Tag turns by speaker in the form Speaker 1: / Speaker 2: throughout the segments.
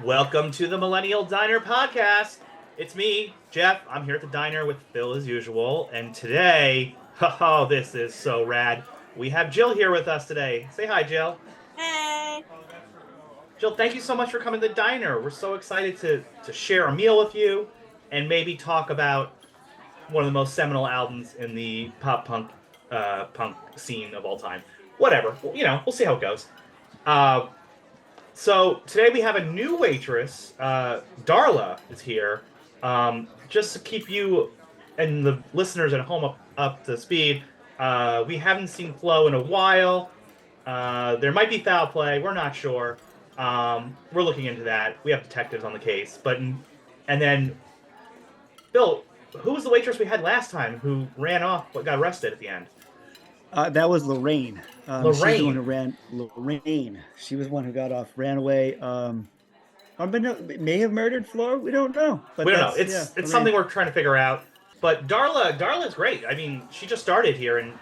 Speaker 1: Welcome to the Millennial Diner podcast. It's me, Jeff. I'm here at the diner with Phil as usual. And today, oh, this is so rad. We have Jill here with us today. Say hi, Jill.
Speaker 2: Hey.
Speaker 1: Jill, thank you so much for coming to the diner. We're so excited to share a meal with you and maybe talk about one of the most seminal albums in the pop punk scene of all time. Whatever. We'll see how it goes. So today we have a new waitress. Darla is here. Just to keep you and the listeners at home up to speed, we haven't seen Flo in a while. There might be foul play. We're not sure. We're looking into that. We have detectives on the case. And then, Bill, who was the waitress we had last time who ran off but got arrested at the end?
Speaker 3: That was Lorraine.
Speaker 1: Lorraine.
Speaker 3: She's the one who ran. Lorraine. She was the one who got off, ran away. May have murdered Flo. We don't know.
Speaker 1: But we don't know. It's something we're trying to figure out. But Darla's great. I mean, she just started here, and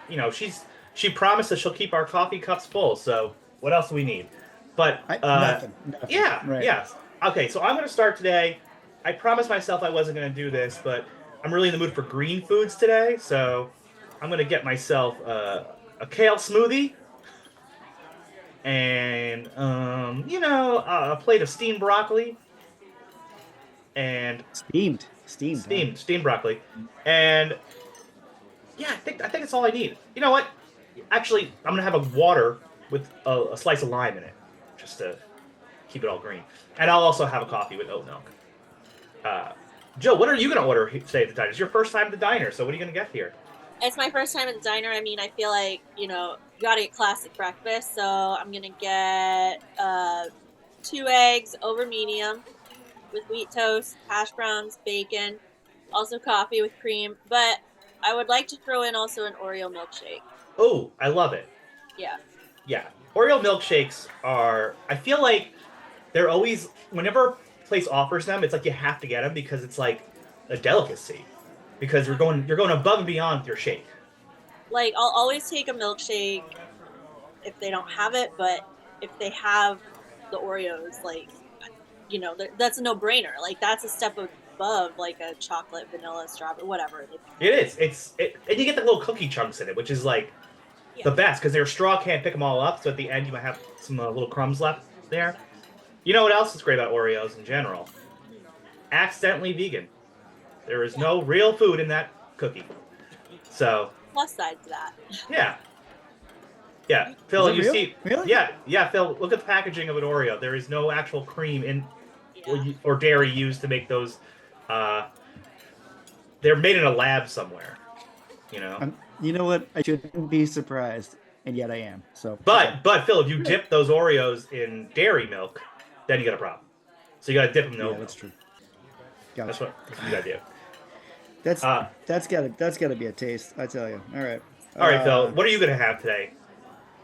Speaker 1: she promised that she'll keep our coffee cups full. So what else do we need? But
Speaker 3: nothing.
Speaker 1: Yeah.
Speaker 3: Right.
Speaker 1: Yes. Okay. So I'm going to start today. I promised myself I wasn't going to do this, but I'm really in the mood for green foods today. So I'm going to get myself a kale smoothie and, a plate of steamed broccoli and
Speaker 3: steamed
Speaker 1: broccoli. And yeah, I think it's all I need. You know what? Actually, I'm going to have a water with a slice of lime in it just to keep it all green. And I'll also have a coffee with oat milk. Jill, what are you going to order today at the diner? It's your first time at the diner, so what are you going to get here?
Speaker 2: It's my first time at the diner. I mean, I feel like, you gotta get classic breakfast. So I'm gonna get 2 eggs over medium with wheat toast, hash browns, bacon, also coffee with cream. But I would like to throw in also an Oreo milkshake.
Speaker 1: Oh, I love it.
Speaker 2: Yeah.
Speaker 1: Yeah. Oreo milkshakes are, I feel like they're always, whenever a place offers them, it's like you have to get them because it's like a delicacy. Because you're going above and beyond with your shake.
Speaker 2: Like, I'll always take a milkshake if they don't have it, but if they have the Oreos, like, that's a no-brainer. Like, that's a step above, like, a chocolate, vanilla, strawberry, whatever.
Speaker 1: It is. And you get the little cookie chunks in it, which is, like, the best, because their straw can't pick them all up, so at the end you might have some little crumbs left there. You know what else is great about Oreos in general? Accidentally vegan. There is no real food in that cookie. So.
Speaker 2: Plus side to that.
Speaker 1: Yeah. Yeah. Phil, you
Speaker 3: real?
Speaker 1: see.
Speaker 3: Really?
Speaker 1: Yeah, Phil, look at the packaging of an Oreo. There is no actual cream in or dairy used to make those. They're made in a lab somewhere.
Speaker 3: You know what? I shouldn't be surprised, and yet I am. So.
Speaker 1: But Phil, if you dip those Oreos in dairy milk, then you got a problem. So you got to dip them in oat milk.
Speaker 3: That's true.
Speaker 1: That's what you got to do.
Speaker 3: That's gotta be a taste, I tell you. All right,
Speaker 1: Phil. What are you gonna have today?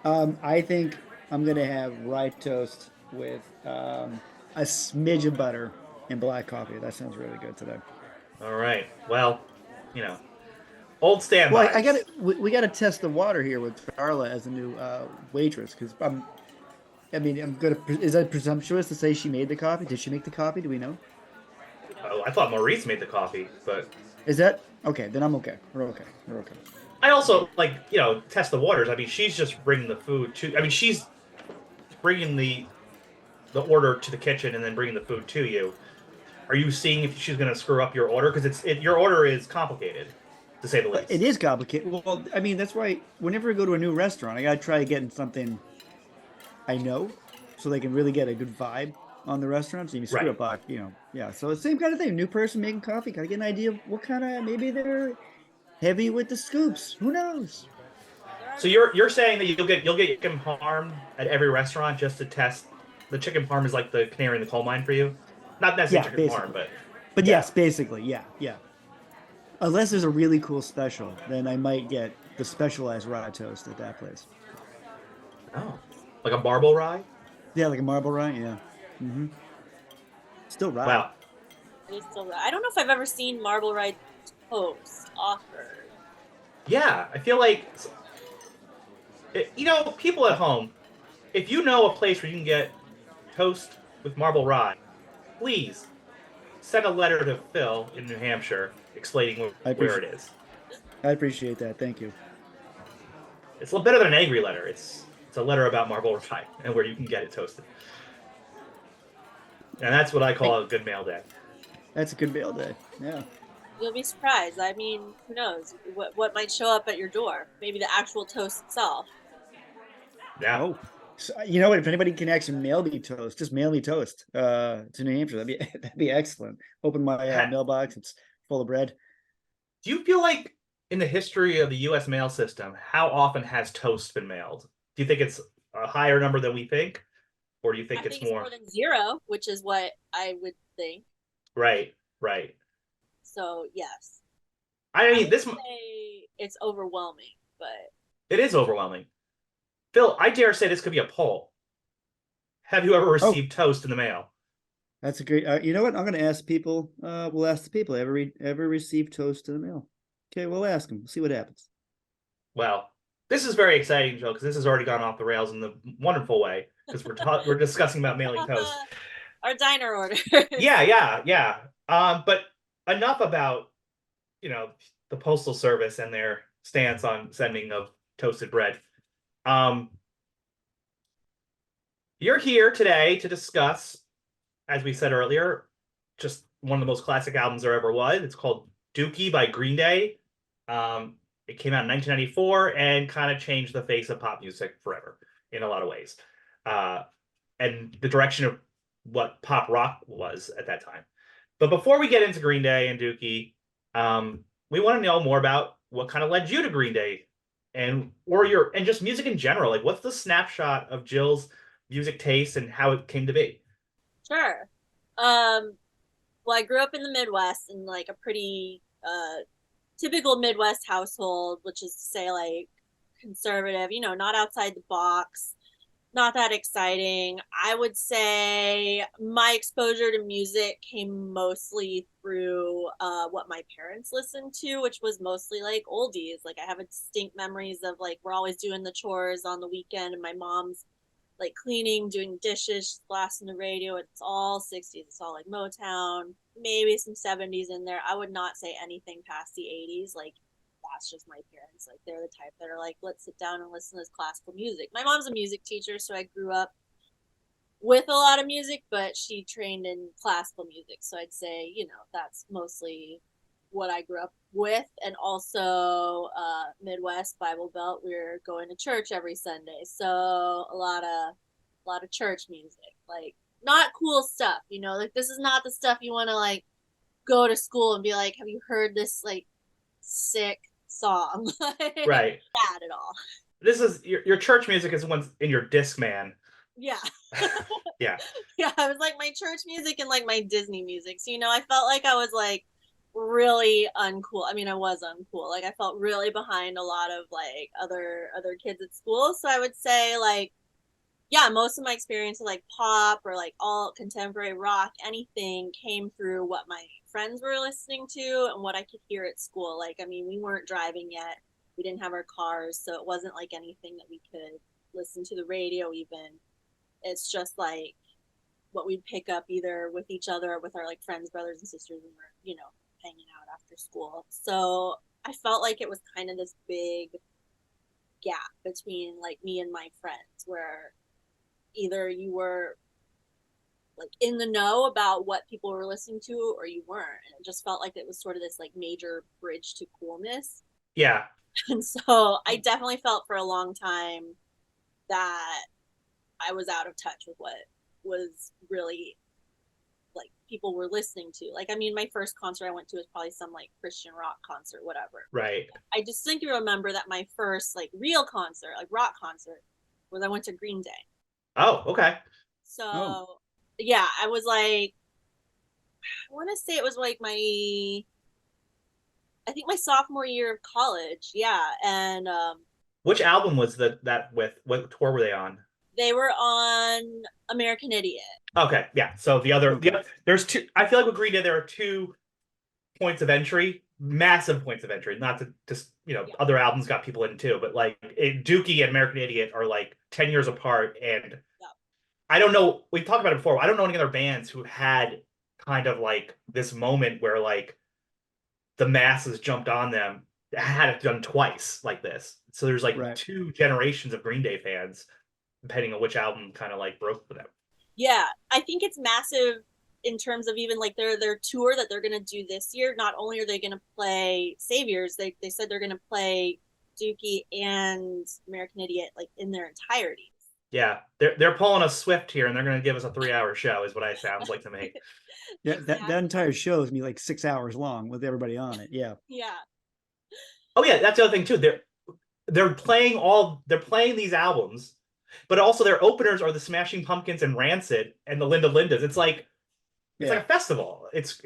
Speaker 3: I think I'm gonna have rye toast with a smidge of butter and black coffee. That sounds really good today.
Speaker 1: All right. Well, old standby.
Speaker 3: Well, we gotta test the water here with Darla as a new waitress because is that presumptuous to say she made the coffee? Did she make the coffee? Do we know?
Speaker 1: Oh, I thought Maurice made the coffee, but.
Speaker 3: Is that okay? Then I'm okay. We're okay.
Speaker 1: I also test the waters. I mean, she's just bringing the food to. I mean, she's bringing the order to the kitchen and then bringing the food to you. Are you seeing if she's going to screw up your order? Because your order is complicated, to say the least.
Speaker 3: It is complicated. Well, I mean, that's why whenever I go to a new restaurant, I gotta try getting something I know, so they can really get a good vibe on the restaurant. So you screw up, yeah. So it's the same kind of thing. New person making coffee, gotta get an idea of what kind of, maybe they're heavy with the scoops. Who knows?
Speaker 1: So you're saying that you'll get chicken parm at every restaurant just to test. The chicken parm is like the canary in the coal mine for you. Not necessarily chicken parm, but
Speaker 3: yes, basically, yeah. Unless there's a really cool special, then I might get the specialized rye toast at that place.
Speaker 1: Oh, like a marble rye?
Speaker 3: Yeah, like a marble rye. Yeah. Mm-hmm. Still rye.
Speaker 1: Wow.
Speaker 2: It is still rye. I don't know if I've ever seen marble rye toast offered.
Speaker 1: Yeah, I feel like, people at home, if you know a place where you can get toast with marble rye, please send a letter to Phil in New Hampshire explaining
Speaker 3: I
Speaker 1: where it
Speaker 3: appreciate
Speaker 1: is.
Speaker 3: I appreciate that. Thank you.
Speaker 1: It's a little better than an angry letter. It's a letter about marble pie and where you can get it toasted. And that's what I call a good mail day.
Speaker 3: That's a good mail day. Yeah.
Speaker 2: You'll be surprised. I mean, who knows what might show up at your door? Maybe the actual toast itself.
Speaker 1: Yeah.
Speaker 3: Oh, so, you know what? If anybody can actually mail me toast, just mail me toast to New Hampshire. That'd be excellent. Open my mailbox. It's full of bread.
Speaker 1: Do you feel like in the history of the U.S. mail system, how often has toast been mailed? Do you think it's a higher number than we think? Or do you think
Speaker 2: I
Speaker 1: it's
Speaker 2: think it's
Speaker 1: more?
Speaker 2: more than zero, which is what I would think.
Speaker 1: Right, right.
Speaker 2: So yes,
Speaker 1: I
Speaker 2: I
Speaker 1: mean,
Speaker 2: would say it's overwhelming, but
Speaker 1: it is overwhelming. Phil, I dare say this could be a poll. Have you ever
Speaker 3: Oh,
Speaker 1: received toast in the mail?
Speaker 3: that's a great. You know what? I'm going to ask people. We'll ask the people ever receive toast in the mail. Okay, we'll ask them. We'll see what happens.
Speaker 1: Well, this is very exciting, Joe, because this has already gone off the rails in the wonderful way because we're discussing about mailing toast.
Speaker 2: Our diner orders.
Speaker 1: Yeah. But enough about the postal service and their stance on sending of toasted bread. You're here today to discuss, as we said earlier, just one of the most classic albums there ever was. It's called Dookie by Green Day. It came out in 1994 and kind of changed the face of pop music forever in a lot of ways. And the direction of what pop rock was at that time. But before we get into Green Day and Dookie, we want to know more about what kind of led you to Green Day and just music in general. Like, what's the snapshot of Jill's music taste and how it came to be?
Speaker 2: Sure. Well, I grew up in the Midwest in like a pretty typical Midwest household, which is to say like conservative, not outside the box, not that exciting. I would say my exposure to music came mostly through what my parents listened to, which was mostly like oldies. Like I have distinct memories of like we're always doing the chores on the weekend and my mom's like cleaning, doing dishes, blasting the radio. It's all 60s. It's all like Motown, maybe some 70s in there. I would not say anything past the 80s. Like that's just my parents. Like they're the type that are like, let's sit down and listen to this classical music. My mom's a music teacher, so I grew up with a lot of music, but she trained in classical music. So I'd say, that's mostly what I grew up with. And also Midwest Bible Belt, we were going to church every Sunday. So a lot of church music, like not cool stuff, like this is not the stuff you want to like go to school and be like, have you heard this like sick song?
Speaker 1: Right.
Speaker 2: Bad at all.
Speaker 1: This is your church music is what's in your Discman.
Speaker 2: Yeah.
Speaker 1: Yeah.
Speaker 2: Yeah, I was like my church music and like my Disney music. So, I felt like I was like really uncool. I mean, I was uncool. Like I felt really behind a lot of like other kids at school. So I would say like, yeah, most of my experience with like pop or like all contemporary rock, anything came through what my friends were listening to and what I could hear at school. Like, I mean, we weren't driving yet. We didn't have our cars. So it wasn't like anything that we could listen to the radio even. It's just like what we'd pick up either with each other or with our like friends, brothers and sisters when we're, hanging out after school. So I felt like it was kind of this big gap between like me and my friends where either you were like in the know about what people were listening to or you weren't. And it just felt like it was sort of this like major bridge to coolness.
Speaker 1: Yeah.
Speaker 2: And so I definitely felt for a long time that I was out of touch with what was really like people were listening to. Like, I mean, my first concert I went to was probably some like Christian rock concert, whatever.
Speaker 1: Right.
Speaker 2: I distinctly remember that my first like real concert, like rock concert, was I went to Green Day.
Speaker 1: Oh, okay.
Speaker 2: So, yeah, I was like, I want to say it was like I think my sophomore year of college. Yeah. And
Speaker 1: which album was that with? What tour were they on?
Speaker 2: They were on American Idiot.
Speaker 1: Okay, yeah. So there's two. I feel like with Green Day, there are 2 points of entry, massive points of entry. Not to just other albums got people in too, but like Dookie and American Idiot are like 10 years apart, and I don't know. We've talked about it before. I don't know any other bands who had kind of like this moment where like the masses jumped on them. Had it done twice like this. So there's like
Speaker 3: Right.
Speaker 1: 2 generations of Green Day fans, depending on which album kind of like broke for them.
Speaker 2: Yeah, I think it's massive in terms of even like their tour that they're gonna do this year. Not only are they gonna play Saviors, they said they're gonna play Dookie and American Idiot like in their entirety.
Speaker 1: Yeah, they're pulling a Swift here, and they're going to give us a 3-hour show, is what it sounds like to me.
Speaker 3: Yeah,
Speaker 2: Exactly.
Speaker 3: that entire show is me like 6 hours long with everybody on it. Yeah.
Speaker 2: Yeah.
Speaker 1: Oh yeah, that's the other thing too. They're playing these albums, but also their openers are the Smashing Pumpkins and Rancid and the Linda Lindas. It's like a festival. It's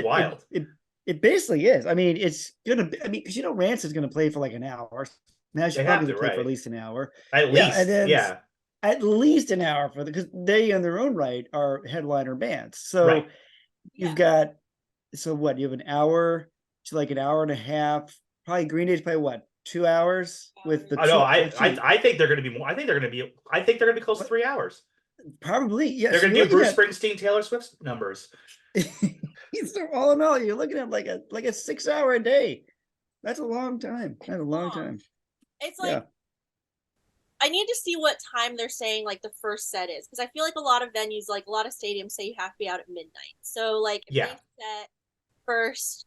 Speaker 1: wild.
Speaker 3: It basically is. I mean, it's gonna be, I mean, because Rancid's gonna play for like an hour. Smashing
Speaker 1: They have
Speaker 3: Pumpkins
Speaker 1: to,
Speaker 3: will play for at
Speaker 1: right?
Speaker 3: least an hour.
Speaker 1: At
Speaker 3: Yeah, and
Speaker 1: least,
Speaker 3: then
Speaker 1: yeah,
Speaker 3: at least an hour for because they in their own right are headliner bands. So
Speaker 1: right.
Speaker 3: you've
Speaker 2: Yeah.
Speaker 3: got what you have an hour to like an hour and a half. Probably Green Day's probably what 2 hours with the
Speaker 1: I know.
Speaker 3: two.
Speaker 1: I think they're going to be more. I think they're going to be close to 3 hours.
Speaker 3: Probably yeah.
Speaker 1: They're
Speaker 3: So
Speaker 1: going to
Speaker 3: you're
Speaker 1: do
Speaker 3: looking
Speaker 1: Bruce
Speaker 3: at
Speaker 1: Springsteen, Taylor Swift numbers.
Speaker 3: so all in all, you're looking at like a 6 hour a day. That's a long time. That's a long time.
Speaker 2: It's like I need to see what time they're saying like the first set is because I feel like a lot of venues, like a lot of stadiums, say you have to be out at midnight. So like if
Speaker 1: Yeah,
Speaker 2: they set first,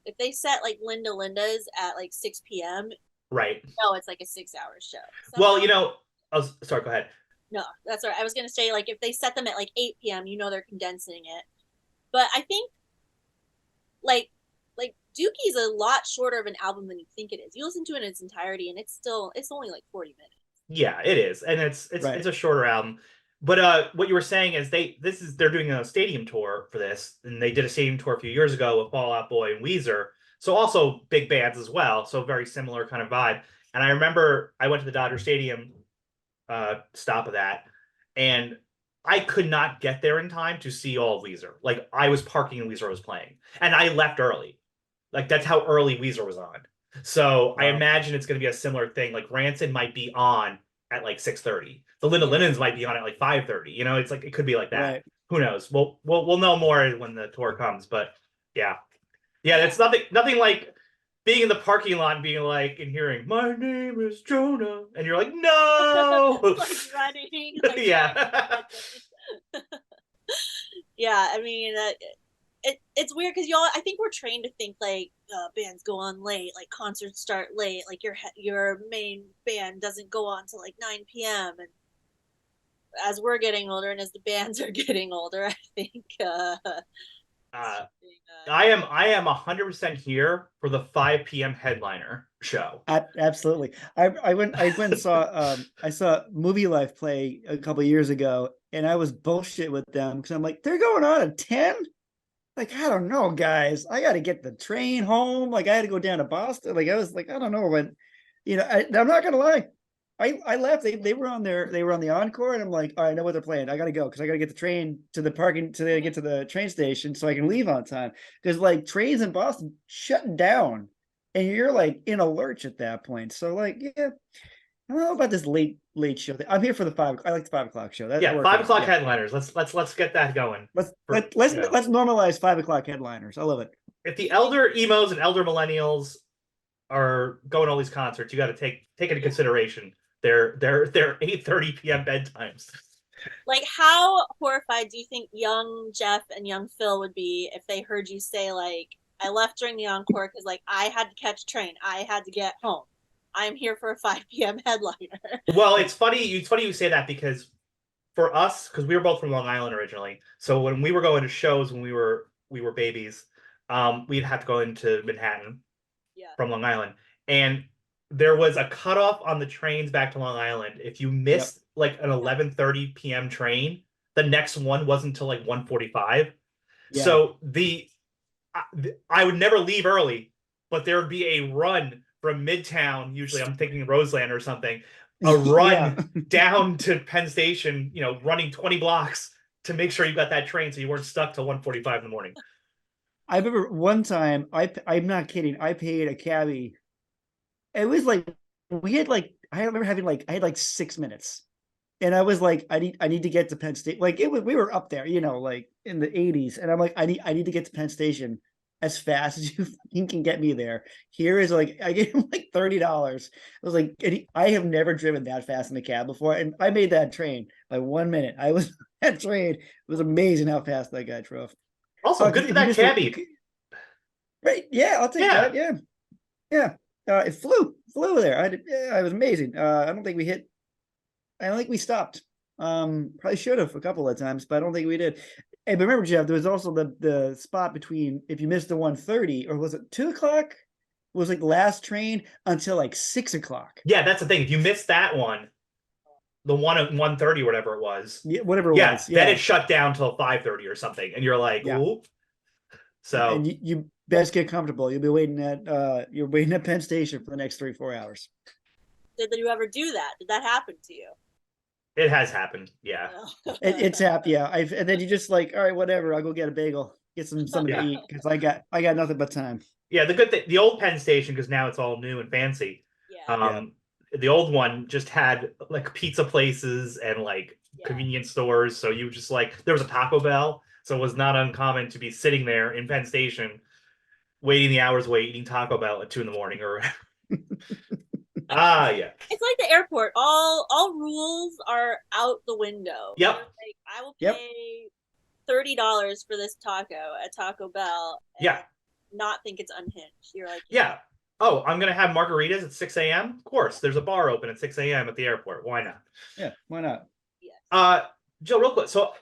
Speaker 2: if they set like Linda Linda's at like 6 p.m.,
Speaker 1: right.
Speaker 2: no, it's like a 6 hour show.
Speaker 1: Well,
Speaker 2: Somehow,
Speaker 1: sorry. Go ahead.
Speaker 2: no, that's right. I was gonna say like if they set them at like 8 p.m., they're condensing it. But I think like Dookie's a lot shorter of an album than you think it is. You listen to it in its entirety, and it's only like 40 minutes.
Speaker 1: Yeah, it is, and it's
Speaker 3: Right.
Speaker 1: a shorter album. But what you were saying is they're doing a stadium tour for this, and they did a stadium tour a few years ago with Fall Out Boy and Weezer. So also big bands as well. So very similar kind of vibe. And I remember I went to the Dodger Stadium stop of that, and I could not get there in time to see all of Weezer. Like I was parking and Weezer was playing, and I left early. Like that's how early Weezer was on. So I
Speaker 3: Wow.
Speaker 1: imagine it's going to be a similar thing. Like Rancid might be on at like 6:30. The Linda
Speaker 2: Yeah.
Speaker 1: Lindens might be on at like 5:30. It's like it could be like that.
Speaker 3: Right.
Speaker 1: Who knows? We'll know more when the tour comes. But yeah, it's nothing like being in the parking lot and being like and hearing my name is Jonah, and you're like no,
Speaker 2: Like running. Like,
Speaker 1: yeah.
Speaker 2: yeah, I mean, it's weird because y'all. I think we're trained to think like bands go on late, like concerts start late, like your main band doesn't go on till like 9 p.m. And as we're getting older, and as the bands are getting older, I think
Speaker 1: I am 100% here for the 5 p.m. headliner show.
Speaker 3: Absolutely. I went and saw I saw Movie Life play a couple of years ago, and I was bullshit with them because I'm like, they're going on at 10. Like, I don't know, guys. I got to get the train home. Like, I had to go down to Boston. Like, I was like, I don't know when, I'm not gonna lie. I left. They were on the encore, and I'm like, all right, I know what they're playing. I gotta go because I gotta get the train to the parking to get to the train station so I can leave on time. Because like trains in Boston shutting down, and you're like in a lurch at that point. So like, yeah, I don't know about this late show. I'm here for the 5. I like the 5 o'clock show.
Speaker 1: Yeah, 5 o'clock headliners. Let's get that going.
Speaker 3: Let's normalize 5 o'clock headliners. I love it.
Speaker 1: If the elder emos and elder millennials are going to all these concerts, you got to take into consideration their 8:30 p.m. bedtimes.
Speaker 2: Like, how horrified do you think young Jeff and young Phil would be if they heard you say like, I left during the encore because like I had to catch a train, I had to get home, I'm here for a 5 p.m. headliner.
Speaker 1: Well, it's funny you say that because for us, because we were both from Long Island originally, so when we were going to shows when we were babies, we'd have to go into Manhattan from Long Island, and there was a cutoff on the trains back to Long Island. If you missed like an 11:30 p.m. train, the next one wasn't until like 1:45.
Speaker 3: Yeah.
Speaker 1: So I would never leave early, but there would be a run from Midtown. Usually, I'm thinking Roseland or something. A run down to Penn Station, running 20 blocks to make sure you got that train so you weren't stuck till 1:45 in the morning.
Speaker 3: I remember one time, I'm not kidding, I paid a cabbie. It was like, we had like, I remember having like, I had like 6 minutes. and I was like, I need to get to Penn State. Like we were up there, like in the 80s, and I'm like, I need to get to Penn Station as fast as you can get me there. Here is like, I gave him like $30. I was like, I have never driven that fast in a cab before, and I made that train by 1 minute. I was that train. It was amazing how fast that guy drove.
Speaker 1: Also, good for that cabbie.
Speaker 3: Right? Yeah, I'll take that. Yeah, yeah. It flew there. I was amazing. I don't think we stopped. Probably should have a couple of times, but I don't think we did. Hey, but remember, Jeff, there was also the spot between, if you missed the 1:30, or was it 2:00? It was like the last train until like 6:00.
Speaker 1: Yeah, that's the thing. If you missed that one, the one at 1:30, whatever it was.
Speaker 3: Yeah, whatever it was.
Speaker 1: Yeah. Then it shut down till 5:30 or something. And you're like, ooh. So
Speaker 3: and you best get comfortable. You'll be waiting at Penn Station for the next 3-4 hours.
Speaker 2: Did you ever do that? Did that happen to you?
Speaker 1: It has happened, yeah.
Speaker 3: It's happened, yeah. And then you just like, all right, whatever. I'll go get a bagel, get something to eat, because I got nothing but time.
Speaker 1: Yeah, the good thing, the old Penn Station, because now it's all new and fancy.
Speaker 2: Yeah.
Speaker 1: The old one just had like pizza places and like convenience stores. So you just like, there was a Taco Bell, so it was not uncommon to be sitting there in Penn Station, waiting the hours away, eating Taco Bell at 2 a.m. or yeah.
Speaker 2: It's like the airport. All rules are out the window.
Speaker 1: Yep.
Speaker 2: Like, I will pay $30 for this taco at Taco Bell. And not think it's unhinged. You're like,
Speaker 1: yeah. Oh, I'm gonna have margaritas at 6 a.m. Of course, there's a bar open at 6 a.m. at the airport. Why not?
Speaker 3: Yeah, why not?
Speaker 2: Yes.
Speaker 1: Jill, real quick. So,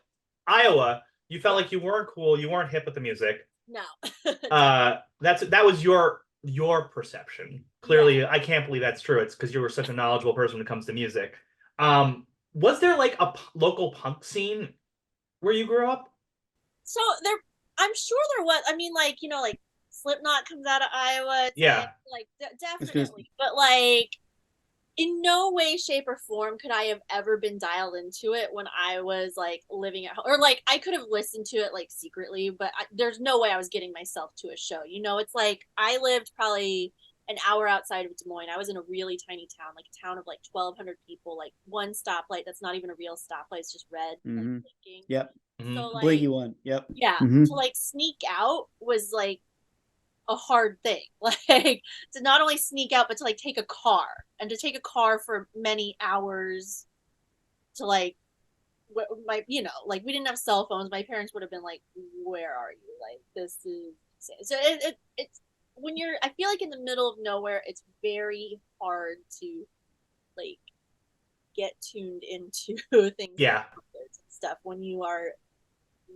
Speaker 1: Iowa, you felt like you weren't cool, you weren't hip with the music.
Speaker 2: No.
Speaker 1: That was your perception. Clearly, I can't believe that's true. It's because you were such a knowledgeable person when it comes to music. Was there like a local punk scene where you grew up?
Speaker 2: So I'm sure there was. I mean, like, like Slipknot comes out of Iowa. Like definitely. But like, in no way, shape, or form could I have ever been dialed into it when I was like living at home, or like I could have listened to it like secretly, but there's no way I was getting myself to a show. It's like I lived probably an hour outside of Des Moines. I was in a really tiny town, like a town of like 1,200 people, like one stoplight that's not even a real stoplight, it's just red. Like, blinking.
Speaker 3: Yep.
Speaker 2: So like,
Speaker 3: blinky one. Yep.
Speaker 2: Yeah. To like sneak out was like a hard thing, like to not only sneak out but to like take a car, and to take a car for many hours to like like we didn't have cell phones. My parents would have been like, where are you? Like, this is so it's when you're, I feel like in the middle of nowhere, it's very hard to like get tuned into things like stuff when you are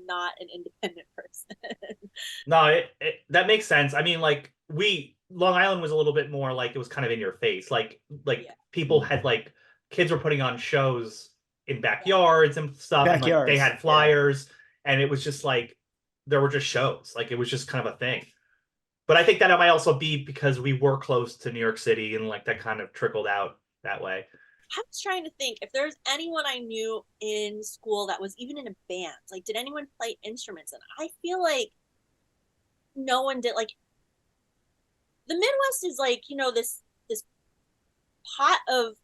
Speaker 2: not an independent person.
Speaker 1: No, that makes sense. I mean, like Long Island was a little bit more like it was kind of in your face. Like people had like kids were putting on shows in backyards and stuff. And, like, they had flyers, and it was just like there were just shows. Like it was just kind of a thing. But I think that it might also be because we were close to New York City, and like that kind of trickled out that way.
Speaker 2: I was trying to think if there's anyone I knew in school that was even in a band. Like, did anyone play instruments? And I feel like no one did. Like, the Midwest is like, this pot of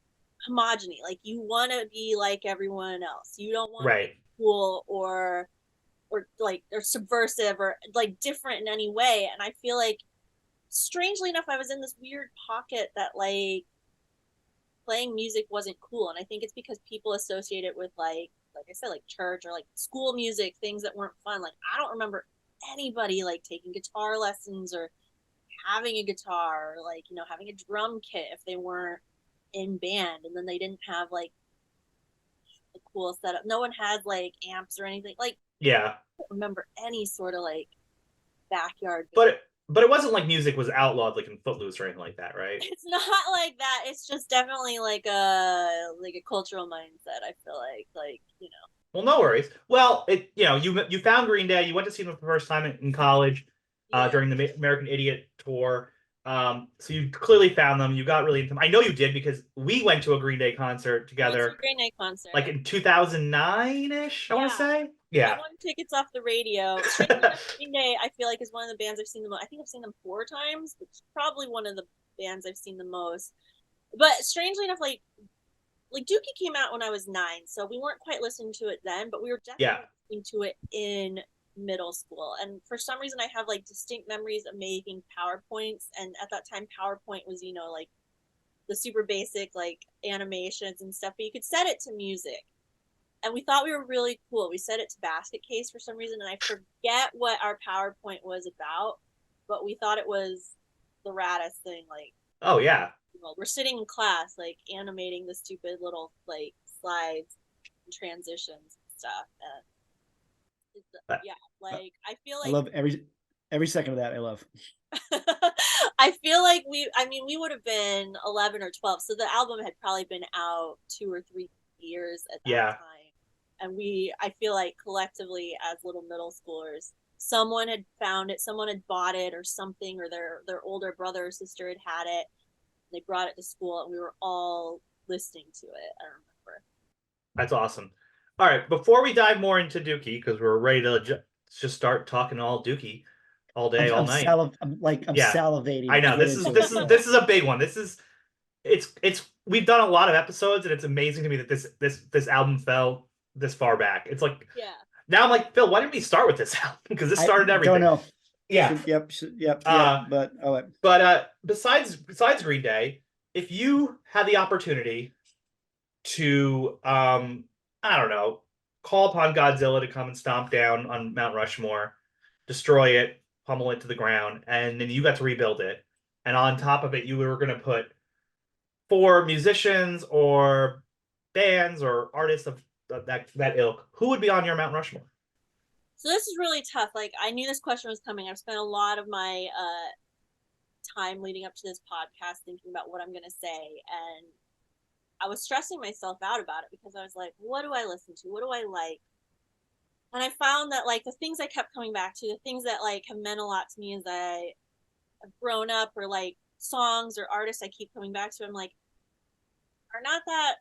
Speaker 2: homogeny. Like, you want to be like everyone else. You don't want to be cool or like or subversive or like different in any way. And I feel like, strangely enough, I was in this weird pocket that like playing music wasn't cool. And I think it's because people associate it with like I said, like church or like school music, things that weren't fun. Like, I don't remember anybody like taking guitar lessons or having a guitar, or like, having a drum kit if they weren't in band, and then they didn't have like a cool setup. No one had like amps or anything. Like, I don't remember any sort of like backyard band.
Speaker 1: But it wasn't like music was outlawed like in Footloose or anything like that, right?
Speaker 2: It's not like that. It's just definitely like a cultural mindset, I feel like
Speaker 1: Well, no worries. Well, you found Green Day. You went to see them for the first time in college during the American Idiot tour. So you clearly found them. You got really into them. I know you did, because we went to a Green Day concert together.
Speaker 2: Green Day concert.
Speaker 1: Like in 2009-ish, I want to say. Yeah.
Speaker 2: I won tickets off the radio. Green Day, I feel like, is one of the bands I've seen the most. I think I've seen them 4 times, which is probably one of the bands I've seen the most. But strangely enough, like, like Dookie came out when I was 9, so we weren't quite listening to it then, but we were
Speaker 1: Yeah.
Speaker 2: definitely listening to it in middle school. And for some reason, I have like distinct memories of making PowerPoints. And at that time, PowerPoint was, you know, like the super basic like animations and stuff, but you could set it to music. And we thought we were really cool. We set it to Basket Case for some reason, and I forget what our PowerPoint was about, but we thought it was the raddest thing. Like,
Speaker 1: Oh yeah.
Speaker 2: well, we're sitting in class, like animating the stupid little like slides and transitions and stuff. And yeah, like I feel
Speaker 3: I
Speaker 2: like
Speaker 3: love every second of that. I love.
Speaker 2: I feel like I mean, we would have been 11 or 12, so the album had probably been out 2 or 3 years at that
Speaker 1: Yeah.
Speaker 2: time. And I feel like collectively as little middle schoolers, someone had found it, someone had bought it or something, or their older brother or sister had it. They brought it to school, and we were all listening to it. I remember.
Speaker 1: That's awesome. All right, before we dive more into Dookie, because we're ready to just start talking all Dookie all day, all night.
Speaker 3: I'm
Speaker 1: Yeah.
Speaker 3: salivating.
Speaker 1: I know
Speaker 3: to get
Speaker 1: this is
Speaker 3: into
Speaker 1: this
Speaker 3: it.
Speaker 1: is this is a big one. It's we've done a lot of episodes, and it's amazing to me that this album fell this far back. It's like
Speaker 2: Yeah.
Speaker 1: now I'm like, Phil, why didn't we start with this album? Because this started everything.
Speaker 3: Don't know.
Speaker 1: Yeah.
Speaker 3: Yep. But oh,
Speaker 1: But besides Green Day, if you had the opportunity to I don't know, call upon Godzilla to come and stomp down on Mount Rushmore, destroy it, pummel it to the ground, and then you got to rebuild it. And on top of it, you were going to put 4 musicians or bands or artists of that ilk. Who would be on your Mount Rushmore?
Speaker 2: So this is really tough. Like I knew this question was coming. I've spent a lot of my time leading up to this podcast thinking about what I'm going to say, and I was stressing myself out about it because I was like, what do I listen to? What do I like? And I found that like the things I kept coming back to, the things that like have meant a lot to me as I have grown up, or like songs or artists I keep coming back to, I'm like, are not that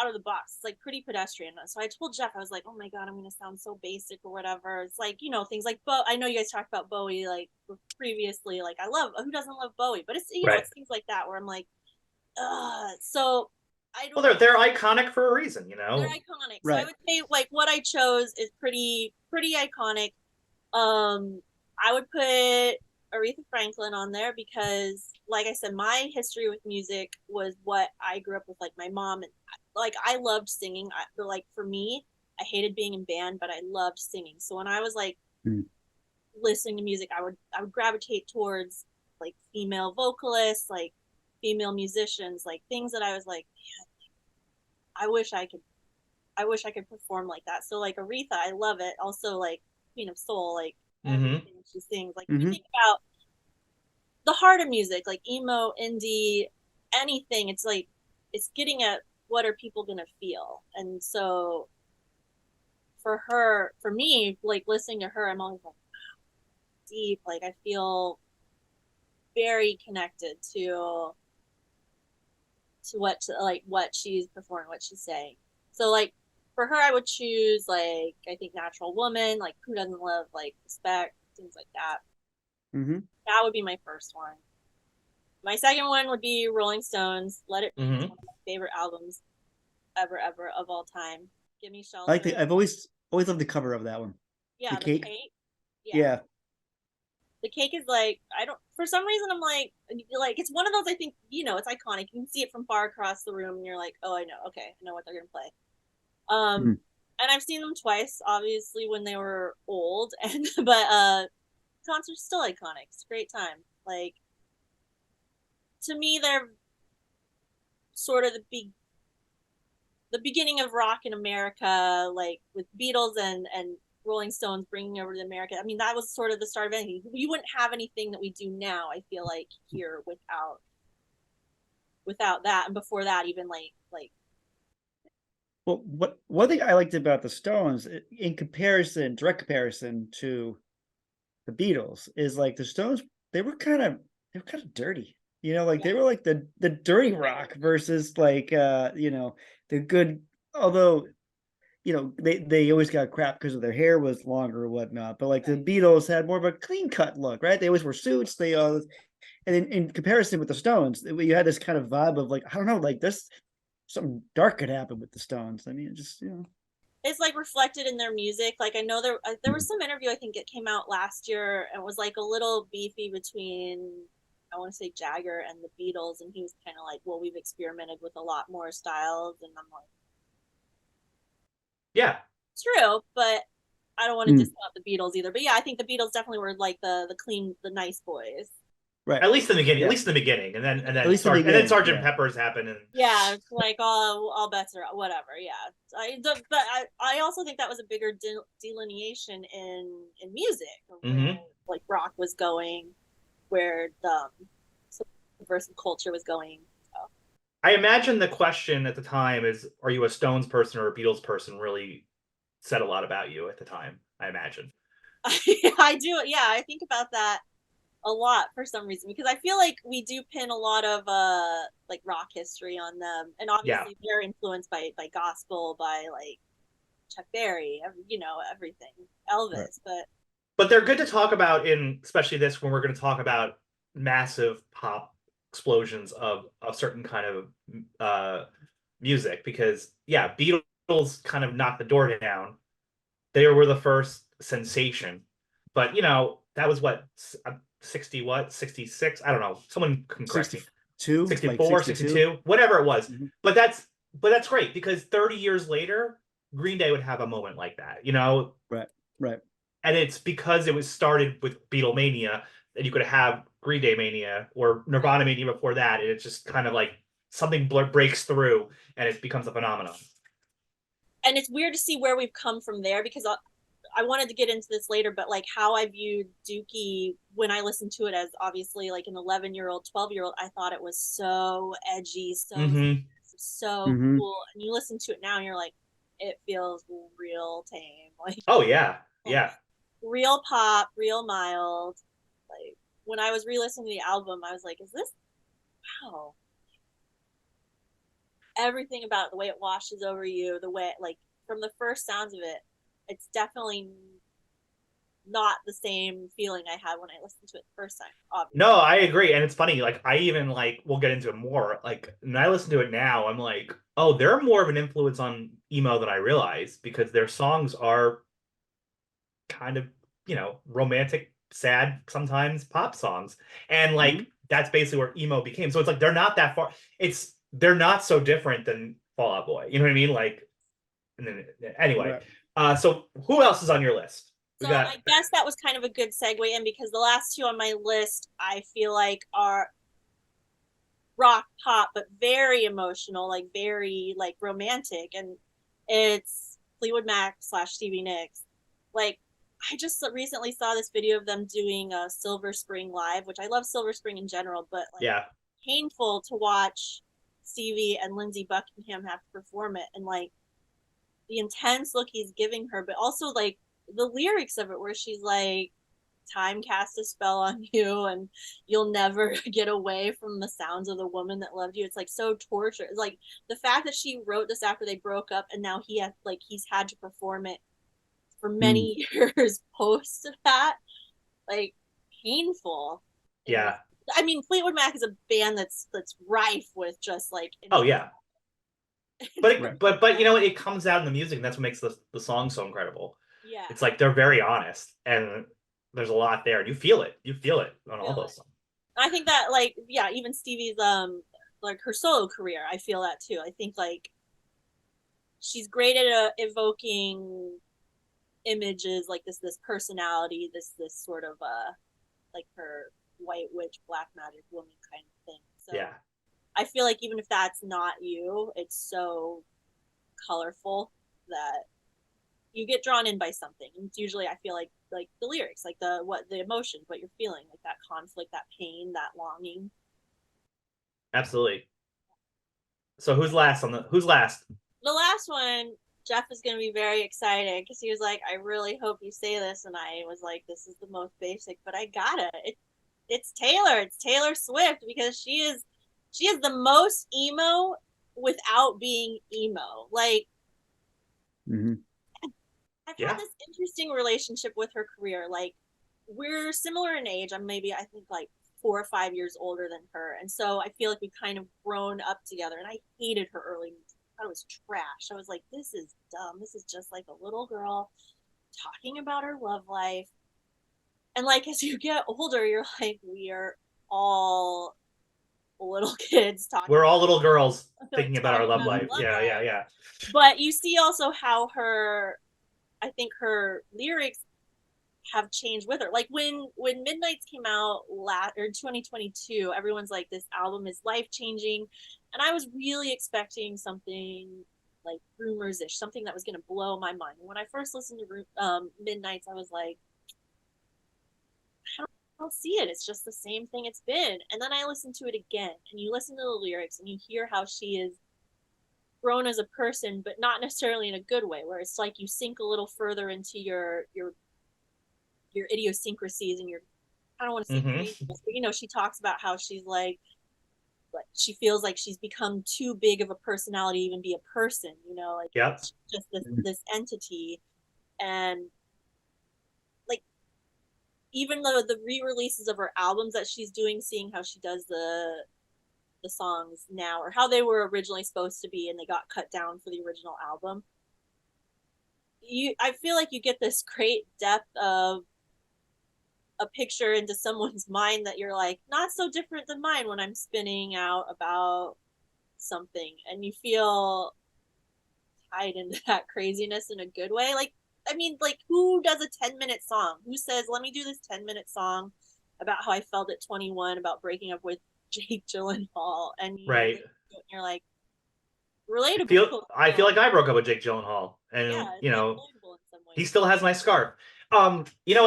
Speaker 2: out of the box. It's like pretty pedestrian. So I told Jeff, I was like, oh my God, I'm going to sound so basic or whatever. It's like, you know, things like I know you guys talked about Bowie like previously. Like I love, who doesn't love Bowie? But it's, you know, it's things like that where I'm like, so I don't.
Speaker 1: Well, they're iconic for a reason, you know.
Speaker 2: They're iconic.
Speaker 3: Right.
Speaker 2: So I would say like what I chose is pretty iconic. I would put Aretha Franklin on there because, like I said, my history with music was what I grew up with. Like my mom, and like I loved singing. Like for me, I hated being in band, but I loved singing. So when I was like listening to music, I would gravitate towards like female vocalists, like female musicians, like things that I was like, man, I wish I could perform like that. So like Aretha, I love it. Also like Queen of Soul, like everything she sings. Like you think about the heart of music, like emo, indie, anything. It's like it's getting at what are people gonna feel. And so for me, like listening to her, I'm always like deep. Like I feel very connected to what she's performing, what she's saying. So like for her, I would choose like I think Natural Woman, like who doesn't love like Respect, things like that. That would be my first one. My second one would be Rolling Stones. Let It Be. It's one of my favorite albums ever of all time. Give Me Shelter.
Speaker 3: I like I've always loved the cover of that one.
Speaker 2: Yeah,
Speaker 3: the cake.
Speaker 2: Yeah. The cake is like for some reason I'm like it's one of those, I think, you know, it's iconic. You can see it from far across the room and you're like, oh, I know. Okay, I know what they're gonna play. And I've seen them twice, obviously when they were old, but concert's still iconic. It's a great time. Like to me, they're sort of the beginning of rock in America, like with Beatles and Rolling Stones bringing over to America. I mean, that was sort of the start of anything. We wouldn't have anything that we do now, I feel like, here without that. And before that, even like
Speaker 3: well, one thing I liked about the Stones, in direct comparison to the Beatles, is like the Stones, they were kind of dirty. You know, like they were like the dirty rock versus like you know, the good, although you know, they always got crap because of their hair was longer or whatnot. But like the Beatles had more of a clean cut look, right? They always wore suits. And in comparison with the Stones, you had this kind of vibe of like, I don't know, like this something dark could happen with the Stones. I mean, it just
Speaker 2: It's like reflected in their music. Like I know there was some interview I think it came out last year and it was like a little beefy between I want to say Jagger and the Beatles, and he was kind of like, well, we've experimented with a lot more styles, and I'm like,
Speaker 1: Yeah.
Speaker 2: true, but I don't want to discount the Beatles either. But yeah, I think the Beatles definitely were like the clean, the nice boys.
Speaker 3: right.
Speaker 1: At least in the beginning,
Speaker 3: Yeah.
Speaker 1: at least in the beginning, and then
Speaker 3: At least in the beginning,
Speaker 1: Sergeant
Speaker 3: yeah.
Speaker 1: Pepper's happened, and
Speaker 2: Yeah, it's like all bets are whatever. Yeah, but I also think that was a bigger delineation in music of where like rock was going, where the subversive culture was going. So.
Speaker 1: I imagine the question at the time is, are you a Stones person or a Beatles person? Really said a lot about you at the time, I imagine.
Speaker 2: I do. Yeah, I think about that a lot for some reason because I feel like we do pin a lot of like rock history on them, and obviously they're influenced by gospel, by like Chuck Berry, everything, Elvis,
Speaker 3: Right.
Speaker 1: But they're good to talk about in especially this when we're going to talk about massive pop explosions of certain kind of music because yeah, Beatles kind of knocked the door down. They were the first sensation, but that was what 60 what 66. I don't know. Someone can correct me.
Speaker 3: 62, like
Speaker 1: 64,
Speaker 3: 62.
Speaker 1: 62, whatever it was.
Speaker 3: Mm-hmm.
Speaker 1: But that's great because 30 years later, Green Day would have a moment like that,
Speaker 3: Right. Right.
Speaker 1: and it's because it was started with Beatlemania, and you could have Green Day mania or Nirvana mania before that, and it's just kind of like something breaks through and it becomes a phenomenon.
Speaker 2: And it's weird to see where we've come from there because I wanted to get into this later, but like how I viewed Dookie when I listened to it as obviously like an 11-year-old, 12-year-old, I thought it was so edgy, so
Speaker 3: Mm-hmm.
Speaker 2: cool. And you listen to it now and you're like, it feels real tame. Like,
Speaker 1: Oh yeah, yeah.
Speaker 2: real pop, real mild. Like when I was re-listening to the album, I was like, is this wow? Everything about it, the way it washes over you, the way like from the first sounds of it, it's definitely not the same feeling I had when I listened to it the first time, obviously.
Speaker 1: No, I agree, and it's funny. Like I even we'll get into it more. Like when I listen to it now, I'm like, oh, they're more of an influence on emo than I realized because their songs are kind of romantic, sad, sometimes pop songs, and
Speaker 3: Mm-hmm.
Speaker 1: that's basically where emo became. So it's like they're not that far. They're not so different than Fall Out Boy. You know what I mean? Like, and then anyway.
Speaker 3: Right.
Speaker 1: So who else is on your list? We
Speaker 2: So
Speaker 1: got
Speaker 2: I guess that was kind of a good segue in because the last two on my list I feel like are rock pop but very emotional, like very like romantic, and it's Fleetwood Mac / Stevie Nicks. Like I just recently saw this video of them doing a Silver Spring live, which I love Silver Spring in general, but like
Speaker 1: yeah,
Speaker 2: painful to watch Stevie and Lindsey Buckingham have to perform it, and like the intense look he's giving her, but also like the lyrics of it where she's like, time cast a spell on you and you'll never get away from the sounds of the woman that loved you. It's like so torture. It's like the fact that she wrote this after they broke up and now he's had to perform it for many years post that, like painful.
Speaker 1: yeah.
Speaker 2: I mean, Fleetwood Mac is a band that's rife with just like
Speaker 1: Oh yeah. But
Speaker 3: Right.
Speaker 1: but it comes out in the music, and that's what makes the song so incredible.
Speaker 2: yeah,
Speaker 1: It's like they're very honest, and there's a lot there. And you feel it. You feel it on all those songs.
Speaker 2: I think that like yeah, even Stevie's like her solo career, I feel that too. I think like she's great at evoking images like this personality, this sort of like her white witch, black magic woman kind of thing. So
Speaker 1: Yeah.
Speaker 2: I feel like even if that's not you, it's so colorful that you get drawn in by something. And it's usually I feel like the lyrics, like the emotions, what you're feeling, like that conflict, that pain, that longing.
Speaker 1: Absolutely. So who's last?
Speaker 2: The last one, Jeff is going to be very excited because he was like, I really hope you say this. And I was like, this is the most basic, but I gotta. It's Taylor. It's Taylor Swift because she is the most emo without being emo. Like, I've had this interesting relationship with her career. Like, we're similar in age. I'm maybe, I think, like 4 or 5 years older than her. And so I feel like we kind of grown up together. And I hated her early music. I thought it was trash. I was like, this is dumb. This is just like a little girl talking about her love life. And like as you get older, you're like, we are all little kids talking.
Speaker 1: We're all little girls thinking about our love life.
Speaker 2: life.
Speaker 1: Yeah.
Speaker 2: But you see also how I think her lyrics have changed with her. Like when Midnights came out in 2022, everyone's like, this album is life changing, and I was really expecting something like Rumors-ish, something that was going to blow my mind. And when I first listened to Midnights, I was like, I don't see it. It's just the same thing it's been. And then I listened to it again, and you listen to the lyrics, and you hear how she is grown as a person, but not necessarily in a good way, where it's like you sink a little further into your idiosyncrasies and your, I don't want to say craziness, but you know, she talks about how she's like she feels like she's become too big of a personality to even be a person, you know, like just this entity. And like even though the re-releases of her albums that she's doing, seeing how she does the songs now, or how they were originally supposed to be and they got cut down for the original album, I feel like you get this great depth of a picture into someone's mind that you're like, not so different than mine when I'm spinning out about something, and you feel tied into that craziness in a good way. Like, I mean, like, who does a 10-minute song? Who says, let me do this 10-minute song about how I felt at 21 about breaking up with Jake Gyllenhaal? And you're like, relatable.
Speaker 1: I feel like I broke up with Jake Gyllenhaal, and you know, he still has my scarf. You know,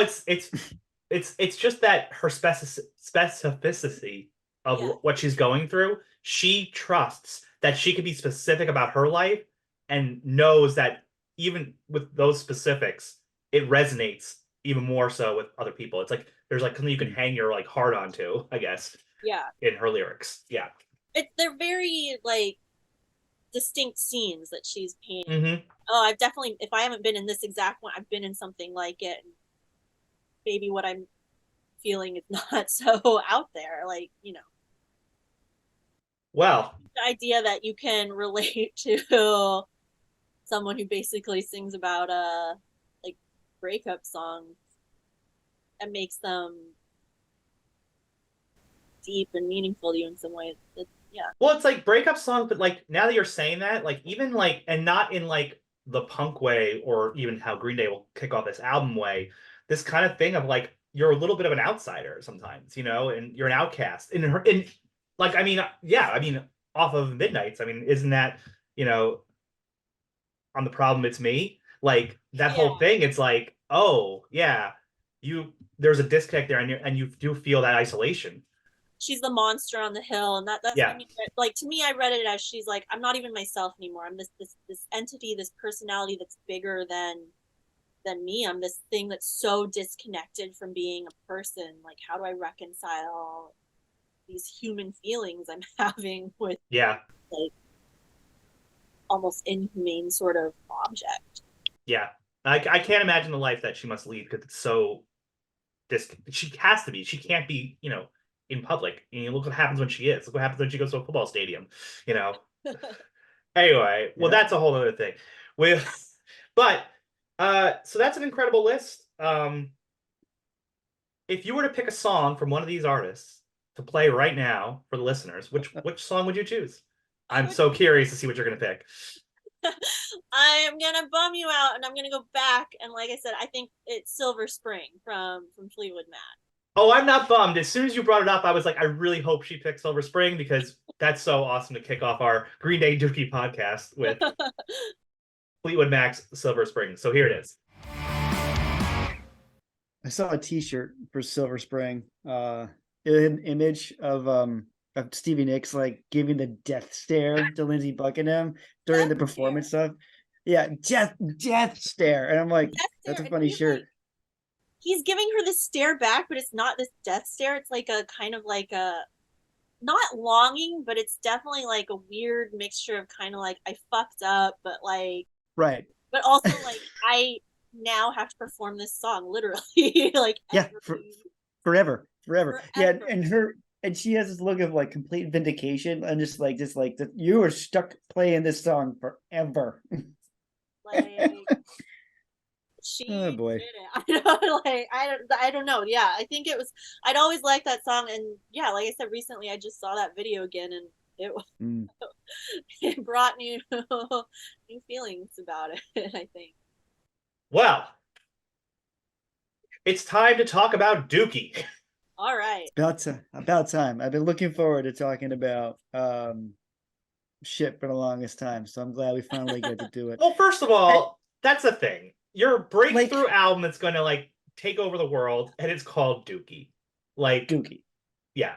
Speaker 1: it's just that her specificity of what she's going through. She trusts that she can be specific about her life and knows that even with those specifics, it resonates even more so with other people. It's like there's like something you can hang your like heart onto, I guess.
Speaker 2: Yeah.
Speaker 1: In her lyrics. Yeah.
Speaker 2: They're very like distinct scenes that she's painting.
Speaker 1: Mm-hmm.
Speaker 2: Oh, I've definitely, if I haven't been in this exact one, I've been in something like it. And maybe what I'm feeling is not so out there, like, you know.
Speaker 1: Well,
Speaker 2: the idea that you can relate to someone who basically sings about like breakup songs and makes them deep and meaningful to you in some way. Yeah.
Speaker 1: Well, it's like breakup songs, but like now that you're saying that, like even like, and not in like the punk way or even how Green Day will kick off this album way, this kind of thing of like you're a little bit of an outsider sometimes, you know, and you're an outcast. In like, I mean, yeah, I mean, off of Midnights, I mean, isn't that, you know, on The Problem It's Me? Like that whole thing, it's like, oh yeah, there's a disconnect there, and you do feel that isolation.
Speaker 2: She's the monster on the hill, and that's like, to me, I read it as she's like, I'm not even myself anymore. I'm this entity, this personality that's bigger than me. I'm this thing that's so disconnected from being a person. Like, how do I reconcile these human feelings I'm having with like almost inhumane sort of object?
Speaker 1: Yeah, I can't imagine the life that she must lead because it's so she has to be. She can't be, you know, in public. And look what happens when she is. Look what happens when she goes to a football stadium, you know. Anyway, well, that's a whole other thing. But so that's an incredible list. If you were to pick a song from one of these artists to play right now for the listeners, which song would you choose? I'm so curious to see what you're gonna pick.
Speaker 2: I'm gonna bum you out, and I'm gonna go back, and like I said, I think it's Silver Spring from Fleetwood Mac.
Speaker 1: Oh, I'm not bummed. As soon as you brought it up, I was like, I really hope she picked Silver Spring because that's so awesome to kick off our Green Day Dookie podcast with Fleetwood Mac's Silver Spring. So here it is.
Speaker 3: I saw a T-shirt for Silver Spring, an image of Stevie Nicks like giving the death stare to Lindsey Buckingham during the performance stuff. Yeah, death stare, and I'm like, that's a funny shirt.
Speaker 2: Like, he's giving her this stare back, but it's not this death stare. It's like a kind of like a, not longing, but it's definitely like a weird mixture of kind of like, I fucked up, but like,
Speaker 3: right.
Speaker 2: But also like, I now have to perform this song literally. Like,
Speaker 3: yeah, forever. forever. Yeah,
Speaker 2: Forever.
Speaker 3: and she has this look of like complete vindication and just like that you are stuck playing this song forever.
Speaker 2: Like
Speaker 3: Oh
Speaker 2: she
Speaker 3: boy.
Speaker 2: did it. I know, like I don't know. Yeah, I think it was. I'd always liked that song, and yeah, like I said, recently I just saw that video again, and it
Speaker 3: Mm.
Speaker 2: it brought new new feelings about it. I think.
Speaker 1: Well, it's time to talk about Dookie.
Speaker 2: All right.
Speaker 3: About time. I've been looking forward to talking about shit for the longest time, so I'm glad we finally get to do it.
Speaker 1: Well, first of
Speaker 3: I,
Speaker 1: all, that's the thing. Your
Speaker 3: like
Speaker 1: breakthrough album that's going to like take over the world, and it's called Dookie. Like,
Speaker 3: Dookie.
Speaker 1: yeah.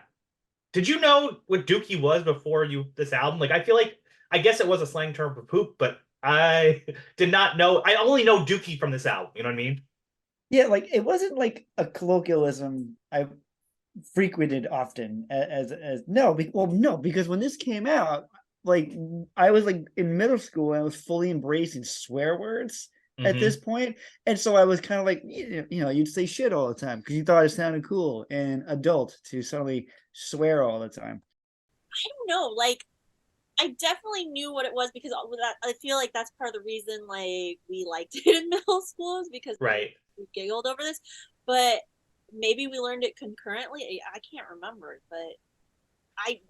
Speaker 1: Did you know what Dookie was before you this album? Like, I feel like I guess it was a slang term for poop, but I did not know. I only know Dookie from this album. You know what I mean?
Speaker 3: Yeah, like it wasn't like a colloquialism I frequented often as no, well, no, because when this came out, like I was like in middle school and I was fully embracing swear words at this
Speaker 1: Mm-hmm.
Speaker 3: point, and so I was kind of like you'd say shit all the time because you thought it sounded cool and adult to suddenly swear all the time.
Speaker 2: I don't know. Like I definitely knew what it was because that I feel like that's part of the reason like we liked it in middle school is because
Speaker 1: Right.
Speaker 2: we giggled over this. But maybe we learned it concurrently. I can't remember, but I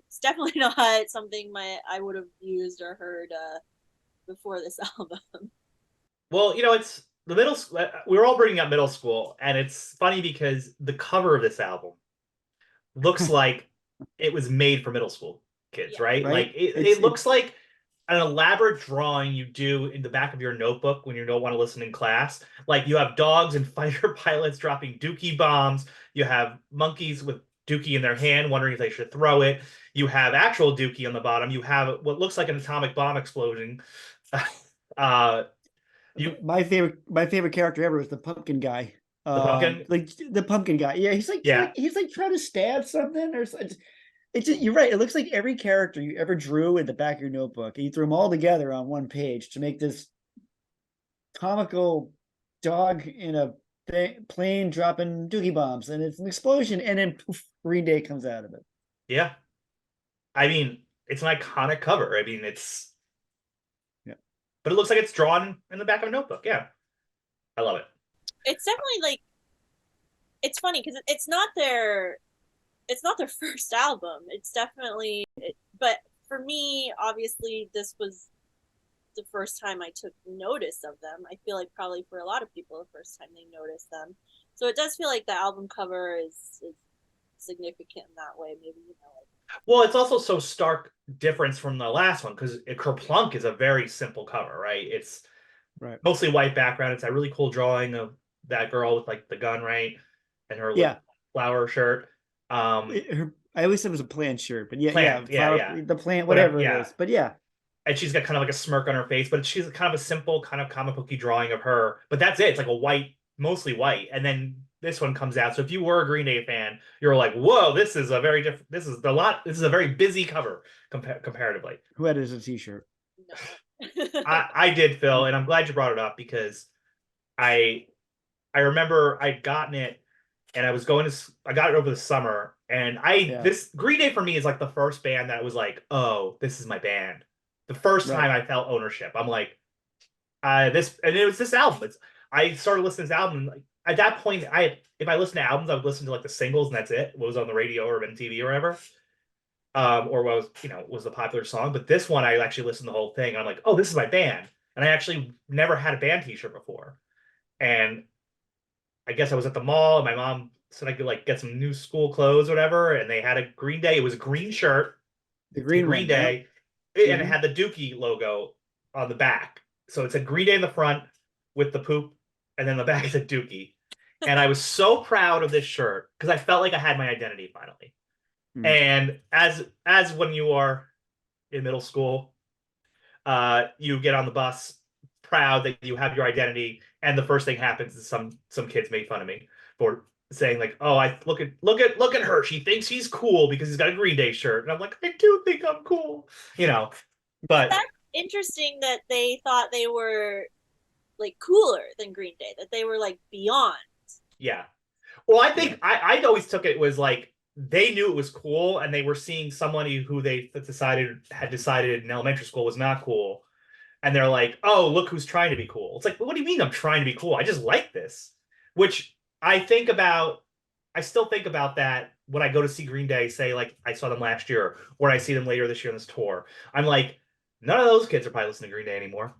Speaker 2: it's definitely not something I would have used or heard before this album.
Speaker 1: Well, it's the middle. We were all bringing up middle school, and it's funny because the cover of this album looks like it was made for middle school kids,
Speaker 2: Yeah.
Speaker 1: right? Like
Speaker 3: Right?
Speaker 1: it looks like an elaborate drawing you do in the back of your notebook when you don't want to listen in class. Like you have dogs and fighter pilots dropping Dookie bombs. You have monkeys with Dookie in their hand, wondering if they should throw it. You have actual Dookie on the bottom. You have what looks like an atomic bomb explosion. uh, you
Speaker 3: My favorite character ever was the pumpkin guy.
Speaker 1: the pumpkin,
Speaker 3: Like the pumpkin guy. Yeah,
Speaker 1: yeah,
Speaker 3: he's like trying to stab something or something. It's just, you're right. It looks like every character you ever drew in the back of your notebook. And you threw them all together on one page to make this comical dog in a plane dropping dookie bombs, and it's an explosion, and then poof, Green Day comes out of it.
Speaker 1: yeah. I mean, it's an iconic cover. I mean,
Speaker 3: Yeah,
Speaker 1: but it looks like it's drawn in the back of a notebook. Yeah, I love it.
Speaker 2: It's definitely like it's funny because it's not their first album. It's definitely but for me, obviously, this was the first time I took notice of them. I feel like probably for a lot of people, the first time they noticed them. So it does feel like the album cover is significant in that way. Maybe like
Speaker 1: Well, it's also so stark difference from the last one because Kerplunk is a very simple cover, right? It's
Speaker 3: right.
Speaker 1: mostly white background. It's that really cool drawing of that girl with like the gun, right, and her
Speaker 3: Yeah,
Speaker 1: flower shirt.
Speaker 3: I always said it was a plant shirt, but yeah,
Speaker 1: Plant, yeah,
Speaker 3: flower,
Speaker 1: yeah,
Speaker 3: the plant,
Speaker 1: whatever,
Speaker 3: whatever it
Speaker 1: yeah.
Speaker 3: is. But yeah,
Speaker 1: And she's got kind of like a smirk on her face, but she's kind of a simple, kind of comic booky drawing of her. But that's it. It's like a white, mostly white. And then this one comes out. So if you were a Green Day fan, you're like, whoa, this is a very different. This is a lot. This is a very busy cover comparatively.
Speaker 3: who had it as a T-shirt?
Speaker 2: no.
Speaker 1: I did, Phil, and I'm glad you brought it up because I I remember I'd gotten it and I got it over the summer. And
Speaker 3: Yeah,
Speaker 1: this Green Day for me is like the first band that was like, oh, this is my band. The first time
Speaker 3: right.
Speaker 1: I felt ownership. I'm like, and it was this album. I started listening to this album. And like at that point, if I listened to albums, I would listen to like the singles and that's it. What was on the radio or MTV or whatever. Or what was, was the popular song. But this one, I actually listened to the whole thing. And I'm like, oh, this is my band. And I actually never had a band t-shirt before. And I guess I was at the mall and my mom said I could like get some new school clothes or whatever. And they had a Green Day. It was a green shirt,
Speaker 3: The
Speaker 1: the
Speaker 3: green
Speaker 1: Green
Speaker 3: one. Yeah.
Speaker 1: Day, and it
Speaker 3: Mm-hmm.
Speaker 1: had the Dookie logo on the back. So it's a Green Day in the front with the poop, and then the back is a Dookie. And I was so proud of this shirt because I felt like I had my identity finally.
Speaker 3: Mm.
Speaker 1: And as when you are in middle school, you get on the bus proud that you have your identity, and the first thing happens is some kids make fun of me for saying like, "Oh, I look at her. She thinks he's cool because he's got a Green Day shirt." And I'm like, "I do think I'm cool," you know. But
Speaker 2: That's interesting that they thought they were like cooler than Green Day, that they were like beyond.
Speaker 1: yeah. Well, I think I always took it was like they knew it was cool, and they were seeing somebody who they had decided in elementary school was not cool, and they're like, "Oh, look who's trying to be cool." It's like, what do you mean I'm trying to be cool? I just like this. Which I think about. I still think about that when I go to see Green Day. Say like I saw them last year, or I see them later this year on this tour. I'm like, none of those kids are probably listening to Green Day anymore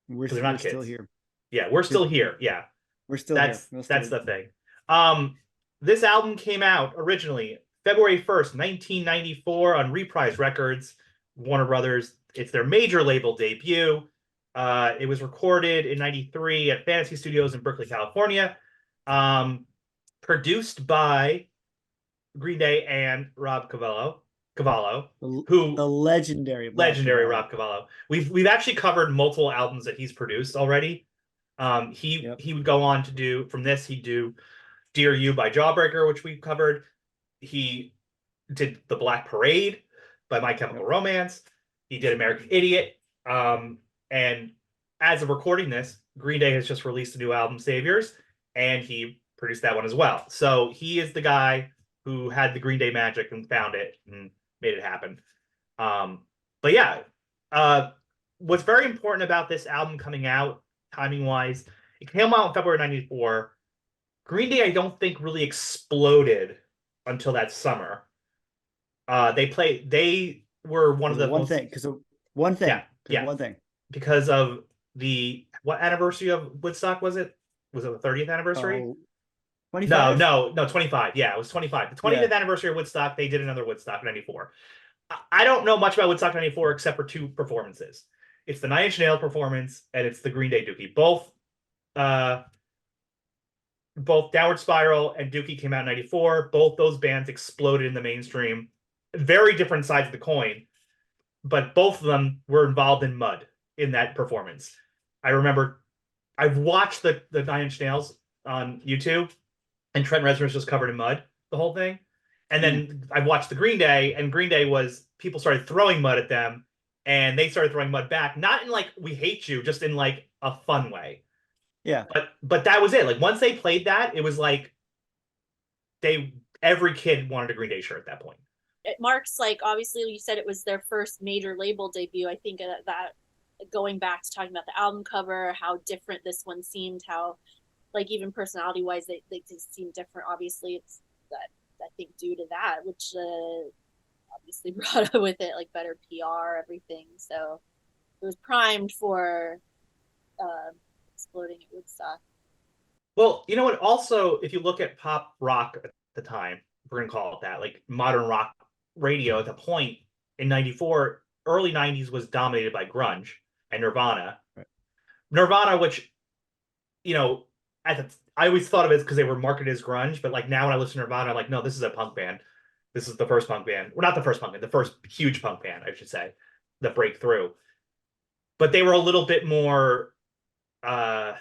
Speaker 3: We're
Speaker 1: because they're
Speaker 3: we're
Speaker 1: not
Speaker 3: still
Speaker 1: kids.
Speaker 3: here.
Speaker 1: Yeah, we're still here. Yeah.
Speaker 3: We're still here.
Speaker 1: That's the thing. Um, this album came out originally February 1st, 1994 on Reprise Records, Warner Brothers. It's their major label debut. It was recorded in 93 at Fantasy Studios in Berkeley, California. Um, produced by Green Day and Rob Cavallo, who
Speaker 3: The legendary
Speaker 1: legendary
Speaker 3: Cavallo.
Speaker 1: Rob Cavallo. We've actually covered multiple albums that he's produced already.
Speaker 3: Yep.
Speaker 1: He would go on to do from this. He'd do "Dear You" by Jawbreaker, which we covered. He did "The Black Parade" by My Chemical
Speaker 3: Yep.
Speaker 1: Romance. He did "American Idiot." And as of recording this, Green Day has just released a new album, "Saviors," and he produced that one as well. So he is the guy who had the Green Day magic and found it and made it happen. But yeah, what's very important about this album coming out, timing wise, it came out in February '94. Green Day, I don't think really exploded until that summer. They were one of
Speaker 3: Because of
Speaker 1: the
Speaker 3: one
Speaker 1: most,
Speaker 3: thing. Because of one thing.
Speaker 1: yeah,
Speaker 3: Because of
Speaker 1: yeah,
Speaker 3: one thing.
Speaker 1: because of the what anniversary of Woodstock was it? Was it the 30th anniversary?
Speaker 3: Oh,
Speaker 1: No,
Speaker 3: 25?
Speaker 1: no, no, 25. Yeah, it was 25. The 25th
Speaker 3: Yeah.
Speaker 1: anniversary of Woodstock, they did another Woodstock in '94. I don't know much about Woodstock '94 except for two performances. It's the Nine Inch Nails performance and it's the Green Day Dookie. Uh, both Downward Spiral and Dookie came out in '94. Both those bands exploded in the mainstream. Very different sides of the coin, but both of them were involved in mud in that performance. I remember I've watched the Nine Inch Nails on YouTube, and Trent Reznor's just covered in mud the whole thing. And
Speaker 3: Mm.
Speaker 1: then I watched the Green Day, and Green Day was people started throwing mud at them, and they started throwing mud back, not in like we hate you, just in like a fun way.
Speaker 3: Yeah.
Speaker 1: But that was it. Like once they played that, it was like they every kid wanted a Green Day shirt at that point.
Speaker 2: It marks, like, obviously you said it was their first major label debut. I think that going back to talking about the album cover, how different this one seemed, how like even personality wise they just seem different. Obviously it's that I think due to that, which obviously brought with it like better PR, everything. So it was primed for exploding at Woodstock.
Speaker 1: Well, you know what? Also, if you look at pop rock at the time, we're gonna call it that, like modern rock radio at the point in '94, early '90s was dominated by grunge and Nirvana.
Speaker 3: Right.
Speaker 1: Nirvana, which you know, I always thought of it because they were marketed as grunge, but like now when I listen to Nirvana, I'm like, no, this is a punk band. This is the first punk band. Well, not the first punk band, the first huge punk band, I should say, that break through. But they were a little bit more I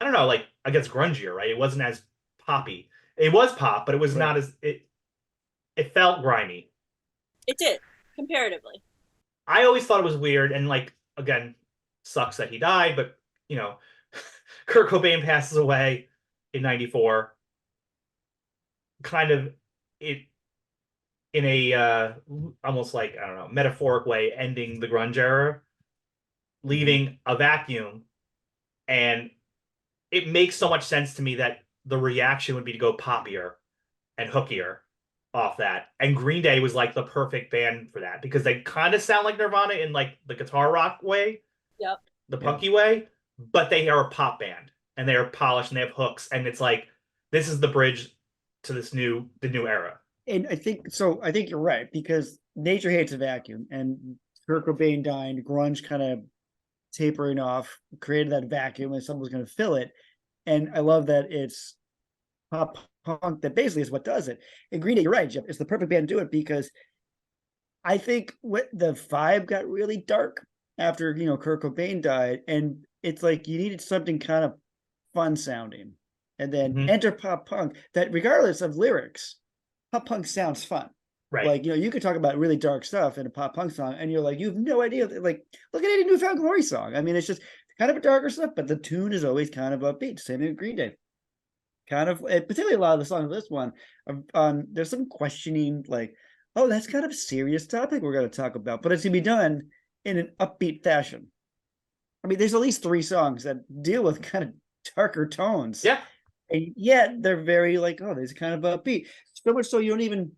Speaker 1: don't know, like I guess grungier, right? It wasn't as poppy. It was pop, but it was
Speaker 3: Right.
Speaker 1: not as it felt grimy.
Speaker 2: It did, comparatively.
Speaker 1: I always thought it was weird, and like again, sucks that he died, but you know, Kurt Cobain passes away in '94. Kind of it in a almost like I don't know, metaphoric way, ending the grunge era, leaving a vacuum, and it makes so much sense to me that the reaction would be to go poppier and hookier off that. And Green Day was like the perfect band for that because they kind of sound like Nirvana in like the guitar rock way,
Speaker 2: Yep.
Speaker 1: the
Speaker 3: Yep.
Speaker 1: punky way, but they are a pop band and they are polished and they have hooks. And it's like, this is the bridge to the new era.
Speaker 3: And I think so. I think you're right because nature hates a vacuum, and Kurt Cobain dying, grunge kind of tapering off, created that vacuum, and someone was going to fill it. And I love that it's pop punk that basically is what does it. And Green Day, you're right, Jeff. It's the perfect band to do it because I think what the vibe got really dark after Kurt Cobain died, and it's like you needed something kind of fun sounding, and then enter pop punk that, regardless of lyrics, pop punk sounds fun.
Speaker 1: Right.
Speaker 3: Like, you could talk about really dark stuff in a pop punk song, and you're like, you have no idea. Like, look at any Newfound Glory song. I mean, it's just kind of a darker stuff, but the tune is always kind of upbeat. Same thing with Green Day. kind of, particularly a lot of the songs of this one, there's some questioning, like, oh, that's kind of a serious topic we're going to talk about, but it's going to be done in an upbeat fashion. I mean, there's at least 3 songs that deal with kind of darker tones.
Speaker 1: Yeah.
Speaker 3: And yet they're very like, oh, this is kind of upbeat. So much so you don't even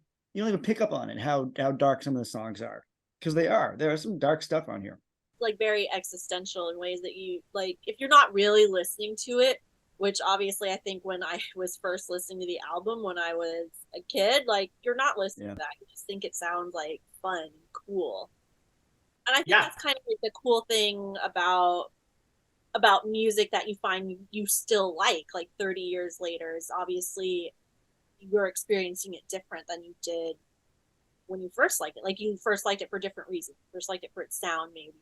Speaker 3: pick up on it, how dark some of the songs are. Because they are. There are some dark stuff on here.
Speaker 2: Like very existential in ways that you like if you're not really listening to it, which obviously I think when I was first listening to the album when I was a kid, like you're not listening to that. You just think it sounds like fun and cool. And I think that's kind of like the cool thing about music that you find you still like 30 years later is obviously you're experiencing it different than you did when you first liked it. Like you first liked it for different reasons. First liked it for its sound maybe.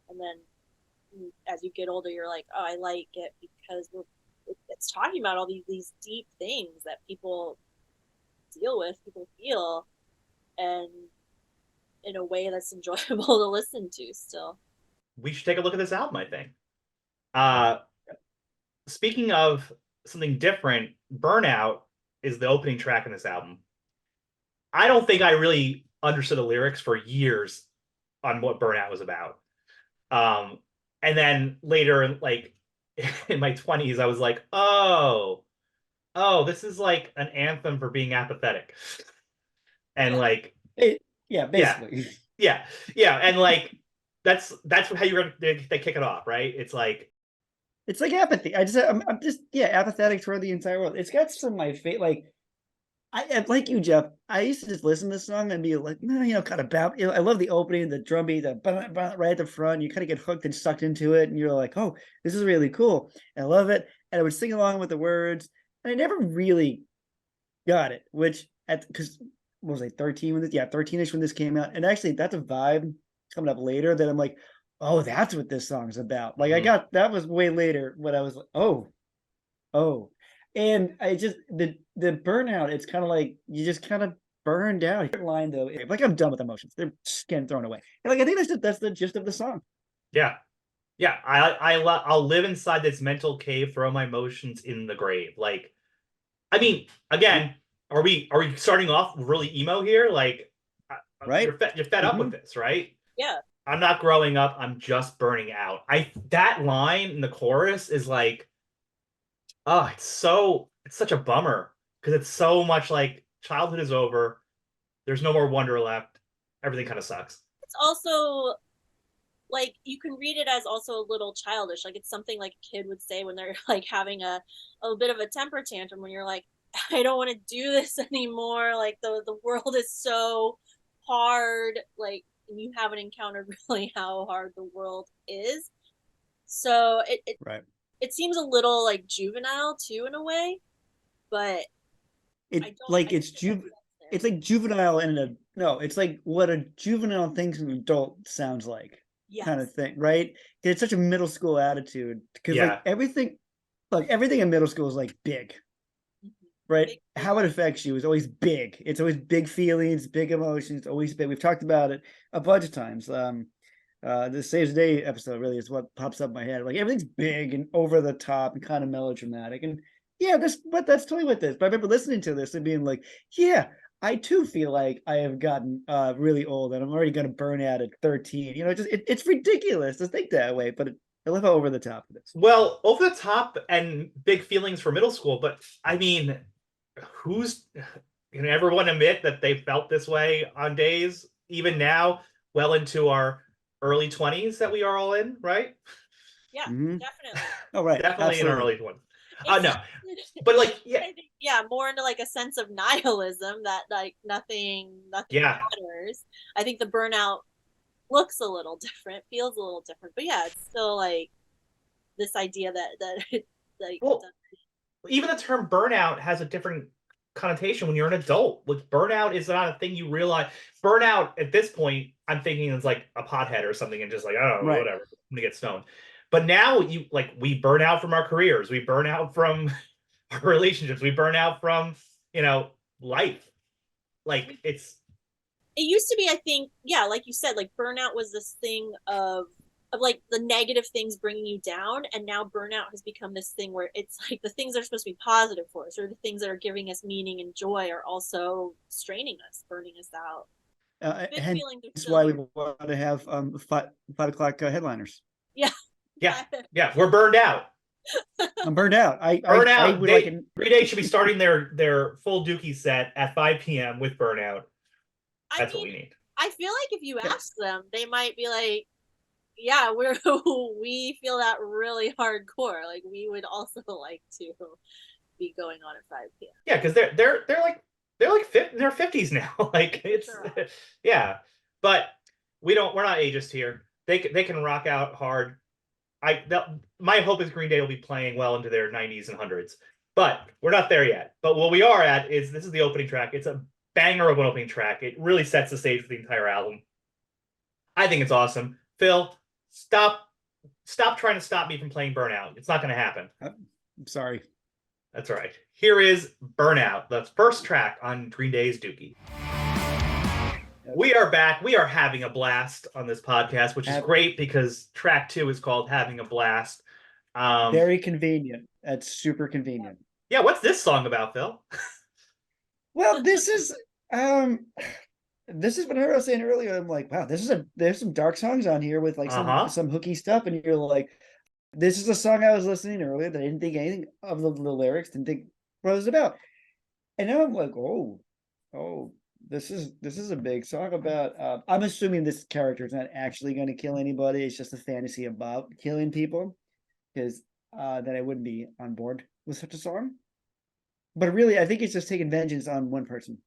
Speaker 2: And then as you get older, you're like, oh, I like it because it's talking about all these deep things that people deal with, people feel, and in a way that's enjoyable to listen to still.
Speaker 1: We should take a look at this album, I think. Speaking of something different, Burnout is the opening track in this album. I don't think I really understood the lyrics for years on what Burnout was about. And then later, like in my 20s, I was like, oh, this is like an anthem for being apathetic. And like,
Speaker 3: basically.
Speaker 1: Yeah. And like, that's how they kick it off, right? It's like
Speaker 3: apathy. I'm just apathetic toward the entire world. It's got some of my favorite, like, I like you, Jeff. I used to just listen to this song and be like, kind of bad. I love the opening, the drum beat, the right at the front. You kind of get hooked and sucked into it, and you're like, oh, this is really cool. And I love it. And I would sing along with the words, and I never really got it. Which because was I 13 when this? Yeah, 13ish when this came out. And actually, that's a vibe coming up later that I'm like, oh, that's what this song's about. Like I got that was way later when I was like, oh. And I just the Burnout, it's kind of like you just kind of burn down. Line though, like I'm done with emotions. They're just getting thrown away. And like I think that's the gist of the song.
Speaker 1: Yeah. I'll live inside this mental cave, throw my emotions in the grave. Like, I mean, again, are we starting off really emo here? Like,
Speaker 3: right?
Speaker 1: You're fed up with this, right?
Speaker 2: Yeah.
Speaker 1: I'm not growing up. I'm just burning out. That line in the chorus is like, oh, it's such a bummer because it's so much like childhood is over. There's no more wonder left. Everything kind of sucks.
Speaker 2: It's also like you can read it as also a little childish. Like it's something like a kid would say when they're like having a bit of a temper tantrum when you're like, I don't want to do this anymore. Like the world is so hard. Like you haven't encountered really how hard the world is. So it seems a little like juvenile too in a way, but
Speaker 3: it's like juvenile it's like what a juvenile thinks an adult sounds like. Yes. Kind of thing, right? It's such a middle school attitude because like everything in middle school is like big, right? Big, how it affects you is always big. It's always big feelings, big emotions, always big. We've talked about it a bunch of times. The Saves the Day episode really is what pops up in my head. Like everything's big and over the top and kind of melodramatic. And that's totally what this. But I remember listening to this and being like, yeah, I too feel like I have gotten really old and I'm already going to burn out at 13. It's ridiculous to think that way, but I love how over the top it is.
Speaker 1: Well, over the top and big feelings for middle school, but I mean, can everyone admit that they felt this way on days, even now, well into our early 20s that we are all in, right?
Speaker 2: Yeah, definitely.
Speaker 3: Oh, right.
Speaker 1: Definitely
Speaker 3: Absolutely.
Speaker 1: in our early 20s. No. But like,
Speaker 2: more into like a sense of nihilism that like nothing matters. I think the Burnout looks a little different, feels a little different, but yeah, it's still like this idea that like
Speaker 1: even the term burnout has a different connotation when you're an adult. Like burnout is not a thing you realize. Burnout at this point, I'm thinking it's like a pothead or something, and just like, I don't know, whatever, I'm gonna get stoned. But now we burn out from our careers, we burn out from our relationships, we burn out from life. Like it
Speaker 2: used to be, I think, like you said, like burnout was this thing of of like the negative things bringing you down, and now burnout has become this thing where it's like the things that are supposed to be positive for us, or the things that are giving us meaning and joy, are also straining us, burning us out.
Speaker 3: Hence
Speaker 2: Feeling
Speaker 3: why we want to have 5 o'clock headliners.
Speaker 2: Yeah.
Speaker 1: Yeah, we're burned out.
Speaker 3: I'm burned out.
Speaker 1: I
Speaker 3: would like
Speaker 1: Green Day should be starting their full Dookie set at 5 p.m. with Burnout. That's what we need.
Speaker 2: I feel like if you ask them, they might be like, yeah, we feel that really hardcore. Like we would also like to be going on at 5 p.m.
Speaker 1: Yeah, because they're like in their 50s now. Like it's yeah. But we're not ageist here. They can rock out hard. My hope is Green Day will be playing well into their 90s and 100s. But we're not there yet. But what we are at is this is the opening track. It's a banger of an opening track. It really sets the stage for the entire album. I think it's awesome. Phil, stop trying to stop me from playing Burnout. It's not going to happen.
Speaker 3: I'm sorry.
Speaker 1: That's all right. Here is Burnout, the first track on Green Day's Dookie. We are back. We are having a blast on this podcast, which is great because track 2 is called Having a Blast.
Speaker 3: Very convenient. That's super convenient.
Speaker 1: Yeah, what's this song about, Phil?
Speaker 3: Well, this is what I was saying earlier. I'm like, wow, there's some dark songs on here with like some hooky stuff, and you're like, this is a song I was listening earlier that I didn't think anything of the lyrics, didn't think what it was about, and now I'm like, oh, this is a big song about. I'm assuming this character is not actually going to kill anybody. It's just a fantasy about killing people, because then I wouldn't be on board with such a song. But really, I think it's just taking vengeance on one person,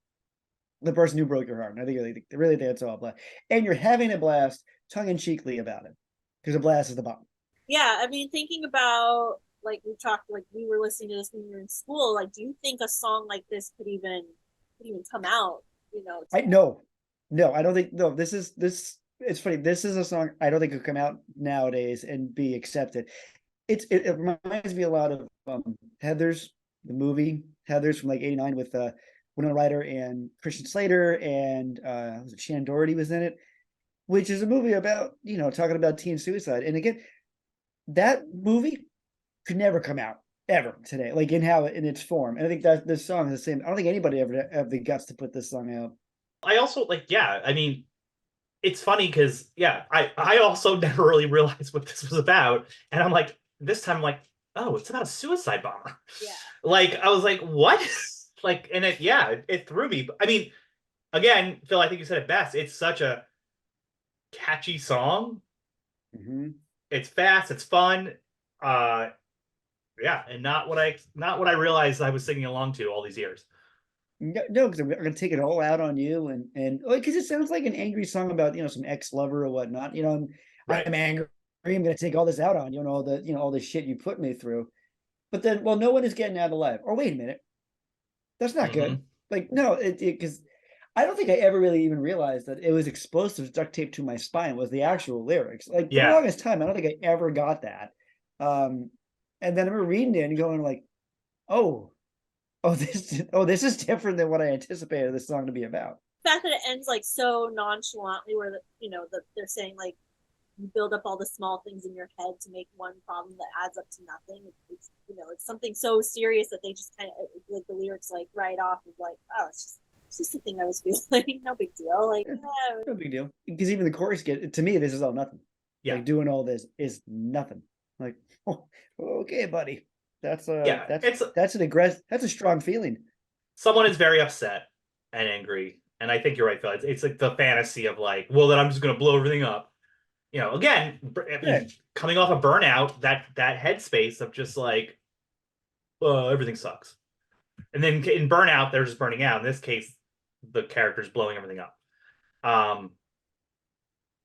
Speaker 3: the person who broke your heart. And I think really that's all. And you're having a blast, tongue in cheekly about it, because a blast is the bomb.
Speaker 2: Yeah, I mean, thinking about like we were listening to this when we were in school. Like, do you think a song like this could even come out? You know,
Speaker 3: no, I don't think. No, this. It's funny. This is a song I don't think could come out nowadays and be accepted. It reminds me a lot of Heathers, the movie Heathers from like '89 with Winona Ryder and Christian Slater, and Shannon Doherty was in it, which is a movie about talking about teen suicide. And again, that movie could never come out ever today, like in its form. And I think that this song is the same. I don't think anybody ever have the guts to put this song out.
Speaker 1: I also I mean, it's funny because I also never really realized what this was about, and I'm like, this time I'm like, oh, it's about a suicide bomber.
Speaker 2: Yeah.
Speaker 1: Like I was like, what? Like, and it threw me. I mean, again, Phil, I think you said it best. It's such a catchy song.
Speaker 3: Mm-hmm.
Speaker 1: It's fast. It's fun. And not what I realized I was singing along to all these years.
Speaker 3: No, because I'm gonna take it all out on you, and because it sounds like an angry song about some ex-lover or whatnot.
Speaker 1: Right.
Speaker 3: I'm angry. I'm gonna take all this out on you, and all the shit you put me through. But then, well, no one is getting out alive. Or wait a minute, that's not good. Like, no, because I don't think I ever really even realized that it was explosives duct taped to my spine was the actual lyrics. Like the longest time, I don't think I ever got that. And then I remember reading it and going like, this is different than what I anticipated this song to be about.
Speaker 2: The fact that it ends like so nonchalantly, where they're saying like you build up all the small things in your head to make one problem that adds up to nothing. It's something so serious that they just kind of like the lyrics like right off of like, oh, it's just the thing I was feeling. No big deal. Like
Speaker 3: no big deal. Because even the chorus to me, this is all nothing. Yeah. Like doing all this is nothing. Like, oh, okay, buddy. That's a strong feeling.
Speaker 1: Someone is very upset and angry, and I think you're right, Phil. It's like the fantasy of like, well, then I'm just gonna blow everything up. Again, coming off a burnout, that headspace of just like, everything sucks. And then in Burnout, they're just burning out. In this case, the character's blowing everything up.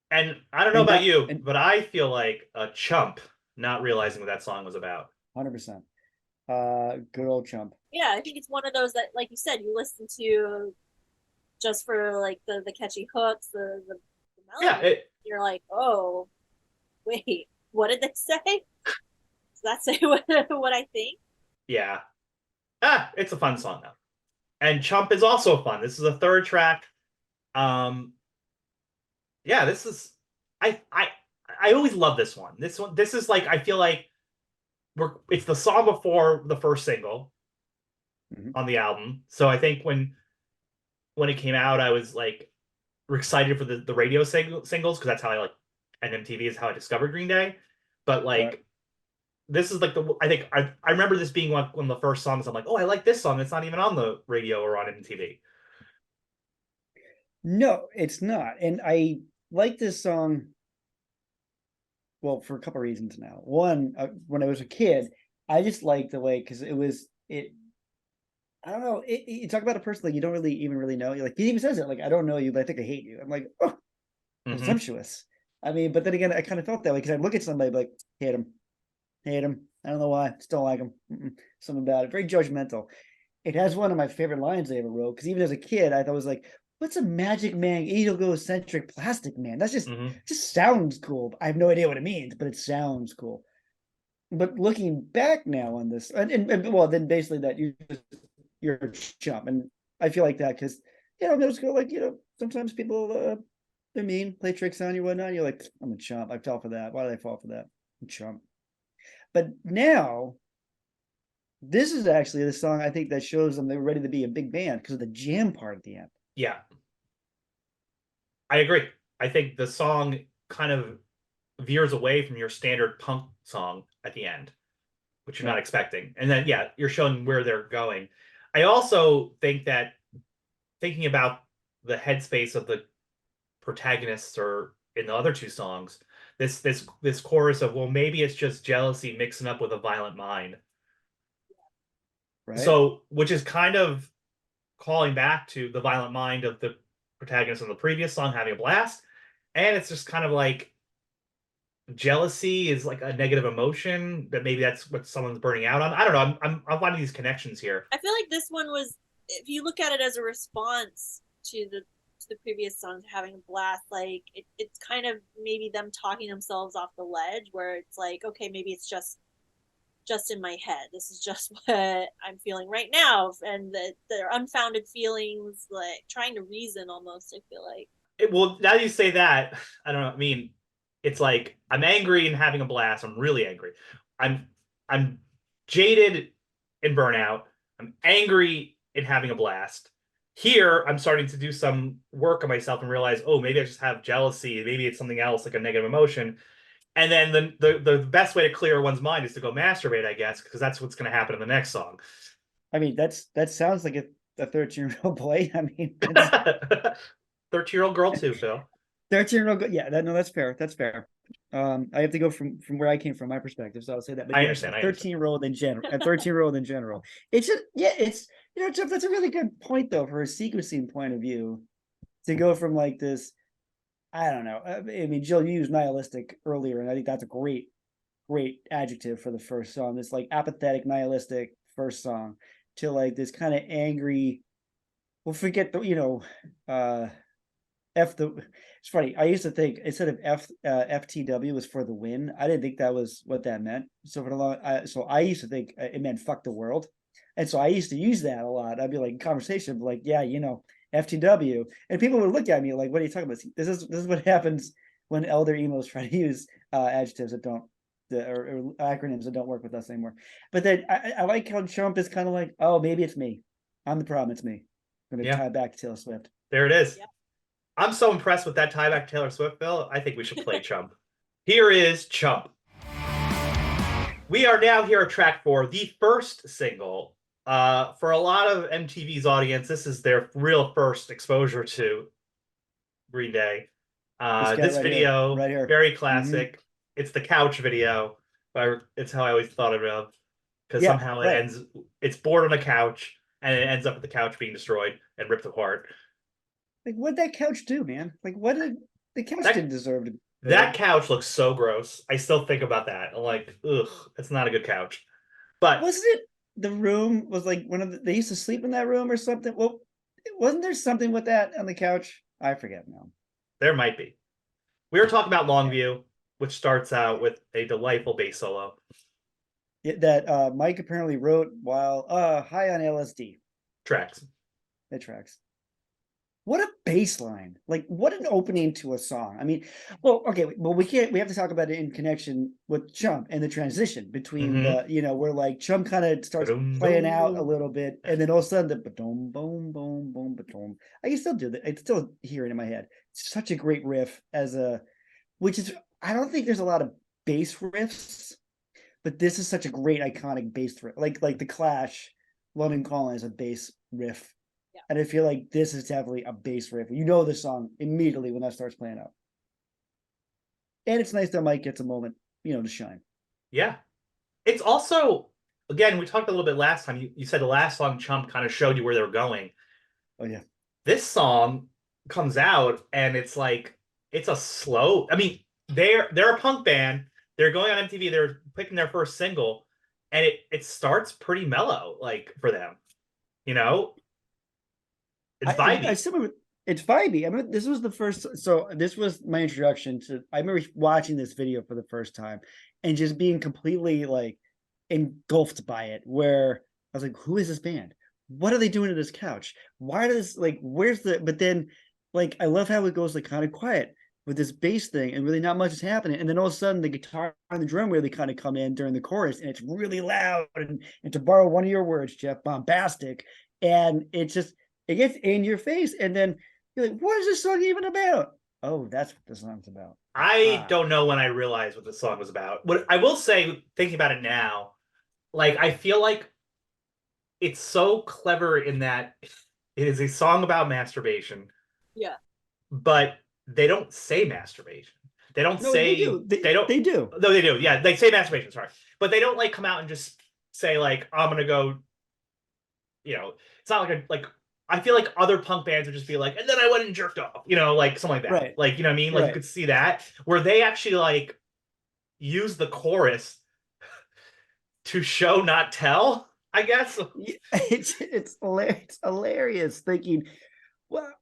Speaker 1: And I don't know about you, but I feel like a chump not realizing what that song was about.
Speaker 3: 100%. Good old chump.
Speaker 2: Yeah, I think it's one of those that, like you said, you listen to just for like the catchy hooks, the melody. Yeah, you're like, oh, wait, what did they say? Does that say what I think?
Speaker 1: Yeah. It's a fun song though. And Chump is also fun. This is a third track. This is I I always love this one. This is like, I feel like it's the song before the first single on the album. So I think when it came out, I was like excited for the radio singles because that's how I like, and MTV is how I discovered Green Day. But like, this is like I think I remember this being one of the first songs. I'm like, oh, I like this song. It's not even on the radio or on MTV.
Speaker 3: No, it's not. And I like this song, well, for a couple of reasons now. One, when I was a kid, I just liked the way, because it. I don't know. You talk about a person like you don't really even really know. You're like, he even says it, like, I don't know you, but I think I hate you. I'm like, oh, presumptuous. I mean, but then again, I kind of felt that way because I look at somebody like, hate him. I don't know why. Still like him. Something about it. Very judgmental. It has one of my favorite lines I ever wrote, because even as a kid, I thought it was like, what's a magic man, egocentric plastic man? That's just sounds cool. I have no idea what it means, but it sounds cool. But looking back now on this, and well, then basically that you're a chump, and I feel like that because middle school, like sometimes people they're mean, play tricks on you, whatnot. You're like, I'm a chump. I fell for that. Why did I fall for that? I'm a chump. But now, this is actually the song I think that shows them they're ready to be a big band because of the jam part at the end.
Speaker 1: Yeah, I agree. I think the song kind of veers away from your standard punk song at the end, which you're not expecting. And then, yeah, you're showing where they're going. I also think that thinking about the headspace of the protagonists or in the other two songs, this chorus of, well, maybe it's just jealousy mixing up with a violent mind.
Speaker 3: Right.
Speaker 1: So, which is kind of calling back to the violent mind of the protagonist in the previous song having a blast. And it's just kind of like jealousy is like a negative emotion that maybe that's what someone's burning out on. I don't know. I'm finding these connections here.
Speaker 2: I feel like this one was, if you look at it as a response to the previous songs having a blast, like it's kind of maybe them talking themselves off the ledge, where it's like, okay, maybe it's just in my head. This is just what I'm feeling right now, and their unfounded feelings, like trying to reason almost. I feel like.
Speaker 1: Well, now you say that, I don't know. I mean, it's like I'm angry and having a blast. I'm really angry. I'm jaded and burnout. I'm angry and having a blast. Here, I'm starting to do some work on myself and realize, oh, maybe I just have jealousy. Maybe it's something else, like a negative emotion. And then the best way to clear one's mind is to go masturbate, I guess, because that's what's going to happen in the next song.
Speaker 3: I mean, that sounds like a 13-year-old boy. I mean,
Speaker 1: 13-year-old girl too, Phil.
Speaker 3: 13-year-old. Yeah, that's fair. That's fair. I have to go from where I came from, my perspective. So I'll say that. But
Speaker 1: I
Speaker 3: yes,
Speaker 1: understand.
Speaker 3: 13-year-old in general. A 13-year-old in general. It's just it's Jeff. That's a really good point though, for a sequencing point of view, to go from like this. I don't know. I mean, Jill, you used nihilistic earlier, and I think that's a great adjective for the first song. This like apathetic, nihilistic first song to like this kind of angry. Well, forget the It's funny. I used to think instead of FTW was for the win. I didn't think that was what that meant. So for the long, so I used to think it meant fuck the world, and so I used to use that a lot. I'd be like in conversation, like, yeah, FTW, and people would look at me like, what are you talking about? This is what happens when elder emos try to use adjectives that don't or acronyms that don't work with us anymore. But then I like how Trump is kind of like, oh, maybe it's me. I'm the problem. It's me. I'm going to tie back to Taylor Swift.
Speaker 1: There it is. Yeah. I'm so impressed with that tie back to Taylor Swift, Bill. I think we should play Chump. Here is Chump. We are now here at track 4, the first single. For a lot of MTV's audience, this is their real first exposure to Green Day. This video, right here. Very classic. Mm-hmm. It's the couch video. It's how I always thought of it, because somehow it ends. It's bored on a couch, and it ends up with the couch being destroyed and ripped apart.
Speaker 3: Like, what'd that couch do, man? Like, what did the couch didn't deserve to?
Speaker 1: That couch looks so gross. I still think about that. I'm like, ugh, it's not a good couch. But
Speaker 3: wasn't it the room was like they used to sleep in that room or something? Well, wasn't there something with that on the couch? I forget now.
Speaker 1: There might be. We were talking about Longview, which starts out with a delightful bass solo.
Speaker 3: That Mike apparently wrote while high on LSD.
Speaker 1: Tracks.
Speaker 3: It tracks. What a bass line. Like, what an opening to a song. I mean, well, okay, well, we have to talk about it in connection with Chump and the transition between the, where like Chump kind of starts playing out a little bit, and then all of a sudden the boom, boom, boom, boom, boom. I can still do that. I still hear it in my head. It's such a great riff which is, I don't think there's a lot of bass riffs, but this is such a great iconic bass riff. Like the Clash, London Calling is a bass riff.
Speaker 2: Yeah.
Speaker 3: And I feel like this is definitely a bass riff. You know the song immediately when that starts playing out. And it's nice that Mike gets a moment, to shine.
Speaker 1: Yeah. It's also, again, we talked a little bit last time. You said the last song, Chump, kind of showed you where they were going.
Speaker 3: Oh, yeah.
Speaker 1: This song comes out and it's like, it's a slow, I mean, they're a punk band. They're going on MTV. They're picking their first single, and it starts pretty mellow, like for them. It's vibey.
Speaker 3: It's vibey. I mean, this was the first. So this was my introduction to. I remember watching this video for the first time, and just being completely like engulfed by it. Where I was like, "Who is this band? What are they doing to this couch? Why does like? Where's the?" But then, like, I love how it goes like kind of quiet with this bass thing, and really not much is happening. And then all of a sudden, the guitar and the drum really kind of come in during the chorus, and it's really loud. And to borrow one of your words, Jeff, bombastic, and it gets in your face, and then you're like, what is this song even about? Oh, that's what the song's about.
Speaker 1: I don't know when I realized what the song was about. What I will say, thinking about it now, like I feel like it's so clever in that it is a song about masturbation.
Speaker 2: Yeah.
Speaker 1: But they don't say masturbation. They don't say
Speaker 3: they do.
Speaker 1: They don't.
Speaker 3: They do.
Speaker 1: No, they do. Yeah, they say masturbation. Sorry, but they don't like come out and just say like I'm gonna go. It's not like I feel like other punk bands would just be like, and then I went and jerked off. Like something like that.
Speaker 3: Right.
Speaker 1: Like what I mean. Like
Speaker 3: right.
Speaker 1: You could see that where they actually like use the chorus to show not tell. I guess
Speaker 3: It's hilarious thinking, well,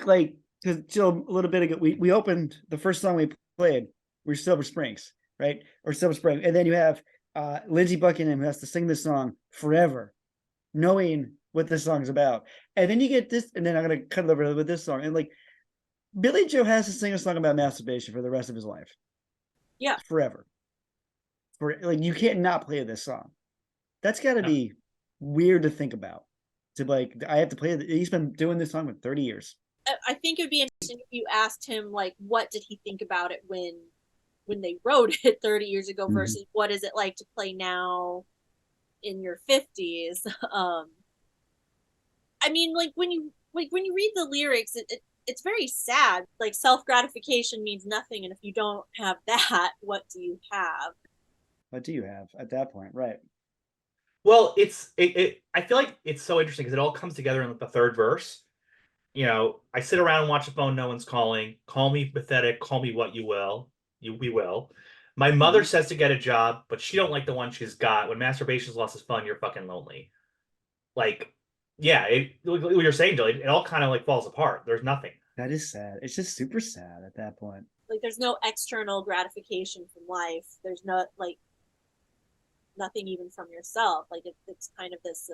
Speaker 3: like because a little bit ago we opened the first song we played were Silver Springs, right? Or Silver Spring, and then you have Lindsey Buckingham who has to sing this song forever, knowing what this song's about, and then you get this, and then I'm gonna cut it over with this song, and like Billy Joe has to sing a song about masturbation for the rest of his life,
Speaker 2: yeah,
Speaker 3: forever. Like you can't not play this song. That's got to be weird to think about. To like, I have to play it. He's been doing this song for 30 years.
Speaker 2: I think it would be interesting if you asked him like, what did he think about it when they wrote it 30 years ago versus what is it like to play now in your 50s. I mean, like when you read the lyrics, it's very sad. Like self-gratification means nothing, and if you don't have that, what do you have?
Speaker 3: What do you have at that point? Right.
Speaker 1: Well, I feel like it's so interesting because it all comes together in the third verse. I sit around and watch the phone. No one's calling. Call me pathetic. Call me what you will. We will. My mother says to get a job, but she don't like the one she's got. When masturbation's lost its fun, you're fucking lonely. Like, yeah, what you're saying, Dilly, it all kind of like falls apart. There's nothing.
Speaker 3: That is sad. It's just super sad at that point.
Speaker 2: Like, there's no external gratification from life. There's no like nothing even from yourself. Like it's kind of this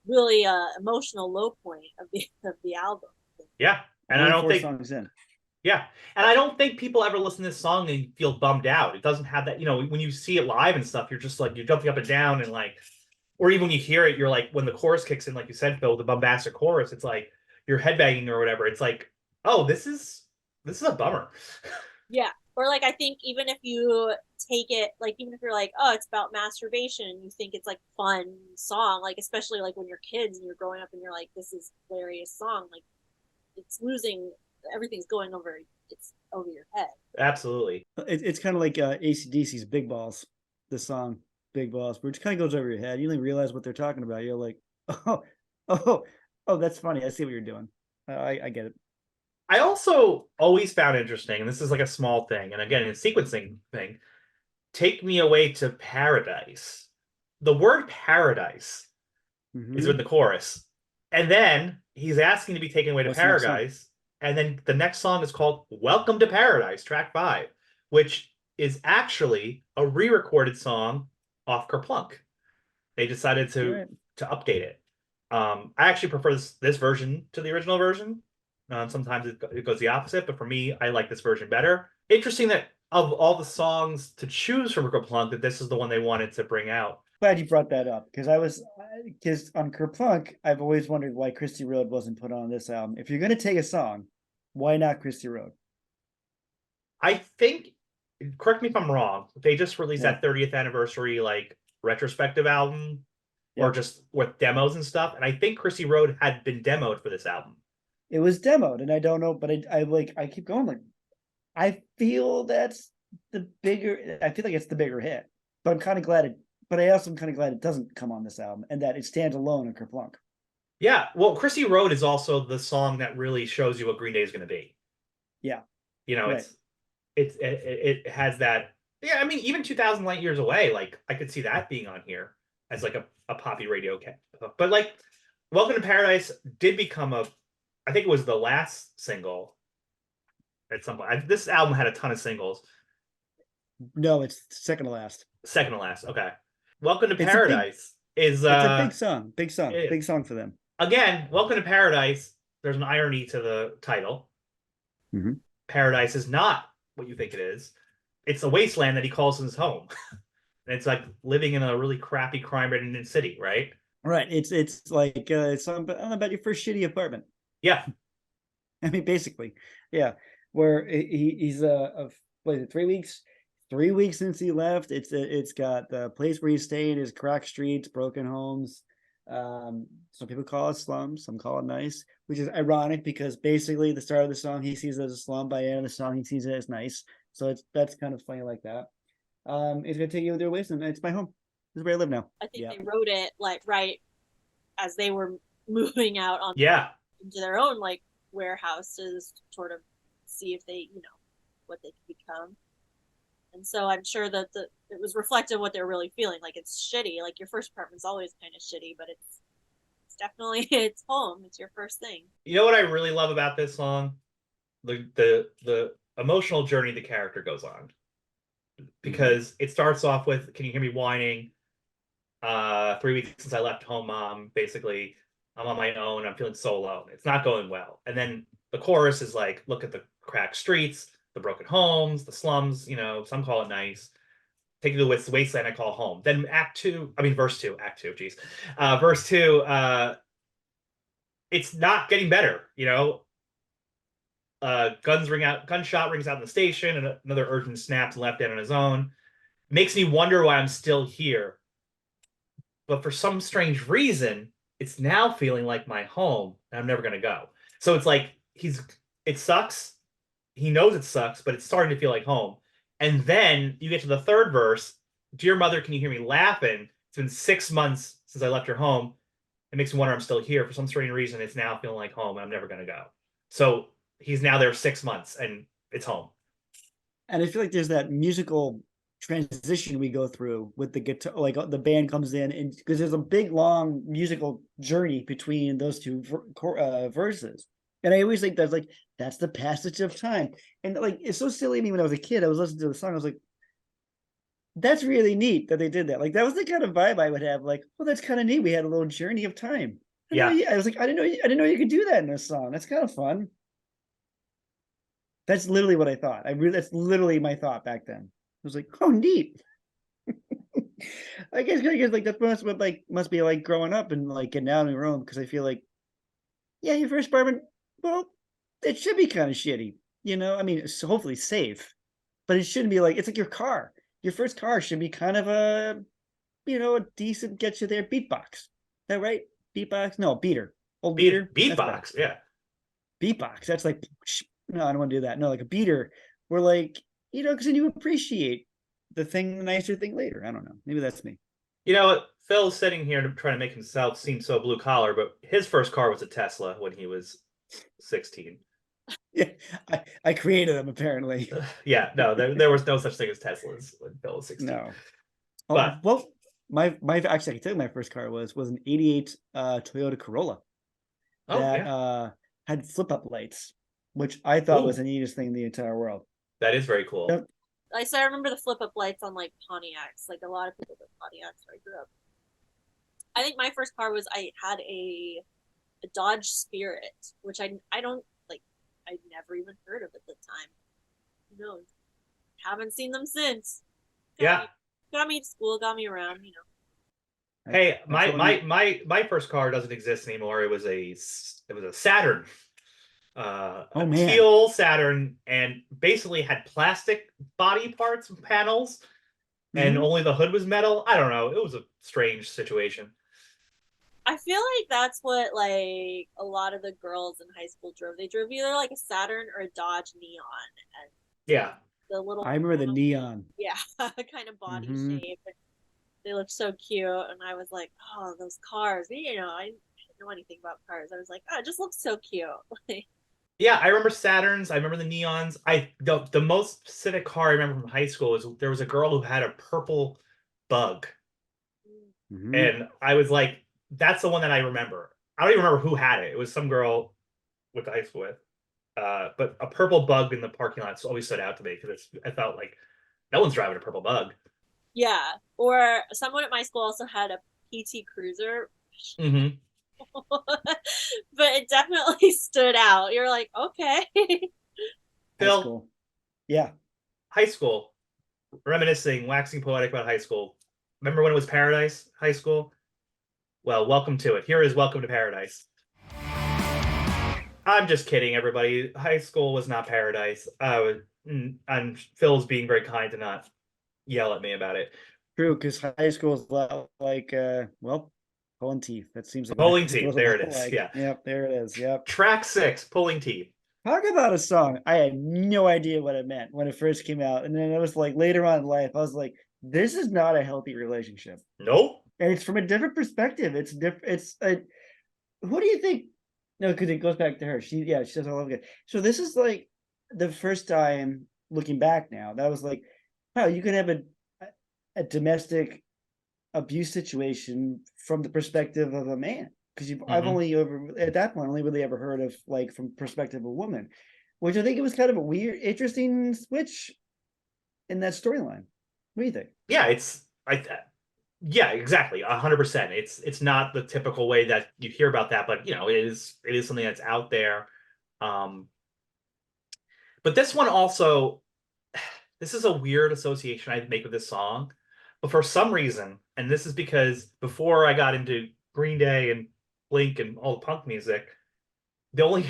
Speaker 2: really emotional low point of the album.
Speaker 1: Yeah, and I don't think
Speaker 3: songs in.
Speaker 1: Yeah, and I don't think people ever listen to this song and feel bummed out. It doesn't have that, when you see it live and stuff, you're just like you're jumping up and down and like, or even when you hear it, you're like when the chorus kicks in, like you said, Phil, the bombastic chorus, it's like you're headbanging or whatever. It's like, oh, this is a bummer.
Speaker 2: Yeah. Or like I think even if you take it like even if you're like, oh, it's about masturbation, you think it's like fun song, like especially like when you're kids and you're growing up and you're like, this is a hilarious song, like it's losing everything's going over your head.
Speaker 1: Absolutely.
Speaker 3: It's kind of like AC/DC's Big Balls, the song Big Balls, which kind of goes over your head. You don't even realize what they're talking about. You're like, oh, that's funny. I see what you're doing. I get it.
Speaker 1: I also always found interesting, and this is like a small thing, and again, it's a sequencing thing. Take me away to paradise. The word paradise is in the chorus. And then he's asking to be taken away to paradise. And then the next song is called Welcome to Paradise, track 5, which is actually a re-recorded song off Kerplunk. They decided to update it. I actually prefer this version to the original version. Sometimes it goes the opposite, but for me, I like this version better. Interesting that of all the songs to choose from Kerplunk, that this is the one they wanted to bring out.
Speaker 3: Glad you brought that up because on Kerplunk, I've always wondered why Christy Road wasn't put on this album. If you're going to take a song, why not Christy Road?
Speaker 1: I think, correct me if I'm wrong, they just released
Speaker 3: Yeah.
Speaker 1: that 30th anniversary like retrospective album, or
Speaker 3: Yep.
Speaker 1: just with demos and stuff. And I think Chrissy Road had been demoed for this album.
Speaker 3: It was demoed, and I don't know, but I keep going like I feel that's the bigger. I feel like it's the bigger hit, but I'm kind of glad it. But I also am kind of glad it doesn't come on this album, and that it stands alone on Kerplunk.
Speaker 1: Yeah, well, Chrissy Road is also the song that really shows you what Green Day is going to be.
Speaker 3: Yeah,
Speaker 1: You know,
Speaker 3: right.
Speaker 1: it has that. Yeah, I mean, even 2000 Light Years Away, like I could see that being on here as like a poppy radio cat. But like, Welcome to Paradise did become a. I think it was the last single. At some point, this album had a ton of singles.
Speaker 3: No, it's second to last.
Speaker 1: Second to last. Okay. Welcome to
Speaker 3: It's a big.
Speaker 1: Paradise is
Speaker 3: It's a big song.
Speaker 1: it-
Speaker 3: Big song for them.
Speaker 1: again, Welcome to Paradise. There's an irony to the title.
Speaker 3: Mm-hmm.
Speaker 1: Paradise is not what you think it is. It's a wasteland that he calls his home. And it's like living in a really crappy, crime-ridden city, right?
Speaker 3: Right. It's like it's something about your first shitty apartment.
Speaker 1: Yeah.
Speaker 3: I mean, basically, yeah. Where he's what is it, 3 weeks? 3 weeks since he left. It's got the place where he's staying is crack streets, broken homes. Some people call it slums, some call it nice, which is ironic because basically the start of the song he sees it as a slum, by the end of the song he sees it as nice. So that's kind of funny like that. It's gonna take you their ways, and it's my home. This is where I live now.
Speaker 2: I think
Speaker 3: Yeah.
Speaker 2: they wrote it like right as they were moving out on
Speaker 1: Yeah.
Speaker 2: into their own like warehouses, sort of see if they, what they could become. And so I'm sure that it was reflective of what they're really feeling. Like it's shitty. Like your first apartment's always kind of shitty, but it's definitely it's home. It's your first thing.
Speaker 1: You know what I really love about this song? The emotional journey the character goes on. Because it starts off with, "Can you hear me whining? 3 weeks since I left home, Mom. Basically, I'm on my own. I'm feeling so alone. It's not going well." And then the chorus is like, "Look at the cracked streets, the broken homes, the slums. Some call it nice. Take you to the wasteland I call home." Then verse two, act two, geez. Verse two, it's not getting better. Gunshot rings out in the station, and another urgent snaps left dead on his own. Makes me wonder why I'm still here. But for some strange reason, it's now feeling like my home, and I'm never gonna go. So it's like it sucks. He knows it sucks, but it's starting to feel like home. And then you get to the third verse. "Dear mother, can you hear me laughing? It's been 6 months since I left your home. It makes me wonder I'm still here. For some strange reason, it's now feeling like home, and I'm never gonna go." So he's now there 6 months, and it's home.
Speaker 3: And I feel like there's that musical transition we go through with the guitar, like the band comes in, and because there's a big long musical journey between those two verses. And I always think that's the passage of time. And like it's so silly to me when I was a kid. I was listening to the song, I was like, that's really neat that they did that. Like that was the kind of vibe I would have. Like, well, that's kind of neat. We had a little journey of time.
Speaker 1: Yeah.
Speaker 3: I was like, I didn't know you could do that in a song. That's kind of fun. That's literally what I thought. That's literally my thought back then. I was like, oh, neat. I guess like that must be like growing up and like getting out on your own, because I feel like, yeah, your first apartment, well, it should be kind of shitty. I mean, it's hopefully safe, but it shouldn't be like it's like your car. Your first car should be kind of a decent get you there beatbox. Is that right? Beatbox? No, beater. Old beater.
Speaker 1: Beatbox, yeah.
Speaker 3: Beatbox. That's like, no, I don't want to do that. No, like a beater. We're like, because then you appreciate the nicer thing later. I don't know. Maybe that's me.
Speaker 1: Phil's sitting here trying to make himself seem so blue collar, but his first car was a Tesla when he was 16.
Speaker 3: Yeah, I created them apparently.
Speaker 1: Yeah, no, there was no such thing as Teslas when Phil was 16.
Speaker 3: No.
Speaker 1: But
Speaker 3: well, my actually I can tell you my first car was an '88 Toyota Corolla that had flip up lights, which I thought was the neatest thing in the entire world.
Speaker 1: That is very cool.
Speaker 3: Yep.
Speaker 2: I remember the flip up lights on like Pontiacs. Like a lot of people did Pontiacs where I grew up. I think my first car was I had a Dodge Spirit, which I don't like I'd never even heard of at the time. Who knows? Haven't seen them since. Got me at school, got me around, you know.
Speaker 1: Hey, my first car doesn't exist anymore. It was a Saturn,
Speaker 3: Oh
Speaker 1: a
Speaker 3: man.
Speaker 1: teal Saturn, and basically had plastic body parts and panels, and
Speaker 3: Mhm.
Speaker 1: only the hood was metal. I don't know. It was a strange situation.
Speaker 2: I feel like that's what like a lot of the girls in high school drove. They drove either like a Saturn or a Dodge Neon, and
Speaker 1: Yeah,
Speaker 2: the little
Speaker 3: I remember the neon.
Speaker 2: yeah kind of body
Speaker 3: Mhm.
Speaker 2: shape. And they looked so cute, and I was like, oh, those cars. You know, I didn't know anything about cars. I was like, oh, it just looks so cute.
Speaker 1: yeah. I remember Saturns. I remember the neons. The most specific car I remember from high school was there was a girl who had a purple bug,
Speaker 3: Mhm.
Speaker 1: and I was like, that's the one that I remember. I don't even remember who had it. It was some girl with high school with. But a purple bug in the parking lot always stood out to me because I felt like no one's driving a purple bug.
Speaker 2: Yeah, or someone at my school also had a PT Cruiser,
Speaker 1: Mm-hmm.
Speaker 2: but it definitely stood out. You're like, okay.
Speaker 3: High
Speaker 1: Phil,
Speaker 3: school. Yeah.
Speaker 1: high school, reminiscing, waxing poetic about high school. Remember when it was paradise, high school? Well, welcome to it. Here is welcome to paradise. I'm just kidding, everybody. High school was not paradise. And Phil's being very kind to not yell at me about it.
Speaker 3: True, because high school is a lot like well, pulling teeth. That seems like what
Speaker 1: Pulling
Speaker 3: it's a
Speaker 1: teeth.
Speaker 3: little
Speaker 1: There it
Speaker 3: bit
Speaker 1: is.
Speaker 3: like.
Speaker 1: Yeah.
Speaker 3: Yep, there it is. Yep.
Speaker 1: Track 6, pulling teeth.
Speaker 3: Talk about a song. I had no idea what it meant when it first came out. And then it was like later on in life, I was like, this is not a healthy relationship.
Speaker 1: Nope.
Speaker 3: And it's from a different perspective. It's different. It's who do you think? No, because it goes back to her. She does all of it. So this is like the first time looking back now that I was like, wow, you can have a domestic abuse situation from the perspective of a man. Because I've
Speaker 1: Mm-hmm.
Speaker 3: only over at that point only really ever heard of like from perspective of a woman, which I think it was kind of a weird, interesting switch in that storyline. What do you think?
Speaker 1: Yeah, yeah, exactly, 100%. It's not the typical way that you hear about that, but it is something that's out there. Um, but this one also, this is a weird association I make with this song, but for some reason, and this is because before I got into Green Day and Blink and all the punk music, the only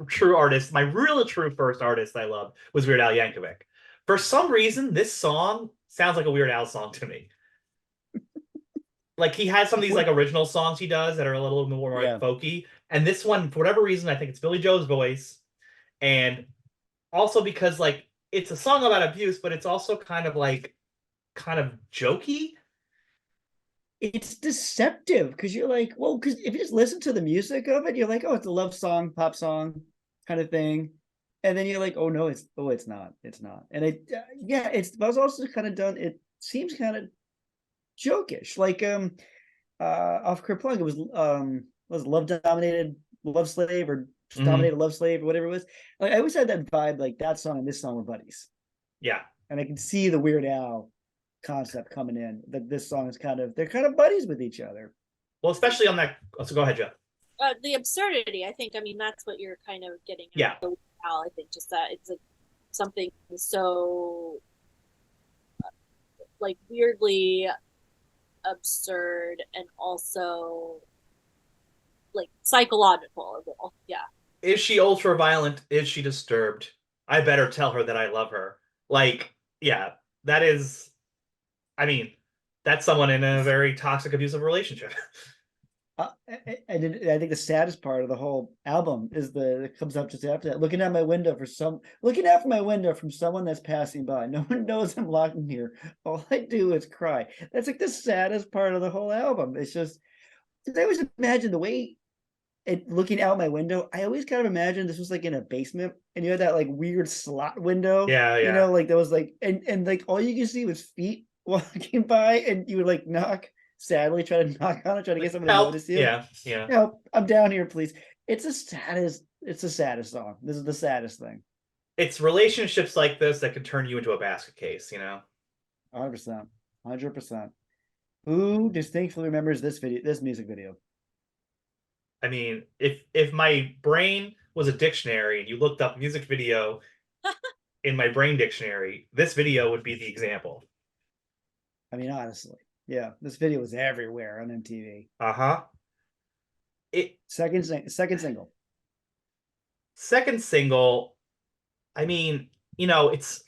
Speaker 1: true artist, my real true first artist I loved was Weird Al Yankovic. For some reason, this song sounds like a Weird Al song to me. Like he has some of these like
Speaker 3: What?
Speaker 1: original songs he does that are a little more like
Speaker 3: Yeah,
Speaker 1: folky, and this one for whatever reason I think it's Billy Joe's voice, and also because like it's a song about abuse, but it's also kind of jokey.
Speaker 3: it's deceptive because you're like, well, because if you just listen to the music of it, you're like, oh, it's a love song, pop song kind of thing. And then you're like, oh no, it's not, and yeah, it's. But I was also kind of done. It seems kind of jokish, like off Kerplunk. It was love dominated love slave or just
Speaker 1: Mm-hmm.
Speaker 3: dominated love slave or whatever it was. Like I always had that vibe, like that song and this song were buddies,
Speaker 1: Yeah.
Speaker 3: and I can see the Weird Al concept coming in. That this song is kind of they're kind of buddies with each other.
Speaker 1: Well, especially on that. So go ahead, Jeff.
Speaker 2: The absurdity, I think. I mean, that's what you're kind of getting
Speaker 1: Yeah.
Speaker 2: at. I think just that it's like something so like weirdly absurd and also like psychological. Yeah.
Speaker 1: Is she ultra violent? Is she disturbed? I better tell her that I love her. Like, yeah, that is. I mean, that's someone in a very toxic, abusive relationship.
Speaker 3: I think the saddest part of the whole album is it comes up just after that. Looking out from my window from someone that's passing by. No one knows I'm locked in here. All I do is cry. That's like the saddest part of the whole album. It's just I always imagine the way looking out my window. I always kind of imagine this was like in a basement, and you had that like weird slot window.
Speaker 1: Yeah, yeah.
Speaker 3: Like there was like and like all you could see was feet walking by, and you would like sadly try to knock on it, try to get
Speaker 1: Like,
Speaker 3: someone to
Speaker 1: help.
Speaker 3: notice you.
Speaker 1: Yeah, yeah.
Speaker 3: Help, I'm down here, please. It's the saddest song. This is the saddest thing.
Speaker 1: It's relationships like this that can turn you into a basket case.
Speaker 3: 100%. 100%. Who distinctly remembers this music video?
Speaker 1: I mean, if my brain was a dictionary and you looked up music video in my brain dictionary, this video would be the example.
Speaker 3: I mean, honestly, yeah, this video was everywhere on MTV.
Speaker 1: Uh-huh.
Speaker 3: Second single.
Speaker 1: Second single, I mean, it's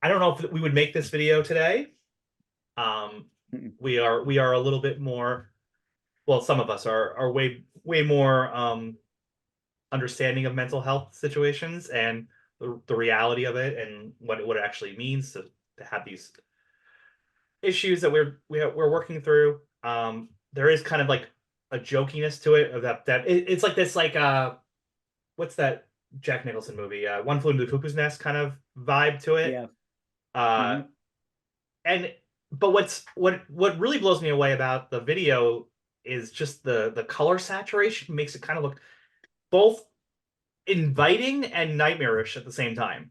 Speaker 1: I don't know if we would make this video today. We are a little bit more, well, some of us are way more understanding of mental health situations and the reality of it and what it actually means to have these issues that we're working through. There is kind of like a jokiness to it of it's like this what's that Jack Nicholson movie? One Flew into the Cuckoo's Nest kind of vibe to it.
Speaker 3: Yeah.
Speaker 1: Uh, and but what really blows me away about the video is just the color saturation makes it kind of look both inviting and nightmarish at the same time.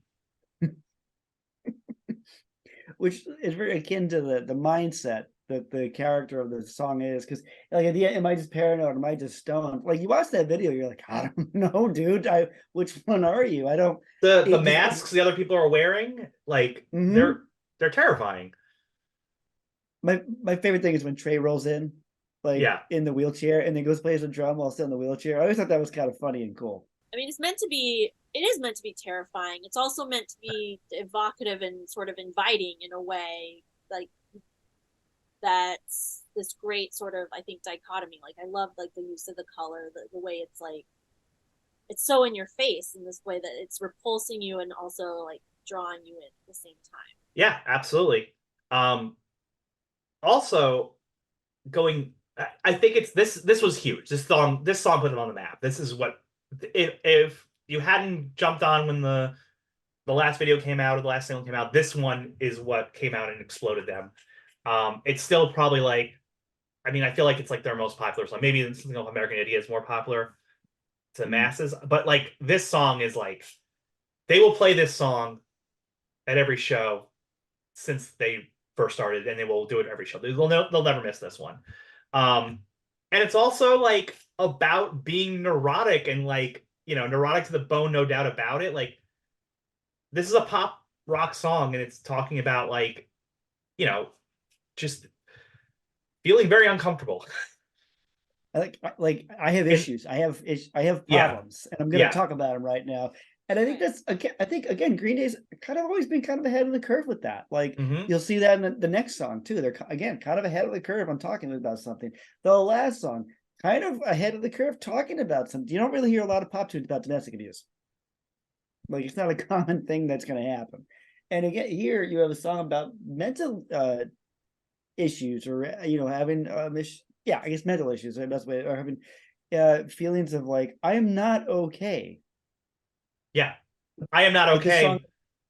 Speaker 3: Which is very akin to the mindset that the character of the song is, because like at the end, am I just paranoid? Am I just stoned? Like you watch that video, you're like, I don't know, dude. Which one are you? I don't.
Speaker 1: The masks the other people are wearing, like they're terrifying.
Speaker 3: My favorite thing is when Trey rolls in, like in the wheelchair, and then goes plays a drum while still in the wheelchair. I always thought that was kind of funny and cool.
Speaker 2: I mean, it is meant to be terrifying. It's also meant to be evocative and sort of inviting in a way, like that's this great sort of, I think, dichotomy. Like I love like the use of the color, the way it's like it's so in your face in this way that it's repulsing you and also like drawing you in at the same time.
Speaker 1: Yeah, absolutely. Also I think it's this was huge. This song put it on the map. This is what if you hadn't jumped on when the last video came out or the last single came out, this one is what came out and exploded them. It's still probably like, I mean, I feel like it's like their most popular song. Maybe something like American Idiot is more popular to the masses, but like this song is like, they will play this song at every show since they first started, and they will do it every show. They'll never miss this one. And it's also like about being neurotic and like, neurotic to the bone, no doubt about it. Like this is a pop rock song and it's talking about like, just feeling very uncomfortable.
Speaker 3: Like I have issues. I have problems, and I'm going to talk about them right now. And I think again, Green Day's kind of always been kind of ahead of the curve with that. Like you'll see that in the next song too. They're again kind of ahead of the curve on talking about something. The last song, kind of ahead of the curve, talking about something. You don't really hear a lot of pop tunes about domestic abuse. Like it's not a common thing that's going to happen. And again, here you have a song about mental issues, or having I guess mental issues, the best way, or having feelings of like, I am not okay.
Speaker 1: Yeah, I am not okay.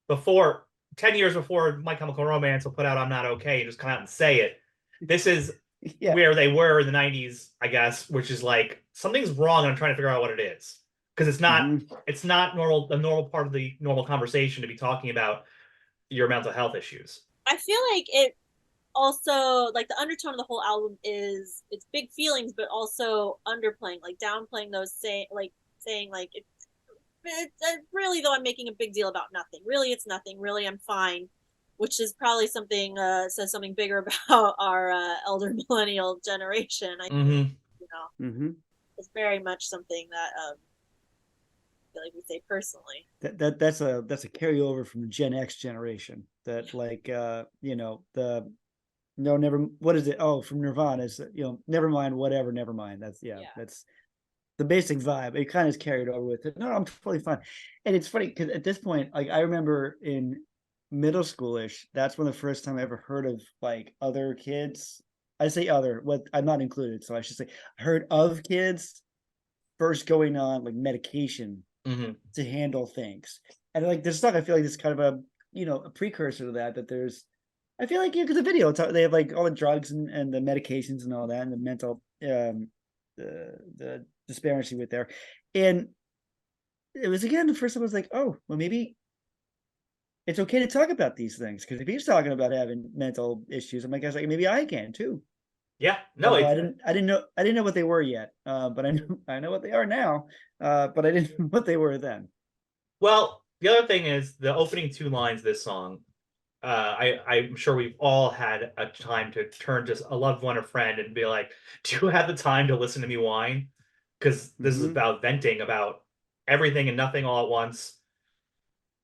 Speaker 1: Before 10 years before My Chemical Romance will put out I'm Not Okay and just come out and say it. This is where they were in the 90s, I guess, which is like something's wrong and I'm trying to figure out what it is. Because it's not the normal part of the normal conversation to be talking about your mental health issues.
Speaker 2: I feel like it also, like the undertone of the whole album is it's big feelings, but also underplaying, like downplaying those, saying like really though I'm making a big deal about nothing. Really, it's nothing. Really, I'm fine, which is probably something says something bigger about our elder millennial generation. I think it's very much something that I feel like we say personally.
Speaker 3: That's a carryover from the Gen X generation. That like what is it? Oh, from Nirvana is never mind, whatever, never mind. That's that's the basic vibe. It kind of is carried over with it. No, I'm totally fine. And it's funny because at this point, like I remember in middle schoolish, that's when the first time I ever heard of like other kids. I say other, what I'm not included, so I should say heard of kids first going on like medication to handle things. And like this stuff, I feel like it's kind of a precursor to that there's, I feel like because the video, they have like all the drugs and the medications and all that, and the mental the disparity with there. And it was again the first time I was like, oh, well, maybe it's okay to talk about these things, because if he's talking about having mental issues, I'm like, I was like, maybe I can too.
Speaker 1: Yeah, no,
Speaker 3: Although I didn't know what they were yet. But I know what they are now. But I didn't know what they were then.
Speaker 1: well, the other thing is the opening two lines of this song. I'm sure we've all had a time to turn to a loved one or friend and be like, "Do you have the time to listen to me whine?" Because this is
Speaker 3: Hmm.
Speaker 1: about venting about everything and nothing all at once.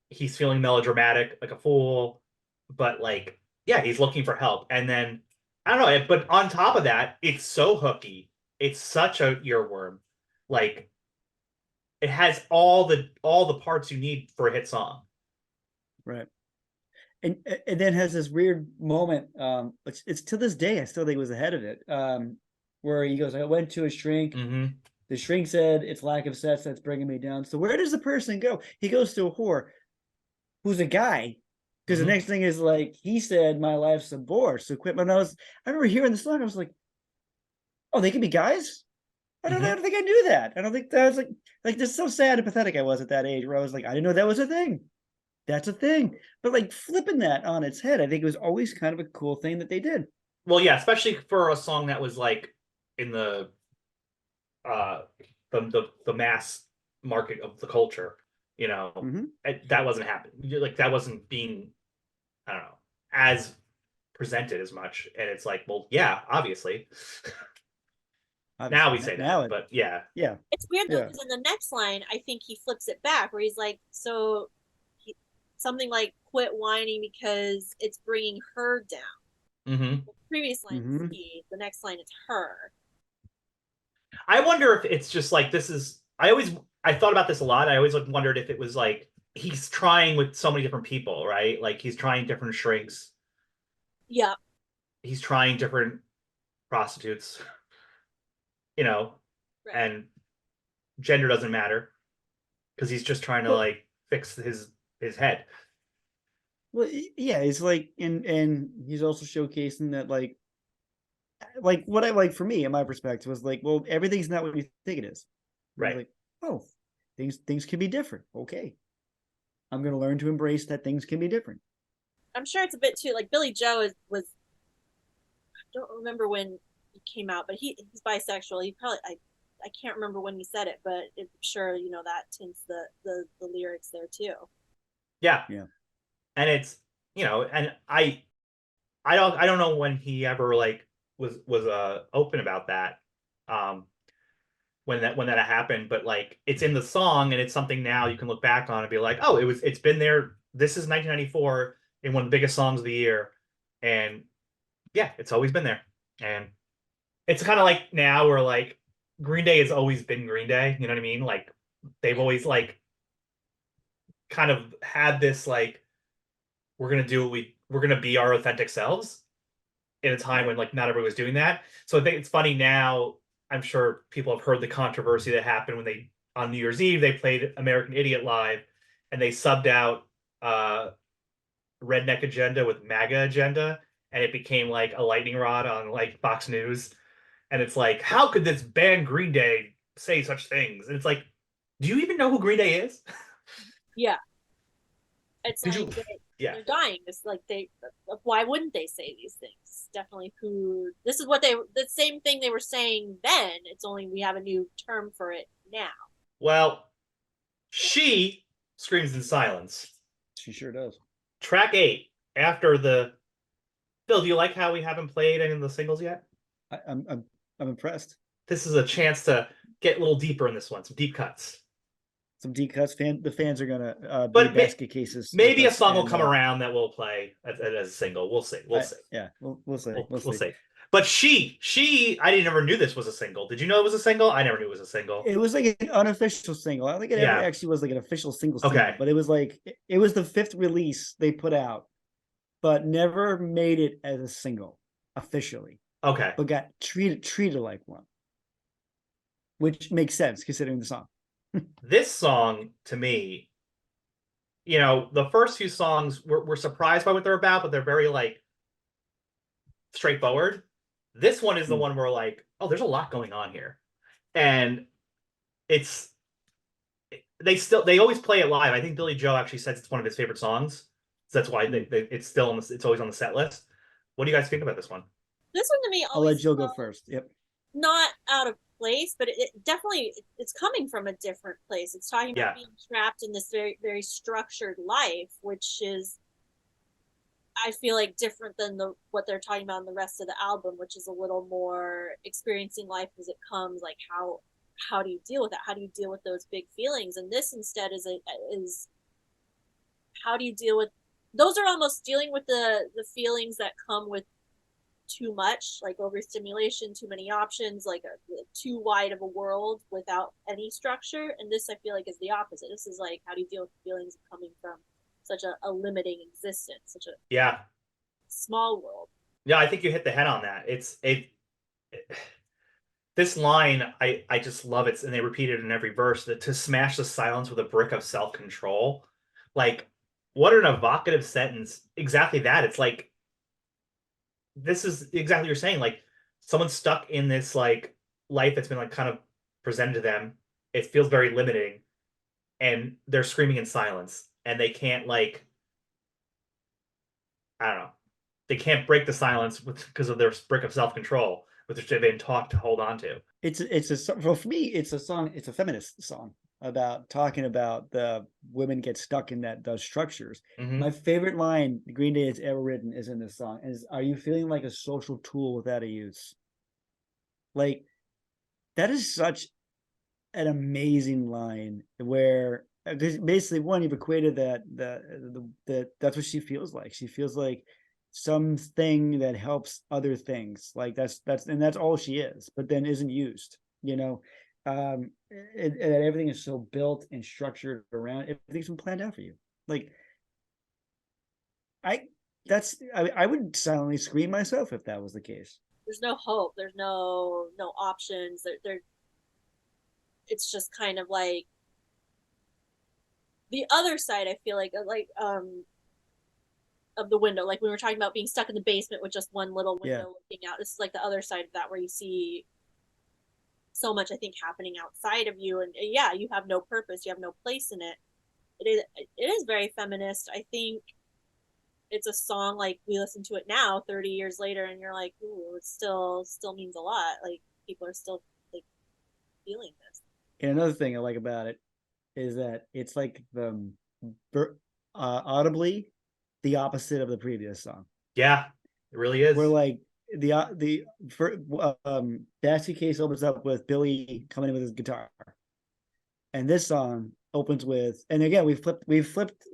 Speaker 1: He's feeling melodramatic like a fool, but like, yeah, he's looking for help. And then I don't know, but on top of that, it's so hooky. It's such a earworm. Like it has all the parts you need for a hit song.
Speaker 3: Right. And then has this weird moment. It's to this day I still think it was ahead of it. Where he goes, I went to a shrink.
Speaker 1: Mm-hmm.
Speaker 3: The shrink said it's lack of sex that's bringing me down. So where does the person go? He goes to a whore who's a guy. Because the
Speaker 1: Mm-hmm.
Speaker 3: next thing is like he said, my life's a bore. So quit. But I remember hearing the song. I was like, oh, they can be guys. I
Speaker 1: Mm-hmm.
Speaker 3: don't think I knew that. I don't think that was like this. So sad and pathetic I was at that age where I was like, I didn't know that was a thing. That's a thing. But like flipping that on its head, I think it was always kind of a cool thing that they did.
Speaker 1: Well, yeah, especially for a song that was like in uh the mass market of the culture, you know,
Speaker 3: Mm-hmm.
Speaker 1: that wasn't happening. Like that wasn't being, I don't know, as presented as much. And it's like, well, yeah, obviously. Now
Speaker 3: Obviously,
Speaker 1: we say
Speaker 3: now
Speaker 1: that,
Speaker 3: it,
Speaker 1: but yeah,
Speaker 3: yeah,
Speaker 2: It's weird though
Speaker 3: yeah,
Speaker 2: because in the next line, I think he flips it back where he's like, so he, something like quit whining because it's bringing her down.
Speaker 1: hmm.
Speaker 2: The previous line is
Speaker 3: mm-hmm.
Speaker 2: he, the next line is her.
Speaker 1: I wonder if it's just like this is. I thought about this a lot. I always wondered if it was like he's trying with so many different people, right? Like he's trying different shrinks.
Speaker 2: Yeah,
Speaker 1: He's trying different prostitutes, you know,
Speaker 2: right.
Speaker 1: and gender doesn't matter because he's just trying to
Speaker 3: Well,
Speaker 1: like fix his head.
Speaker 3: well, yeah, it's like, and he's also showcasing that like what I like for me, in my perspective, was like, well, everything's not what you think it is. And I was
Speaker 1: Right.
Speaker 3: like, oh, things can be different. Okay, I'm gonna learn to embrace that things can be different.
Speaker 2: I'm sure it's a bit too like Billy Joe was. I don't remember when he came out, but he's bisexual. He probably I can't remember when he said it, but I'm sure that tints the lyrics there too.
Speaker 1: Yeah.
Speaker 3: Yeah.
Speaker 1: And it's, and I don't know when he ever like was open about that. Um when that happened, but like it's in the song and it's something now you can look back on and be like, oh, it's been there. This is 1994 in one of the biggest songs of the year, and yeah, it's always been there. And it's kind of like now where like Green Day has always been Green Day. You know what I mean? Like they've
Speaker 2: Yeah,
Speaker 1: always like kind of had this like we're gonna be our authentic selves in a time
Speaker 3: Right.
Speaker 1: when like not everybody was doing that. So I think it's funny now. I'm sure people have heard the controversy that happened when they on New Year's Eve they played American Idiot live and they subbed out uh Redneck Agenda with MAGA Agenda and it became like a lightning rod on like Fox News. And it's like, how could this band Green Day say such things? And it's like, do you even know who Green Day is?
Speaker 2: yeah. It's
Speaker 1: Did
Speaker 2: like
Speaker 1: you? Yeah.
Speaker 2: they're dying. It's like they. Why wouldn't they say these things? Definitely, who this is what the same thing they were saying then. It's only we have a new term for it now.
Speaker 1: Well, she screams in silence.
Speaker 3: She sure does.
Speaker 1: Track 8 after the Phil, do you like how we haven't played any of the singles yet?
Speaker 3: I'm impressed.
Speaker 1: This is a chance to get a little deeper in this one, some deep cuts.
Speaker 3: Some deep cuts. The fans are gonna be
Speaker 1: But
Speaker 3: basket cases with
Speaker 1: maybe a
Speaker 3: us,
Speaker 1: song will
Speaker 3: and
Speaker 1: come around that we'll play as a single. We'll see. We'll see.
Speaker 3: yeah, we'll see. We'll
Speaker 1: We'll
Speaker 3: see.
Speaker 1: see. But I didn't ever knew this was a single. Did you know it was a single? I never knew it was a single.
Speaker 3: It was like an unofficial single. I don't think it ever
Speaker 1: Yeah.
Speaker 3: actually was like an official single,
Speaker 1: Okay.
Speaker 3: but it was like it was the fifth release they put out, but never made it as a single officially,
Speaker 1: Okay.
Speaker 3: but got treated like one, which makes sense considering the song.
Speaker 1: This song to me, the first few songs we're surprised by what they're about, but they're very like straightforward. This one is the
Speaker 3: Hmm.
Speaker 1: one where like, oh, there's a lot going on here. And it's they always play it live. I think Billy Joe actually says it's one of his favorite songs. So that's why
Speaker 3: Hmm.
Speaker 1: it's still it's always on the set list. What do you guys think about this one?
Speaker 2: This one to me
Speaker 3: I'll let
Speaker 2: always
Speaker 3: Jill go
Speaker 2: felt
Speaker 3: first. Yep.
Speaker 2: not out of place, but it definitely it's coming from a different place. It's talking
Speaker 1: Yeah.
Speaker 2: about being trapped in this very very structured life, which is I feel like different than what they're talking about in the rest of the album, which is a little more experiencing life as it comes. Like how do you deal with that? How do you deal with those big feelings? And this instead is how do you deal with those are almost dealing with the feelings that come with too much, like overstimulation, too many options, like too wide of a world without any structure. And this I feel like is the opposite. This is like how do you deal with the feelings of coming from such a limiting existence, such a
Speaker 1: Yeah.
Speaker 2: small world.
Speaker 1: Yeah, I think you hit the head on that. This line, I just love it, and they repeat it in every verse, that to smash the silence with a brick of self-control. Like, what an evocative sentence. Exactly that. It's like, this is exactly what you're saying. Like, someone's stuck in this like life that's been like kind of presented to them. It feels very limiting, and they're screaming in silence, and they can't like, I don't know, they can't break the silence because of their brick of self-control, which they've been taught to hold on to.
Speaker 3: Well, for me, it's a song. It's a feminist song about talking about the women get stuck in those structures.
Speaker 1: Mm-hmm.
Speaker 3: My favorite line Green Day has ever written is in this song. Is "Are you feeling like a social tool without a use?" Like that is such an amazing line. Where because basically, one, you've equated that that's what she feels like. She feels like something that helps other things, like that's all she is, but then isn't used, and everything is so built and structured around, everything's been planned out for you. Like I would silently scream myself if that was the case.
Speaker 2: There's no hope. There's no options. It's just kind of like the other side. I feel like of the window, like we were talking about being stuck in the basement with just one little window looking out. This is like the other side of that, where you see so much, I think, happening outside of you, and yeah, you have no purpose, you have no place in it. It is very feminist. I think it's a song like we listen to it now 30 years later and you're like, ooh, it still means a lot. Like people are still like feeling this.
Speaker 3: And another thing I like about it is that it's like the audibly the opposite of the previous song.
Speaker 1: Yeah, it really is.
Speaker 3: Where like the Basket Case opens up with Billy coming in with his guitar, and this song opens with, and again we've flipped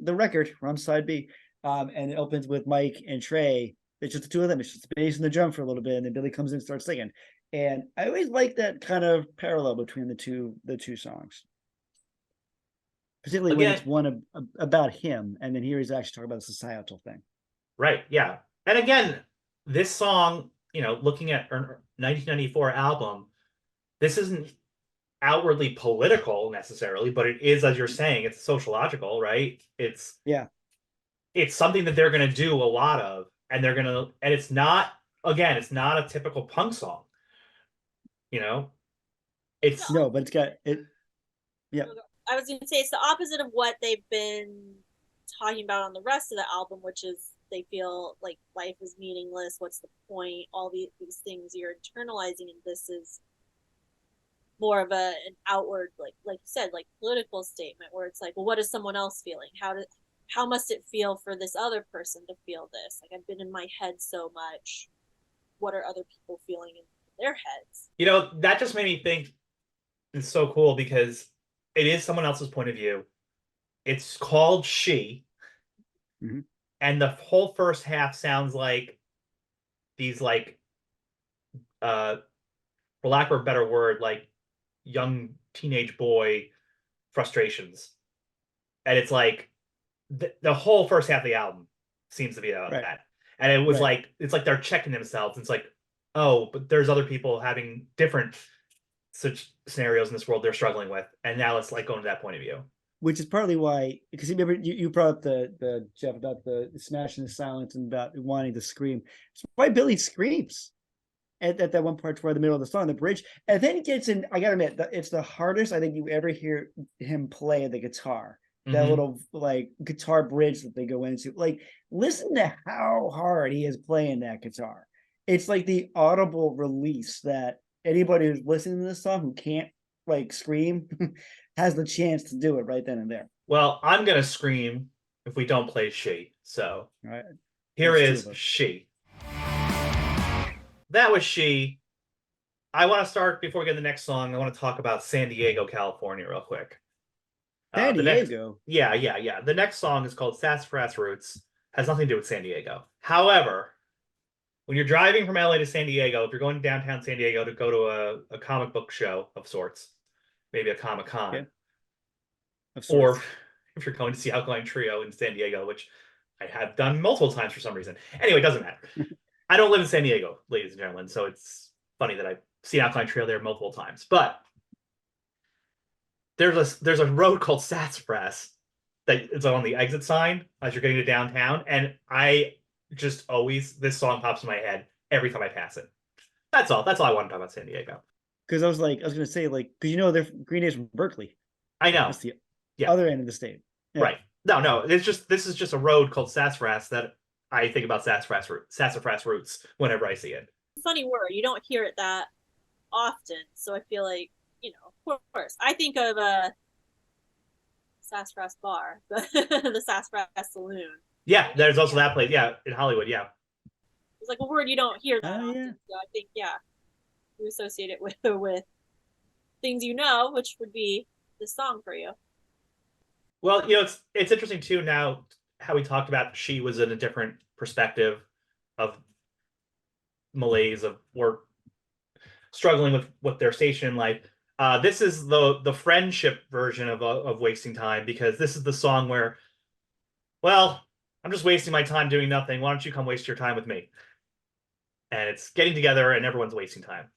Speaker 3: the record. We're on side B, and it opens with Mike and Trey. It's just the two of them. It's just the bass and the drum for a little bit, and then Billy comes in and starts singing. And I always like that kind of parallel between the two songs, particularly when it's one about him, and then here he's actually talking about a societal thing.
Speaker 1: Right. Yeah. And again, this song, looking at 1994 album, this isn't outwardly political necessarily, but it is, as you're saying, it's sociological, right? It's something that they're going to do a lot of, and it's not a typical punk song. It's
Speaker 3: no, but it's got it. Yeah.
Speaker 2: I was going to say it's the opposite of what they've been talking about on the rest of the album, which is they feel like life is meaningless. What's the point? All these things you're internalizing, and this is more of an outward, like you said, like political statement, where it's like, well, what is someone else feeling? How must it feel for this other person to feel this? Like I've been in my head so much. What are other people feeling in their heads?
Speaker 1: That just made me think. It's so cool because it is someone else's point of view. It's called She.
Speaker 3: Mm-hmm.
Speaker 1: And the whole first half sounds like these for lack of a better word, like young teenage boy frustrations. And it's like the whole first half of the album seems to be about that. And it was like, it's like they're checking themselves. It's like, oh, but there's other people having different such scenarios in this world they're struggling with. And now let's like go into that point of view. Which
Speaker 3: is partly why, because remember you brought up the Jeff about the smashing the silence and about wanting to scream. It's why Billy screams at that one part toward the middle of the song, the bridge, and then he gets in. I gotta admit, it's the hardest I think you ever hear him play the guitar. That little like guitar bridge that they go into. Like, listen to how hard he is playing that guitar. it's like the audible release that anybody who's listening to this song who can't like scream has the chance to do it right then and there.
Speaker 1: Well, I'm gonna scream if we don't play She. So
Speaker 3: All right.
Speaker 1: here
Speaker 3: That's two
Speaker 1: is
Speaker 3: of us.
Speaker 1: She. That was She. I want to start before we get to the next song. I want to talk about San Diego, California, real quick.
Speaker 3: San
Speaker 1: The next,
Speaker 3: Diego.
Speaker 1: yeah. The next song is called Sassafras Roots. Has nothing to do with San Diego. However, when you're driving from LA to San Diego, if you're going downtown San Diego to go to a comic book show of sorts, maybe a Comic Con,
Speaker 3: Okay. Of
Speaker 1: or
Speaker 3: sorts.
Speaker 1: if you're going to see Alkaline Trio in San Diego, which I have done multiple times for some reason. Anyway, it doesn't matter. I don't live in San Diego, ladies and gentlemen, so it's funny that I've seen Alkaline Trio there multiple times. But there's a road called Sassafras that is on the exit sign as you're getting to downtown, and I just always this song pops in my head every time I pass it. That's all. That's all I want to talk about San Diego.
Speaker 3: Because I was gonna say because they're Green Day's from Berkeley.
Speaker 1: I know.
Speaker 3: That's the
Speaker 1: Yeah.
Speaker 3: other end of the state. Yeah.
Speaker 1: Right. No. This is just a road called Sassafras that I think about sassafras roots whenever I see it.
Speaker 2: Funny word. You don't hear it that often, so I feel like, of course. I think of a Sassafras Bar, the Sassafras Saloon.
Speaker 1: Yeah, there's also that place. Yeah, in Hollywood. Yeah.
Speaker 2: It's like a word you don't hear that often.
Speaker 3: Yeah.
Speaker 2: So I think, you associate it with things which would be this song for you.
Speaker 1: Well, it's interesting too now how we talked about She was in a different perspective of malaise or struggling with their station in life. This is the friendship version of wasting time, because this is the song where, well, I'm just wasting my time doing nothing. Why don't you come waste your time with me? And it's getting together and everyone's wasting time.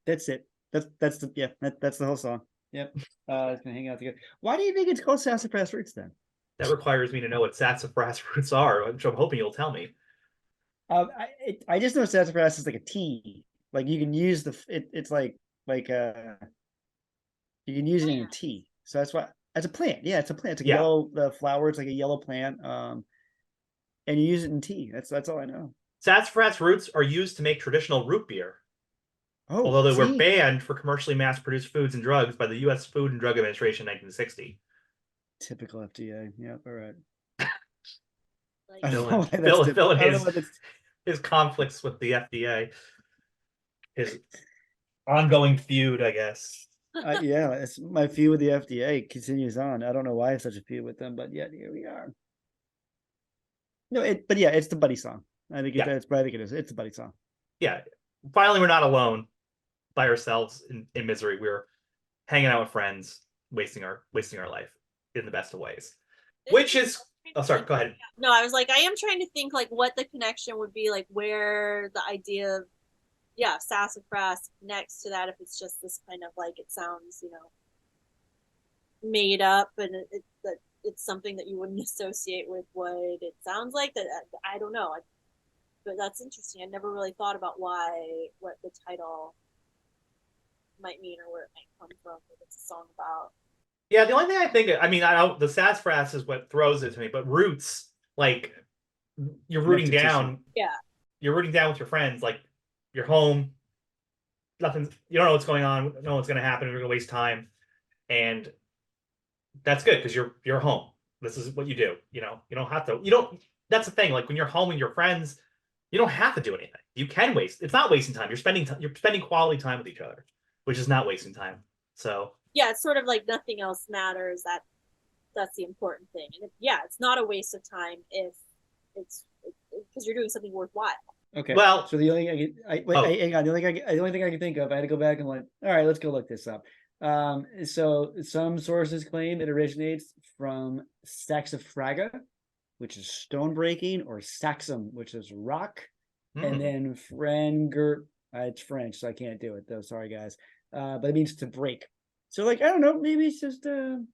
Speaker 3: That's it. That's the whole song. Yep. It's gonna hang out together. Why do you think it's called Sassafras Roots then?
Speaker 1: That requires me to know what sassafras roots are, which I'm hoping you'll tell me.
Speaker 3: I just know sassafras is like a tea. Like you can use it's like you can use it in a tea. So that's why it's a plant. Yeah, it's a plant. It's a yellow flower. It's like a yellow plant. And you use it in tea. That's all I know.
Speaker 1: Sassafras roots are used to make traditional root beer.
Speaker 3: Oh,
Speaker 1: although they were banned for commercially mass-produced foods and drugs by the U.S. Food and Drug Administration in 1960.
Speaker 3: Typical FDA. Yep, all right.
Speaker 1: His conflicts with the FDA. His ongoing feud, I guess.
Speaker 3: Yeah, it's my feud with the FDA continues on. I don't know why I have such a feud with them, but yet here we are. No, but yeah, it's the buddy song. I think it is. It's a buddy song.
Speaker 1: Yeah. Finally, we're not alone by ourselves in misery. We're hanging out with friends, wasting our life in the best of ways. Which is sorry, go ahead.
Speaker 2: No, I was like, I am trying to think like what the connection would be, like where the idea of sassafras connects to that, if it's just this kind of like, it sounds, made up, and it's something that you wouldn't associate with what it sounds like. That I don't know. But that's interesting. I never really thought about what the title might mean or where it might come from, what it's a song about.
Speaker 1: Yeah, the only thing I think, I know the sassafras is what throws it to me, but roots, like you're rooting down.
Speaker 2: Yeah.
Speaker 1: You're rooting down with your friends, like you're home, nothing, you don't know what's going on, don't know what's going to happen, you're going to waste time. And that's good because you're home. This is what you do. You don't have to, that's the thing. Like when you're home with your friends, you don't have to do anything. You can waste. It's not wasting time. You're spending quality time with each other, which is not wasting time. So
Speaker 2: yeah, it's sort of like nothing else matters. That's the important thing. And it's not a waste of time if it's because you're doing something worthwhile.
Speaker 3: Okay.
Speaker 2: Well,
Speaker 3: so the only thing hang on. The only thing I can think of, I had to go back and all right, let's go look this up. So some sources claim it originates from saxifraga, which is stone breaking, or saxum, which is rock, and then frenger. It's French, so I can't do it though. Sorry, guys. But it means to break. So, I don't know. Maybe it's just gonna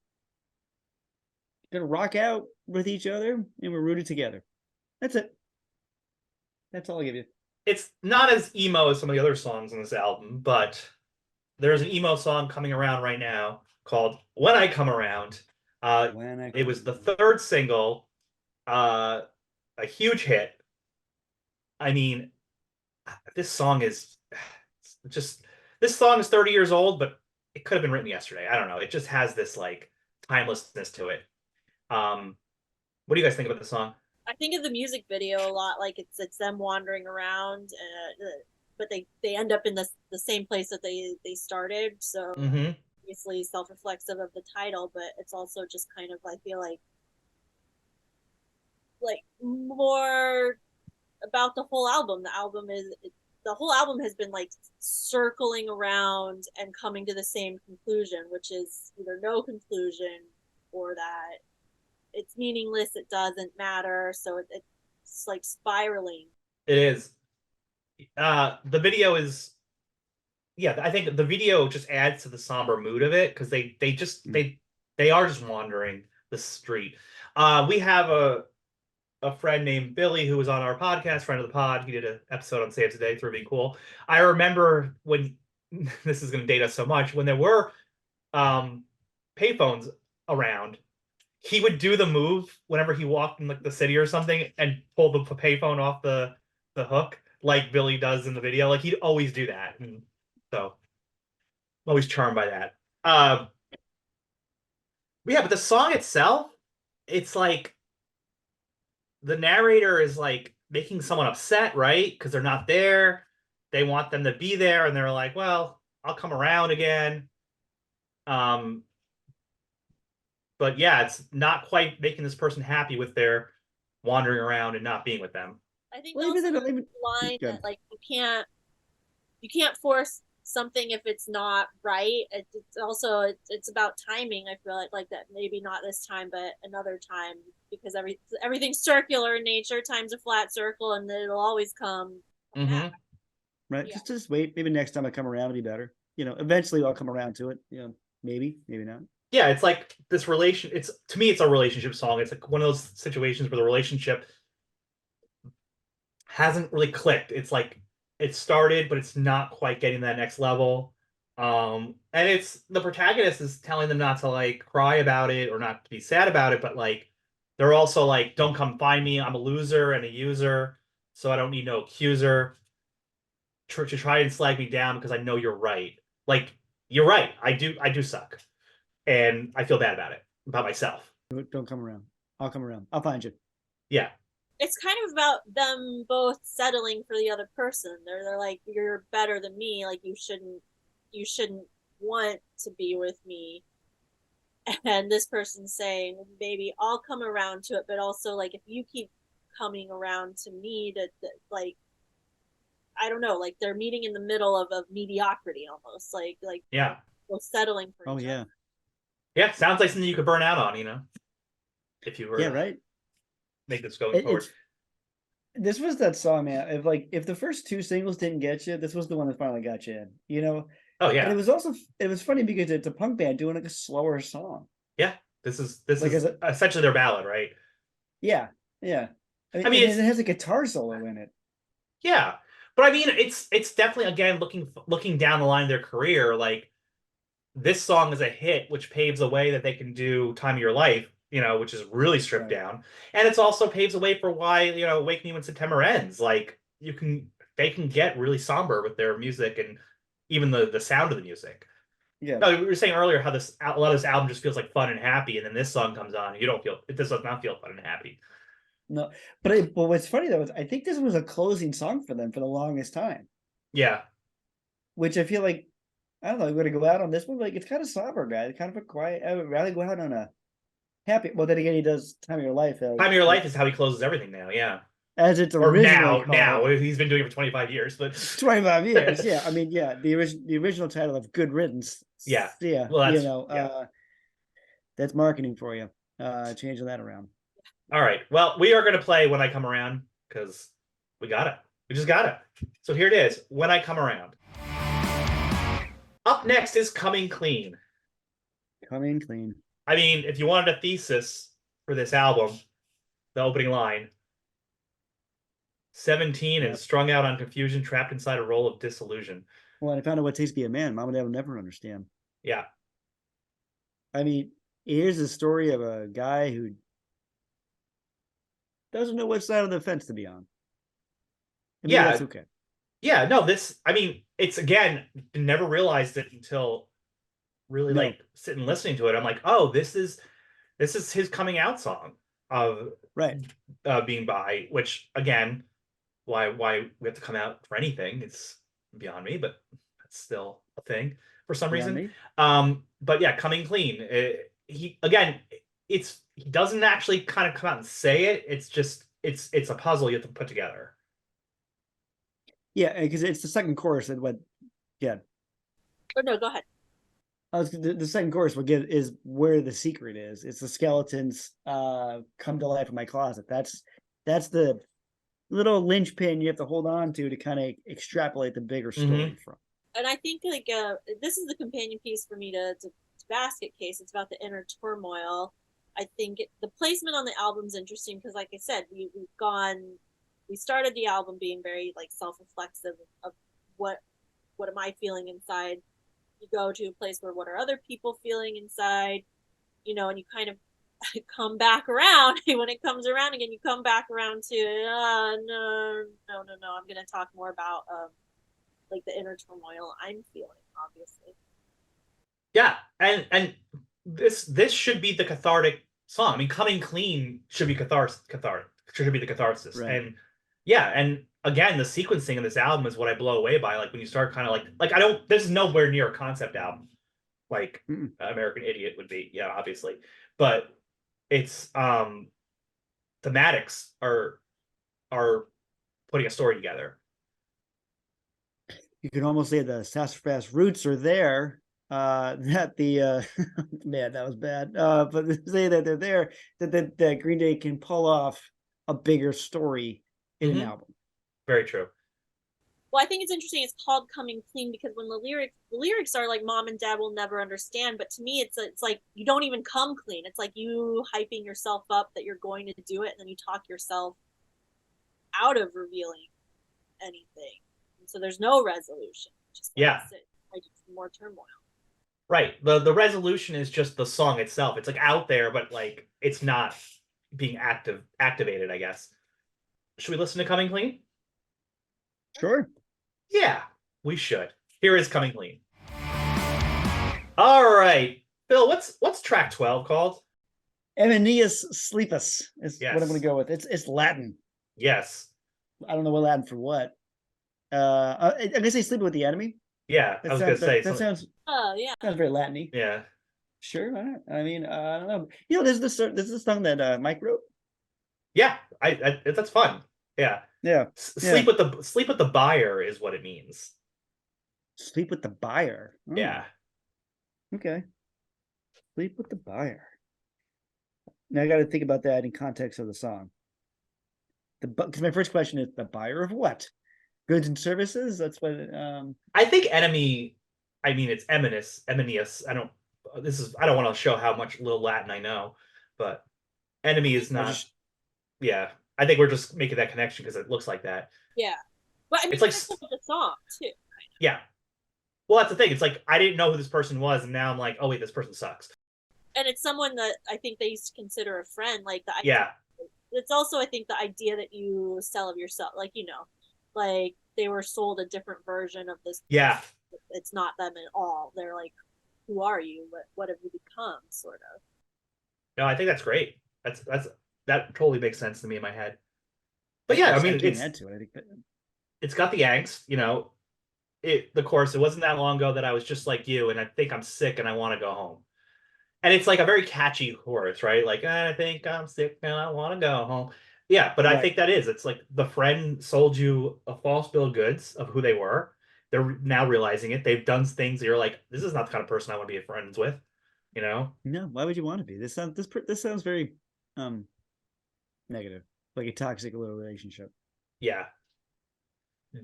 Speaker 3: rock out with each other, and we're rooted together. That's it. That's all I'll give you.
Speaker 1: It's not as emo as some of the other songs on this album, but there's an emo song coming around right now called "When I Come Around." It was the third single. A huge hit. I mean, this song is just this song is 30 years old, but it could have been written yesterday. I don't know. It just has this like timelessness to it. What do you guys think about the song?
Speaker 2: I think of the music video a lot. Like it's them wandering around, but they end up in the same place that they started. So
Speaker 1: Mm-hmm.
Speaker 2: obviously self-reflexive of the title, but it's also just kind of, I feel like more about the whole album. The whole album has been like circling around and coming to the same conclusion, which is either no conclusion or that it's meaningless, it doesn't matter. So it's like spiraling.
Speaker 1: It is. The video is yeah, I think the video just adds to the somber mood of it because they are just wandering the street. We have a friend named Billy who was on our podcast, friend of the pod. He did an episode on Save Today through being cool. I remember when this is going to date us so much when there were payphones around. He would do the move whenever he walked in like the city or something and pull the payphone off the hook like Billy does in the video. Like he'd always do that, and so I'm always charmed by that. Yeah, but the song itself, it's like the narrator is like making someone upset, right? Because they're not there. They want them to be there, and they're like, "Well, I'll come around again." Um, but yeah, it's not quite making this person happy with their wandering around and not being with them.
Speaker 2: I think
Speaker 3: Well,
Speaker 2: also
Speaker 3: even then,
Speaker 2: the line that like you can't force something if it's not right. It's also it's about timing. I feel like that maybe not this time, but another time, because everything's circular in nature. Time's a flat circle, and it'll always come
Speaker 1: Mm-hmm.
Speaker 2: back.
Speaker 3: right.
Speaker 2: Yeah.
Speaker 3: Just wait. Maybe next time I come around, it'll be better. Eventually I'll come around to it. Maybe not.
Speaker 1: Yeah, it's like this relation. It's to me, it's a relationship song. It's like one of those situations where the relationship hasn't really clicked. It's like it started, but it's not quite getting that next level. And it's the protagonist is telling them not to like cry about it or not to be sad about it, but like they're also like, don't come find me. I'm a loser and a user, so I don't need no accuser to try and slag me down because I know you're right. Like you're right. I do suck, and I feel bad about it about myself.
Speaker 3: Don't come around. I'll come around. I'll find you.
Speaker 1: Yeah.
Speaker 2: It's kind of about them both settling for the other person. They're like, you're better than me. Like you shouldn't want to be with me. And this person's saying, baby, I'll come around to it, but also like if you keep coming around to me to like, I don't know, like they're meeting in the middle of mediocrity almost, like
Speaker 1: Yeah.
Speaker 2: both settling for
Speaker 3: Oh
Speaker 2: each
Speaker 3: yeah.
Speaker 2: other.
Speaker 1: Yeah, sounds like something you could burn out on, if you were
Speaker 3: Yeah,
Speaker 1: to
Speaker 3: right.
Speaker 1: make this going forward.
Speaker 3: This was that song, man. If the first two singles didn't get you, this was the one that finally got you in.
Speaker 1: Oh
Speaker 3: And
Speaker 1: yeah,
Speaker 3: it was funny because it's a punk band doing like a slower song.
Speaker 1: yeah. This is
Speaker 3: Like
Speaker 1: essentially their ballad, right?
Speaker 3: yeah, yeah.
Speaker 1: I mean,
Speaker 3: and it has a guitar solo in it.
Speaker 1: yeah, but I mean, it's definitely again looking down the line of their career. Like this song is a hit, which paves a way that they can do "Time of Your Life," which is really stripped
Speaker 3: Right.
Speaker 1: down, and it's also paves a way for why "Wake Me When September Ends." Like they can get really somber with their music and even the sound of the music.
Speaker 3: Yeah.
Speaker 1: No, we were saying earlier how a lot of this album just feels like fun and happy, and then this song comes on, and it does not feel fun and happy.
Speaker 3: No, but what's funny though is I think this was a closing song for them for the longest time.
Speaker 1: Yeah,
Speaker 3: Which I feel like I don't know. I'm going to go out on this one. Like it's kind of somber, guy. It's kind of a quiet. I would rather go out on a happy. Well, then again, he does "Time of Your Life."
Speaker 1: "Time of Your Life" is how he closes everything now. Yeah,
Speaker 3: as it's
Speaker 1: or
Speaker 3: originally called.
Speaker 1: now he's been doing it for 25 years, but
Speaker 3: 25 years. Yeah, I mean, yeah, the original title of "Good Riddance."
Speaker 1: yeah,
Speaker 3: Yeah,
Speaker 1: well, that's
Speaker 3: that's marketing for you. Changing that around.
Speaker 1: All right. Well, we are going to play "When I Come Around" because we got it. We just got it. So here it is. "When I Come Around." Up next is "Coming Clean."
Speaker 3: Coming clean.
Speaker 1: I mean, if you wanted a thesis for this album, the opening line: 17 and strung out on confusion, trapped inside a role of disillusion.
Speaker 3: Well, I found out what takes to be a man. Mom and Dad will never understand.
Speaker 1: Yeah.
Speaker 3: I mean, here's the story of a guy who doesn't know which side of the fence to be on. And maybe
Speaker 1: Yeah.
Speaker 3: that's okay.
Speaker 1: Yeah, no, this, I mean, it's again, never realized it until really
Speaker 3: No,
Speaker 1: like sitting listening to it. I'm like, oh, this is his coming out song of
Speaker 3: right.
Speaker 1: being bi, which again, why we have to come out for anything? It's beyond me, but that's still a thing for some
Speaker 3: Beyond
Speaker 1: reason.
Speaker 3: me.
Speaker 1: But yeah, coming clean. He again, he doesn't actually kind of come out and say it. It's just it's a puzzle you have to put together.
Speaker 3: Yeah, because it's the second chorus that what. Yeah,
Speaker 2: Or no, go ahead.
Speaker 3: the second chorus will get is where the secret is. It's the skeletons come to life in my closet. That's the little linchpin you have to hold on to kind of extrapolate the bigger story from.
Speaker 2: And I think like this is the companion piece for me to Basket Case. It's about the inner turmoil. I think the placement on the album's interesting because, like I said, we started the album being very like self-reflexive of what am I feeling inside. You go to a place where what are other people feeling inside, and you kind of come back around when it comes around again. You come back around to no. I'm going to talk more about like the inner turmoil I'm feeling, obviously.
Speaker 1: Yeah, and this should be the cathartic song. I mean, coming clean should be cathartic should be the catharsis.
Speaker 3: Right.
Speaker 1: And yeah, and again, the sequencing of this album is what I blow away by. Like when you start kind of like I don't. This is nowhere near a concept album like
Speaker 3: Mm-mm.
Speaker 1: American Idiot would be. Yeah, obviously, but it's thematics are putting a story together.
Speaker 3: You can almost say the sassafras roots are there. That the man, that was bad. But say that they're there, that Green Day can pull off a bigger story in an album.
Speaker 1: Very true.
Speaker 2: Well, I think it's interesting. It's called "Coming Clean" because when the lyrics are like "Mom and Dad will never understand," but to me, it's like you don't even come clean. It's like you hyping yourself up that you're going to do it, and then you talk yourself out of revealing anything. And so there's no resolution. Just
Speaker 1: Yeah.
Speaker 2: I just more turmoil.
Speaker 1: Right. The resolution is just the song itself. It's like out there, but like it's not being activated, I guess. Should we listen to Coming Clean?
Speaker 3: Sure.
Speaker 1: Yeah, we should. Here is Coming Clean. All right. Bill, what's track 12 called?
Speaker 3: Aeneas Sleepus is
Speaker 1: Yes.
Speaker 3: what I'm going to go with. It's Latin.
Speaker 1: Yes.
Speaker 3: I don't know what Latin for what. I'm going to say sleeping with the enemy.
Speaker 1: Yeah, I was going to say
Speaker 3: that sounds.
Speaker 2: Oh yeah.
Speaker 3: Sounds very Latin-y.
Speaker 1: Yeah.
Speaker 3: Sure. I mean, I don't know. There's this song that Mike wrote.
Speaker 1: Yeah, I that's fun. Yeah.
Speaker 3: Yeah.
Speaker 1: Sleep with the buyer is what it means.
Speaker 3: Sleep with the buyer. Oh,
Speaker 1: Yeah.
Speaker 3: okay. Sleep with the buyer. Now I got to think about that in context of the song. Because my first question is the buyer of what? Goods and services. That's what.
Speaker 1: I think enemy. I mean, it's Eminus. I don't want to show how much little Latin I know, but enemy is not. Yeah, I think we're just making that connection because it looks like that.
Speaker 2: Yeah, but I mean,
Speaker 1: it's like
Speaker 2: the song too.
Speaker 1: Yeah. Well, that's the thing. It's like I didn't know who this person was, and now I'm like, oh wait, this person sucks.
Speaker 2: And it's someone that I think they used to consider a friend. Like the
Speaker 1: Yeah.
Speaker 2: It's also I think the idea that you sell of yourself, like like they were sold a different version of this.
Speaker 1: Yeah.
Speaker 2: It's not them at all. They're like, who are you? What have you become? Sort of.
Speaker 1: No, I think that's great. That totally makes sense to me in my head. But yeah, I mean, it's got the angst, the chorus. It wasn't that long ago that I was just like you, and I think I'm sick and I want to go home. And it's like a very catchy chorus, right? Like, I think I'm sick and I want to go home. Yeah, but right. I think it's like the friend sold you a false bill of goods of who they were. They're now realizing it. They've done things that you're like, this is not the kind of person I want to be friends with, No,
Speaker 3: why would you want to be? This sounds very negative, like a toxic little relationship.
Speaker 1: Yeah,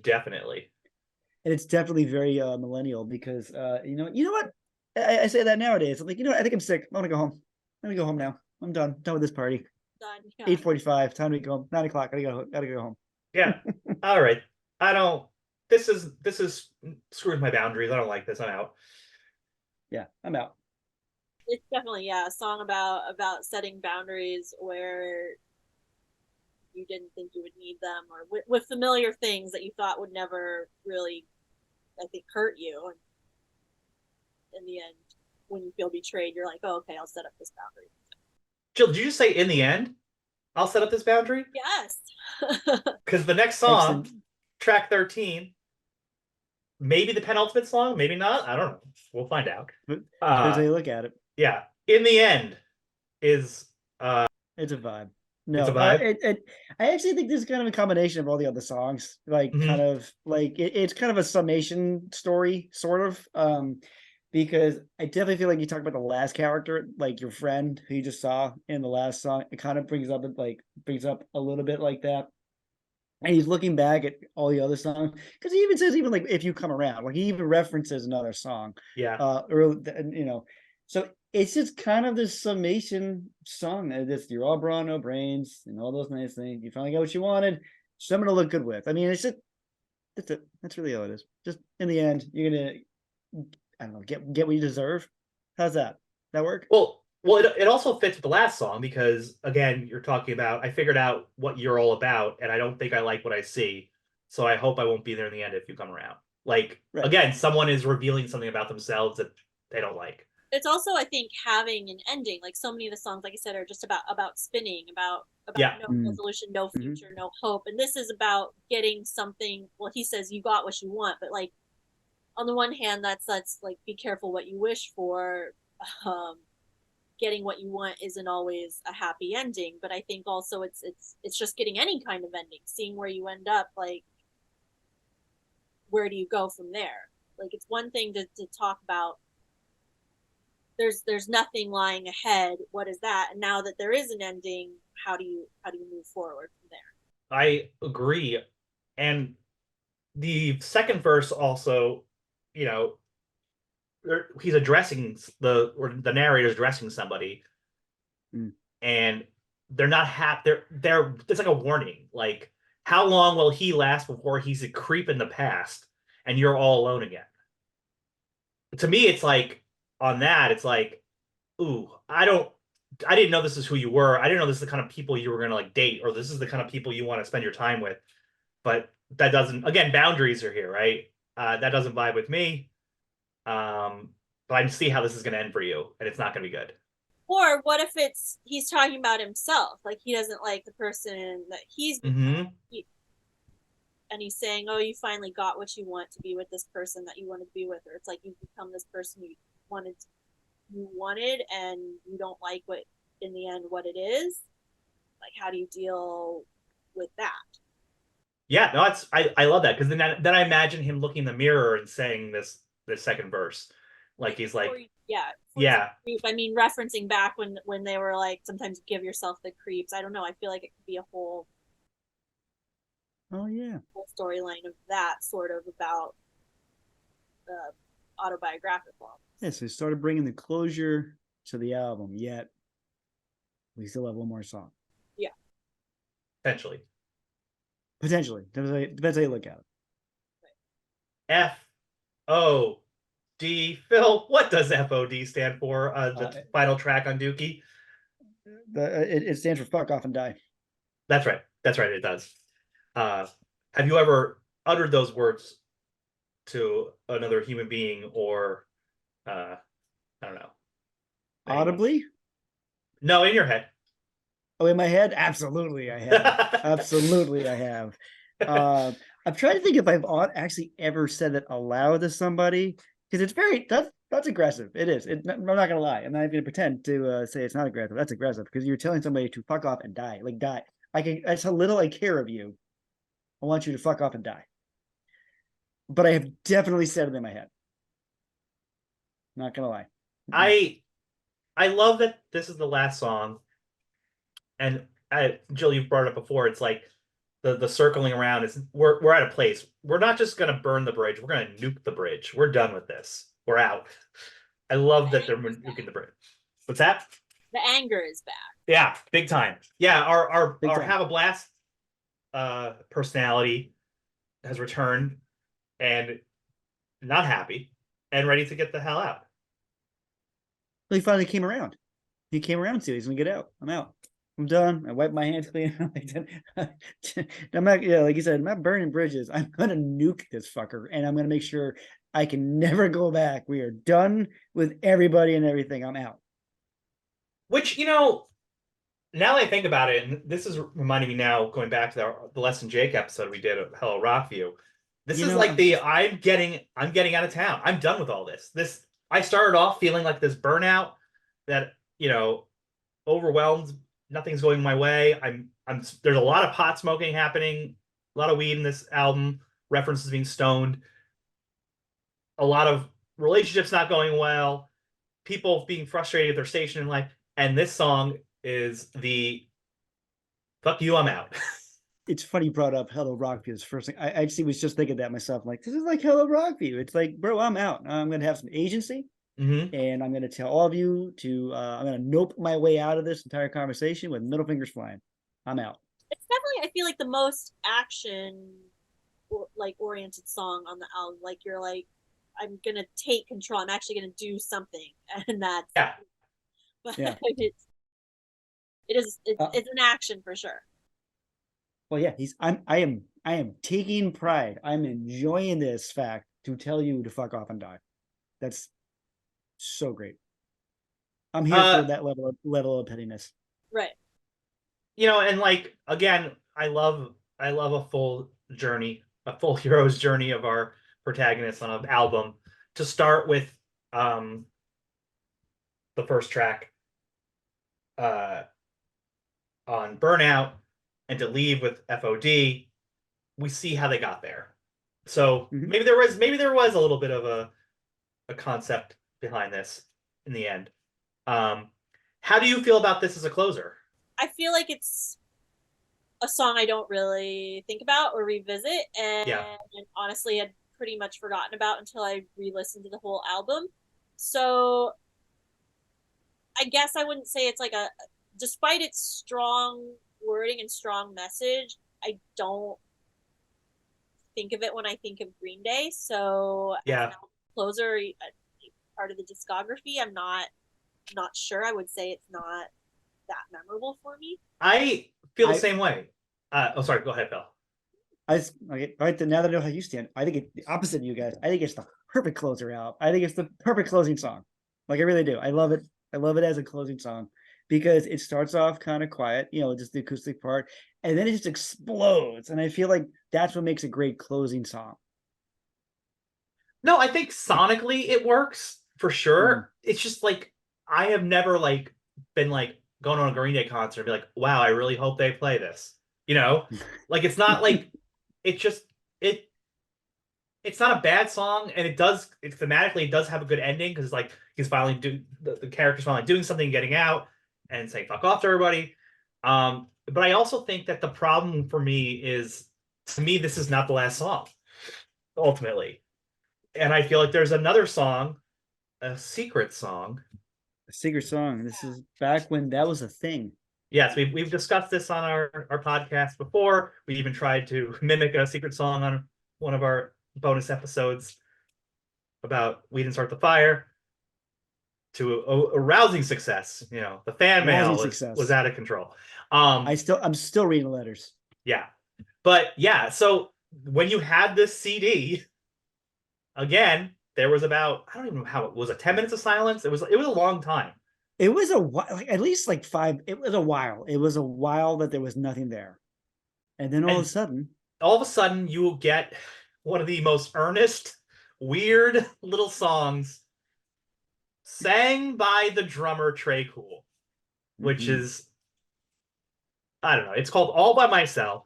Speaker 1: definitely.
Speaker 3: And it's definitely very millennial because you know what? I say that nowadays. I'm like, I think I'm sick. I want to go home. Let me go home now. I'm done with this party.
Speaker 2: Done. Yeah.
Speaker 3: 8:45. Time to go home. 9 o'clock. Gotta go home.
Speaker 1: Yeah. All right. I don't. This is screwing my boundaries. I don't like this. I'm out.
Speaker 3: Yeah, I'm out.
Speaker 2: It's definitely a song about setting boundaries where you didn't think you would need them, or with familiar things that you thought would never really, I think, hurt you. And in the end, when you feel betrayed, you're like, oh, okay, I'll set up this boundary.
Speaker 1: Jill, did you just say in the end, I'll set up this boundary?
Speaker 2: Yes.
Speaker 1: Because the next song, track 13, maybe the penultimate song, maybe not. I don't know. We'll find out.
Speaker 3: Depends how you look at it.
Speaker 1: Yeah. In the end is
Speaker 3: it's a vibe. No,
Speaker 1: it's a vibe.
Speaker 3: I actually think this is kind of a combination of all the other songs. Like kind of like it's kind of a summation story, sort of. Because I definitely feel like you talk about the last character, like your friend who you just saw in the last song. It kind of brings up a little bit like that. And he's looking back at all the other songs because he even says like if you come around, like he even references another song.
Speaker 1: Yeah.
Speaker 3: So it's just kind of this summation song. This you're all brawn, no brains, and all those nice things. You finally got what you wanted. Someone to look good with. I mean, it's just that's it. That's really all it is. Just in the end, you're gonna, I don't know, get what you deserve. How's that? That work?
Speaker 1: Well, it also fits with the last song because again, you're talking about I figured out what you're all about, and I don't think I like what I see, so I hope I won't be there in the end if you come around. Like again, someone is revealing something about themselves that they don't like.
Speaker 2: It's also, I think, having an ending. Like so many of the songs, like I said, are just about spinning, about no resolution, no future, no hope. And this is about getting something. Well, he says you got what you want, but like on the one hand, that's like be careful what you wish for. Getting what you want isn't always a happy ending, but I think also it's just getting any kind of ending, seeing where you end up. Like, where do you go from there? Like, it's one thing to talk about there's nothing lying ahead. What is that? And now that there is an ending, how do you move forward from there?
Speaker 1: I agree. And the second verse also, he's addressing the narrator's addressing somebody, and they're not happy. They're it's like a warning. Like, how long will he last before he's a creep in the past and you're all alone again? To me, it's like on that, it's like, ooh, I didn't know this is who you were. I didn't know this is the kind of people you were gonna like date, or this is the kind of people you want to spend your time with. But that doesn't. Again, boundaries are here, right? That doesn't vibe with me. But I see how this is going to end for you, and it's not going to be good.
Speaker 2: Or what if he's talking about himself, like he doesn't like the person that he's and he's saying, oh, you finally got what you want to be with this person that you wanted to be with, or it's like you've become this person you wanted and you don't like what in the end what it is. Like, how do you deal with that?
Speaker 1: Yeah, no, I love that because then I imagine him looking in the mirror and saying this second verse, like he's like, yeah.
Speaker 2: I mean, referencing back when they were like, sometimes give yourself the creeps. I don't know. I feel like it could be a whole whole storyline of that sort of about autobiographical.
Speaker 3: Yeah, so he started bringing the closure to the album, yet we still have one more song.
Speaker 2: Yeah.
Speaker 3: Potentially. Depends how you look at it.
Speaker 1: F-O-D. Phil, what does FOD stand for? The final track on Dookie?
Speaker 3: It stands for fuck off and die.
Speaker 1: That's right. It does. Have you ever uttered those words to another human being, or I don't know,
Speaker 3: audibly?
Speaker 1: No, in your head.
Speaker 3: Oh, in my head? Absolutely, I have. Absolutely, I have. I'm trying to think if I've actually ever said it aloud to somebody, because it's that's aggressive. It is. I'm not gonna lie. I'm not even gonna pretend to say it's not aggressive. That's aggressive because you're telling somebody to fuck off and die. Like die. That's how little I care of you. I want you to fuck off and die. But I have definitely said it in my head. Not gonna lie.
Speaker 1: I love that this is the last song. And Jill, you've brought it up before. It's like the circling around is we're at a place. We're not just gonna burn the bridge. We're gonna nuke the bridge. We're done with this. We're out. I love that they're nuking the bridge. What's that?
Speaker 2: The anger is back.
Speaker 1: Yeah, big time. Yeah, our have a blast personality has returned and not happy and ready to get the hell out.
Speaker 3: Well, he finally came around. He came around to he's gonna get out. I'm out. I'm done. I wipe my hands clean. I'm not, yeah, like you said, I'm not burning bridges. I'm gonna nuke this fucker, and I'm gonna make sure I can never go back. We are done with everybody and everything. I'm out.
Speaker 1: Which, now that I think about it, and this is reminding me now, going back to the Les and Jake episode we did of Hello Rockview. This is like I'm getting out of town. I'm done with all this. I started off feeling like this burnout that, overwhelmed. Nothing's going my way. There's a lot of pot smoking happening, a lot of weed in this album, references being stoned, a lot of relationships not going well, people being frustrated at their station in life, and this song is the fuck you, I'm out.
Speaker 3: It's funny you brought up Hello Rockview. First thing I actually was just thinking that myself. Like, this is like Hello Rockview. It's like, bro, I'm out. I'm gonna have some agency, and I'm gonna tell all of you to. I'm gonna nope my way out of this entire conversation with middle fingers flying. I'm out.
Speaker 2: It's definitely, I feel like, the most action like oriented song on the album. Like, you're like, I'm gonna take control. I'm actually gonna do something, and that's
Speaker 1: Yeah.
Speaker 2: But
Speaker 3: Yeah.
Speaker 2: it's an action for sure.
Speaker 3: Well, yeah, I am taking pride. I'm enjoying this fact to tell you to fuck off and die. That's so great. I'm here for that level of pettiness.
Speaker 2: Right.
Speaker 1: And like, again, I love a full journey, a full hero's journey of our protagonist on an album. To start with the first track on Burnout, and to leave with FOD, we see how they got there. So maybe there was a little bit of a concept behind this in the end. How do you feel about this as a closer?
Speaker 2: I feel like it's a song I don't really think about or revisit, and honestly had pretty much forgotten about until I re-listened to the whole album. So I guess I wouldn't say it's like despite its strong wording and strong message, I don't think of it when I think of Green Day. So as an closer, part of the discography, I'm not sure. I would say it's not that memorable for me.
Speaker 1: I feel the same way. Sorry, go ahead, Phil.
Speaker 3: Okay, all right. Now that I know how you stand, I think it's the opposite of you guys. I think it's the perfect closer out. I think it's the perfect closing song. Like, I really do. I love it. I love it as a closing song because it starts off kind of quiet, just the acoustic part, and then it just explodes. And I feel like that's what makes a great closing song.
Speaker 1: No, I think sonically it works for sure. It's just like, I have never been going on a Green Day concert and be like, wow, I really hope they play this. Like, it's not like it's not a bad song, and it thematically it does have a good ending, because like he's finally the character's finally doing something, getting out and saying fuck off to everybody. But I also think that the problem for me is, to me, this is not the last song, ultimately. And I feel like there's another song, a secret song.
Speaker 3: A secret song. This is back when that was a thing.
Speaker 1: Yes, we've discussed this on our podcast before. We even tried to mimic a secret song on one of our bonus episodes about We Didn't Start the Fire, to a rousing success. The fan mail was out of control.
Speaker 3: I'm still reading letters.
Speaker 1: Yeah. But yeah, so when you had this CD, again, there was about, I don't even know how it was, 10 minutes of silence. It was a long time.
Speaker 3: It was a while, at least like 5. It was a while. It was a while that there was nothing there. And then all of a sudden you will get one of the most earnest, weird little songs sang by the drummer Trey Cool, which is, I don't know, it's called All By Myself.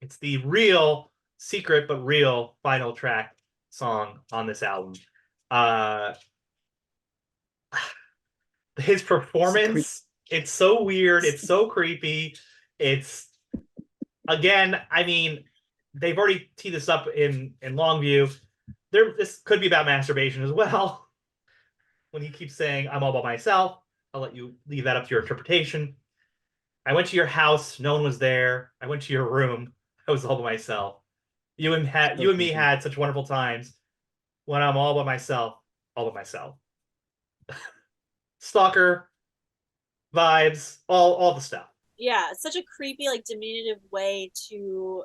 Speaker 3: It's the real secret but real final track song on this album. His performance, it's so weird, it's so creepy. It's, again, I mean, they've already teed this up in Longview. This could be about masturbation as well. When he keeps saying, I'm all by myself, I'll let you leave that up to your interpretation. I went to your house, no one was there. I went to your room, I was all by myself. You and me had such wonderful times. When I'm all by myself, all by myself. Stalker,
Speaker 1: vibes, all the stuff.
Speaker 2: Yeah, it's such a creepy, like diminutive way to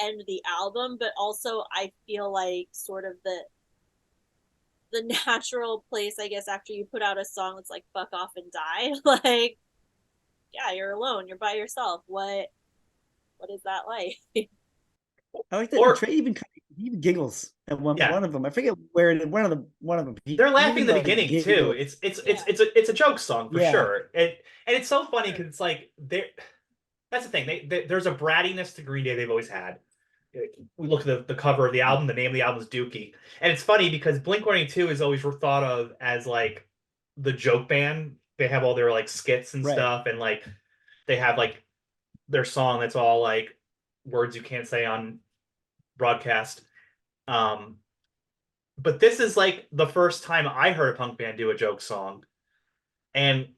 Speaker 2: end the album, but also I feel like sort of the natural place, I guess, after you put out a song that's like fuck off and die. Like, yeah, you're alone, you're by yourself. What is that like?
Speaker 3: I like that. And
Speaker 1: Or
Speaker 3: Trey even he even giggles at
Speaker 1: yeah,
Speaker 3: one of them. I forget where it, one of them.
Speaker 1: they're
Speaker 3: He
Speaker 1: laughing in
Speaker 3: even
Speaker 1: the
Speaker 3: like
Speaker 1: beginning too.
Speaker 3: giggles.
Speaker 1: It's a joke song for
Speaker 3: Yeah,
Speaker 1: sure. And it's so funny because it's like they that's the thing. There's a brattiness to Green Day they've always had. We look at the cover of the album. The name of the album is Dookie, and it's funny because Blink-182 is always thought of as like the joke band. They have all their like skits and
Speaker 3: right.
Speaker 1: stuff, and like they have like their song that's all like words you can't say on broadcast. Um, but this is like the first time I heard a punk band do a joke song, and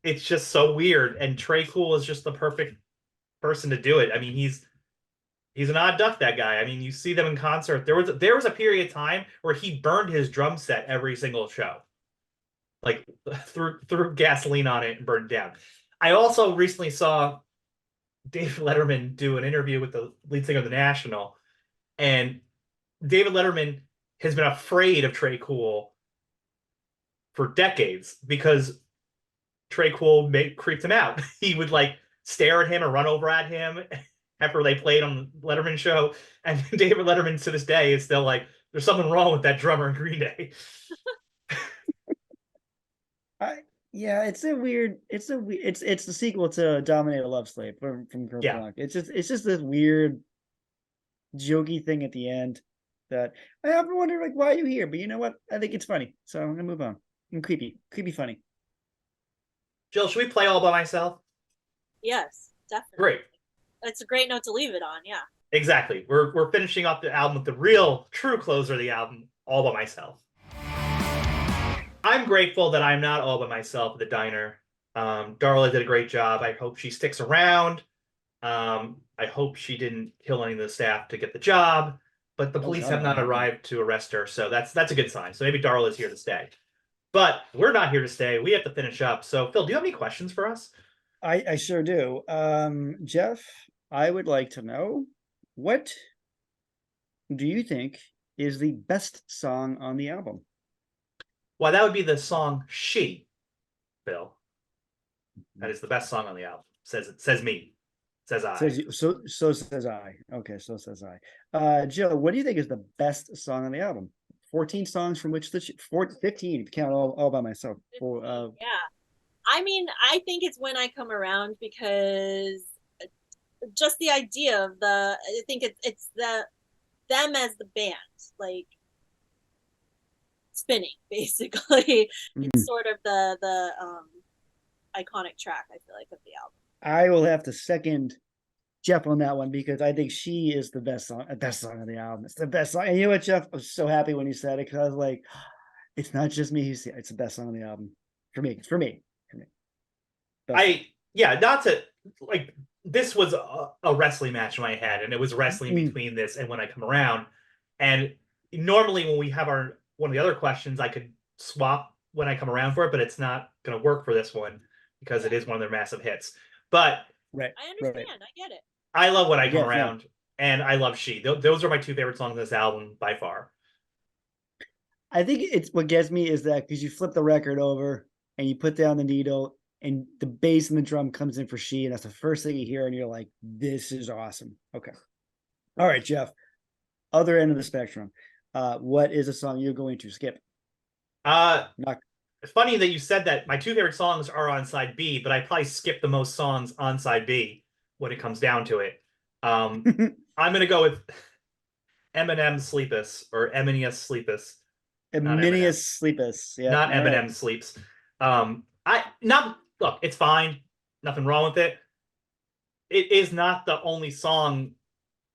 Speaker 1: it's just so weird. And Trey Cool is just the perfect person to do it. I mean, he's an odd duck, that guy. I mean, you see them in concert. There was a period of time where he burned his drum set every single show, like threw gasoline on it and burned it down. I also recently saw David Letterman do an interview with the lead singer of the National, and David Letterman has been afraid of Trey Cool for decades because Trey Cool creeped him out. He would like stare at him or run over at him after they played on the Letterman show. And David Letterman to this day is still like, there's something wrong with that drummer in Green Day.
Speaker 3: I yeah, it's the sequel to Dominate a Love Slave from Kurt
Speaker 1: Yeah.
Speaker 3: Block. It's just this weird jokey thing at the end that I often wonder like why are you here? But you know what? I think it's funny. So I'm gonna move on. And creepy funny.
Speaker 1: Jill, should we play All by Myself?
Speaker 2: Yes, definitely.
Speaker 1: Great.
Speaker 2: It's a great note to leave it on. Yeah.
Speaker 1: Exactly. We're finishing off the album with the real true closer of the album, All by Myself. I'm grateful that I'm not all by myself at the diner. Darla did a great job. I hope she sticks around. I hope she didn't kill any of the staff to get the job, but the
Speaker 3: Oh
Speaker 1: police
Speaker 3: God,
Speaker 1: have not
Speaker 3: no.
Speaker 1: arrived to arrest her, so that's a good sign. So maybe Darla is here to stay. But we're not here to stay. We have to finish up. So Phil, do you have any questions for us?
Speaker 3: I sure do. Jeff, I would like to know what do you think is the best song on the album?
Speaker 1: Well, that would be the song "She," Phil. That is the best song on the album. Says me. Says I.
Speaker 3: So says I. Okay, so says I. Joe, what do you think is the best song on the album? 14 songs from which 15 if you count all by myself.
Speaker 2: Yeah. I mean, I think it's When I Come Around because just the idea of I think it's them as the band, like spinning basically. It's sort of the iconic track, I feel like, of the album.
Speaker 3: I will have to second Jeff on that one because I think She is the best song on the album. It's the best song. And you know what, Jeff? I was so happy when you said it because I was like, it's not just me who's it's the best song on the album. For me. It's for me.
Speaker 1: Not to like this was a wrestling match in my head, and it was wrestling between this and When I Come Around. And normally when we have one of the other questions, I could swap When I Come Around for it, but it's not going to work for this one because it is one of their massive hits. But
Speaker 3: right,
Speaker 2: I understand. Right. I get it.
Speaker 1: I love When I Come Around, and I love She. Those are my two favorite songs on this album by far.
Speaker 3: I think it's what gets me is that because you flip the record over and you put down the needle and the bass and the drum comes in for She, and that's the first thing you hear, and you're like, this is awesome. Okay. All right, Jeff. Other end of the spectrum. What is a song you're going to skip?
Speaker 1: It's funny that you said that. My two favorite songs are on side B, but I probably skip the most songs on side B when it comes down to it. I'm gonna go with Eminem's Sleepus or Eminem's Sleepus.
Speaker 3: Eminem's Sleepus. Yeah.
Speaker 1: Not Eminem Sleeps. Look, it's fine. Nothing wrong with it. It is not the only song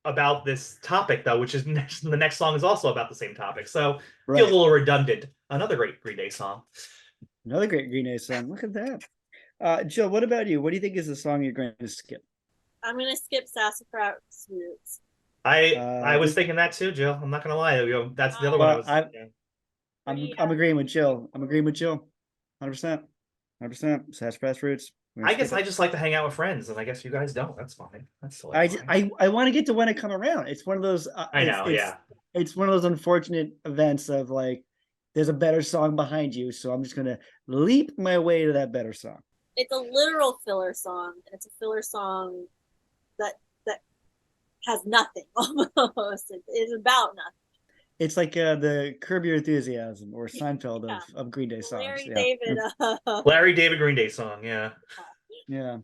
Speaker 1: about this topic, though, which is the next song is also about the same topic. So feels a little redundant. Another great Green Day song.
Speaker 3: Another great Green Day song. Look at that. Jill, what about you? What do you think is the song you're going to skip?
Speaker 2: I'm going to skip Sassafras Roots.
Speaker 1: I was thinking that too, Jill. I'm not going to lie. That's the other one I was.
Speaker 3: I'm agreeing with Jill. 100%. 100%. Sash fast fruits.
Speaker 1: I guess I just like to hang out with friends, and I guess you guys don't. That's fine. That's totally
Speaker 3: I
Speaker 1: fine.
Speaker 3: I want to get to when I come around. It's one of those.
Speaker 1: I know, yeah.
Speaker 3: It's one of those unfortunate events of like, there's a better song behind you, so I'm just gonna leap my way to that better song.
Speaker 2: It's a literal filler song, and it's a filler song that has nothing almost. It's about nothing.
Speaker 3: It's like the Curb Your Enthusiasm or Seinfeld
Speaker 2: Yeah.
Speaker 3: of Green Day songs.
Speaker 2: Larry
Speaker 3: Yeah.
Speaker 2: David.
Speaker 1: Larry David Green Day song, yeah.
Speaker 3: Yeah.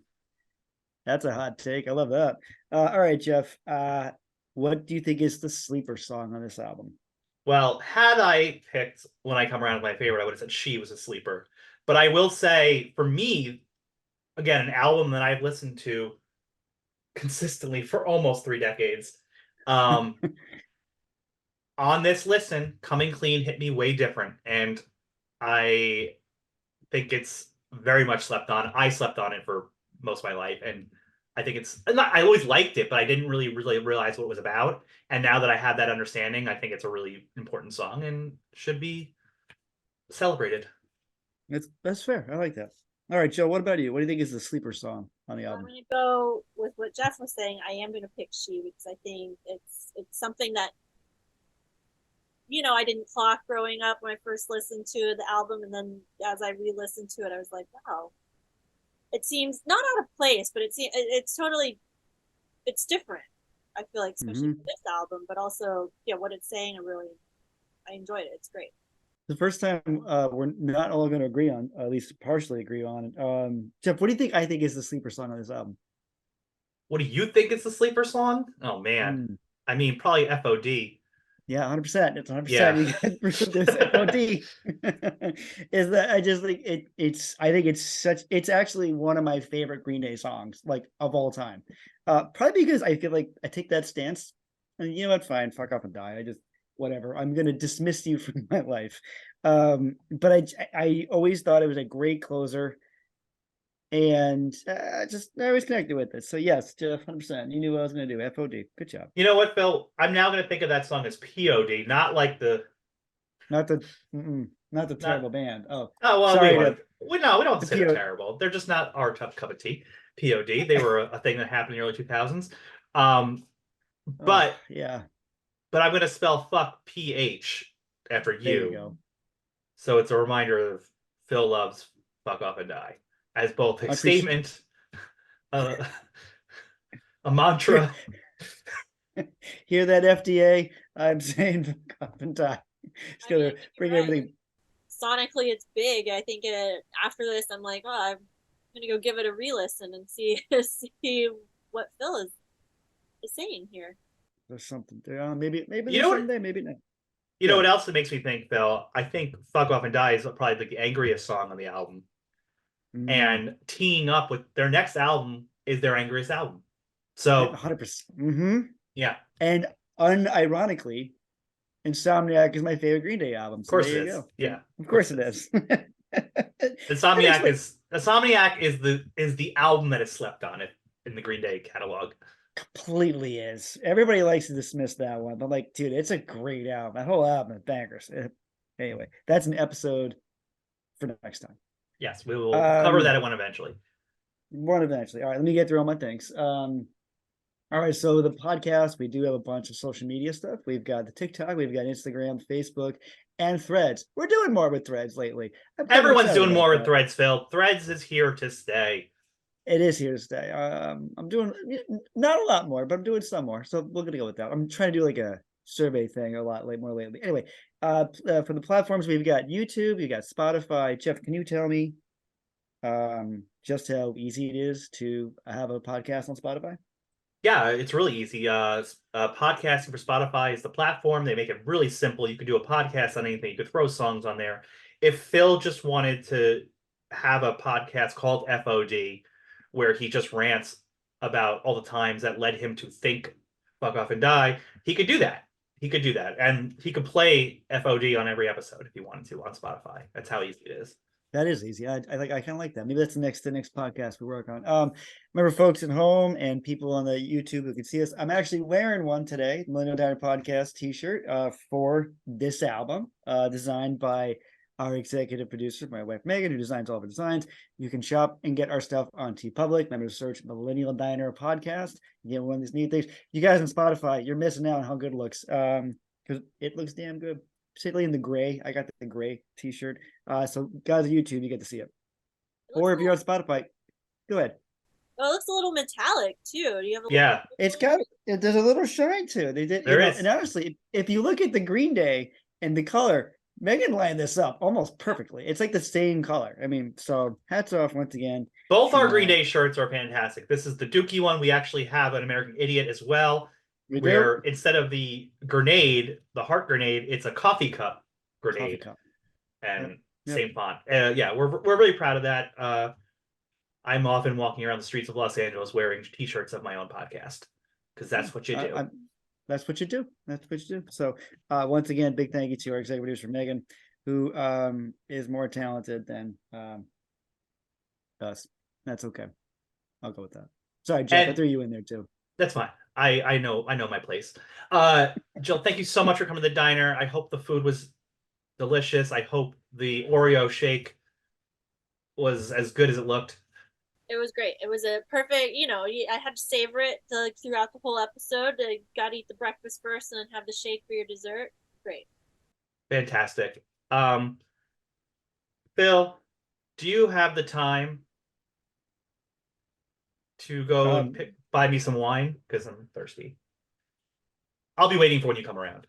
Speaker 3: That's a hot take. I love that. All right, Jeff. What do you think is the sleeper song on this album?
Speaker 1: Well, had I picked When I Come Around my favorite, I would have said She was a sleeper. But I will say, for me, again, an album that I've listened to consistently for almost 3 decades. On this listen, Coming Clean hit me way different, and I think it's very much slept on. I slept on it for most of my life, and I think it's not. I always liked it, but I didn't really realize what it was about. And now that I have that understanding, I think it's a really important song and should be celebrated.
Speaker 3: That's fair. I like that. All right, Joe. What about you? What do you think is the sleeper song on the
Speaker 2: I'm
Speaker 3: album?
Speaker 2: gonna go with what Jeff was saying. I am gonna pick She because I think it's something that I didn't clock growing up when I first listened to the album, and then as I re-listened to it, I was like, wow, it seems not out of place, but it's totally it's different. I feel like, especially for this album, but also what it's saying. I enjoyed it. It's great.
Speaker 3: The first time we're not all going to agree on, at least partially agree on. Jeff, what do you think I think is the sleeper song on this album?
Speaker 1: What do you think is the sleeper song? Oh man, I mean probably FOD.
Speaker 3: Yeah, 100%. It's 100%.
Speaker 1: Yeah.
Speaker 3: You get this FOD. Is that I just think I think it's actually one of my favorite Green Day songs, like of all time. Probably because I feel like I take that stance, and you know what? Fine, fuck off and die. I just whatever. I'm gonna dismiss you from my life. But I always thought it was a great closer, and I always connected with it. So yes, Jeff, 100%. You knew what I was gonna do. FOD. Good job.
Speaker 1: You know what, Phil? I'm now going to think of that song as POD, not like the
Speaker 3: not the terrible band. Oh
Speaker 1: well,
Speaker 3: sorry,
Speaker 1: we don't say they're
Speaker 3: PO
Speaker 1: terrible. They're just not our tough cup of tea. POD. They were a thing that happened in the early 2000s. But
Speaker 3: yeah,
Speaker 1: but I'm going to spell fuck PH after you.
Speaker 3: There you go.
Speaker 1: So it's a reminder of Phil loves fuck off and die as both a statement, a mantra.
Speaker 3: Hear that, FDA? I'm saying fuck off and die. It's gonna bring everything.
Speaker 2: Sonically, it's big. I think after this, I'm like, oh, I'm gonna go give it a re-listen and see what Phil is saying here.
Speaker 3: There's something there. Maybe
Speaker 1: You know
Speaker 3: someday, maybe not.
Speaker 1: You know what else it makes me think, Phil? I think "Fuck Off and Die" is probably the angriest song on the album, and teeing up with their next album is their angriest album. So
Speaker 3: 100%.
Speaker 1: Yeah,
Speaker 3: and unironically, Insomniac is my favorite Green Day album.
Speaker 1: Of course it is. Yeah,
Speaker 3: of course it is.
Speaker 1: Insomniac is the album that is slept on it in the Green Day catalog.
Speaker 3: Completely is. Everybody likes to dismiss that one, but like, dude, it's a great album. That whole album is bangers. Anyway, that's an episode for next time.
Speaker 1: Yes, we will cover that one eventually.
Speaker 3: All right, let me get through all my things. All right, so the podcast, we do have a bunch of social media stuff. We've got the TikTok, we've got Instagram, Facebook, and Threads. We're doing more with Threads lately.
Speaker 1: Everyone's doing more with Threads, Phil. Threads is here to stay.
Speaker 3: It is here to stay. I'm doing not a lot more, but I'm doing some more. So we're gonna go with that. I'm trying to do like a survey thing a lot more lately. Anyway, for the platforms, we've got YouTube, we've got Spotify. Jeff, can you tell me just how easy it is to have a podcast on Spotify?
Speaker 1: Yeah, it's really easy. Podcasting for Spotify is the platform. They make it really simple. You could do a podcast on anything. You could throw songs on there. If Phil just wanted to have a podcast called FOD, where he just rants about all the times that led him to think fuck off and die, he could do that. And he could play FOD on every episode if he wanted to on Spotify. That's how easy it is.
Speaker 3: That is easy. I kind of like that. Maybe that's the next podcast we work on. Remember, folks at home and people on the YouTube who can see us, I'm actually wearing one today, Millennial Diner podcast T-shirt for this album, designed by our executive producer, my wife Megan, who designs all of our designs. You can shop and get our stuff on TeePublic. Remember to search Millennial Diner podcast. You get one of these neat things. You guys on Spotify, you're missing out on how good it looks. Because it looks damn good, particularly in the gray. I got the gray t-shirt. So guys on YouTube, you get to see it. Or if you're on Spotify, go ahead.
Speaker 2: Oh, it looks a little metallic too. Do you have a
Speaker 1: Yeah.
Speaker 3: It's got there's a little shine to it. They did,
Speaker 1: There is.
Speaker 3: and honestly, if you look at the Green Day and the color, Megan lined this up almost perfectly. It's like the same color. I mean, so hats off once again.
Speaker 1: Both our Green Day shirts are fantastic. This is the Dookie one. We actually have an American Idiot as well, where instead of the grenade, the heart grenade, it's a coffee cup grenade.
Speaker 3: Coffee cup.
Speaker 1: And
Speaker 3: Yep.
Speaker 1: same font. Yeah, we're really proud of that. I'm often walking around the streets of Los Angeles wearing t-shirts of my own podcast because that's what you do.
Speaker 3: That's what you do. That's what you do. So once again, big thank you to our executive producer, Megan, who is more talented than us. That's okay. I'll go with that. Sorry, Jeff, I threw you in there too.
Speaker 1: That's fine. I know my place. Jill, thank you so much for coming to the diner. I hope the food was delicious. I hope the Oreo shake was as good as it looked.
Speaker 2: It was great. It was a perfect, I had to savor it throughout the whole episode. You got to eat the breakfast first and then have the shake for your dessert. Great.
Speaker 1: Fantastic. Phil, do you have the time to go buy me some wine? Because I'm thirsty. I'll be waiting for when you come around.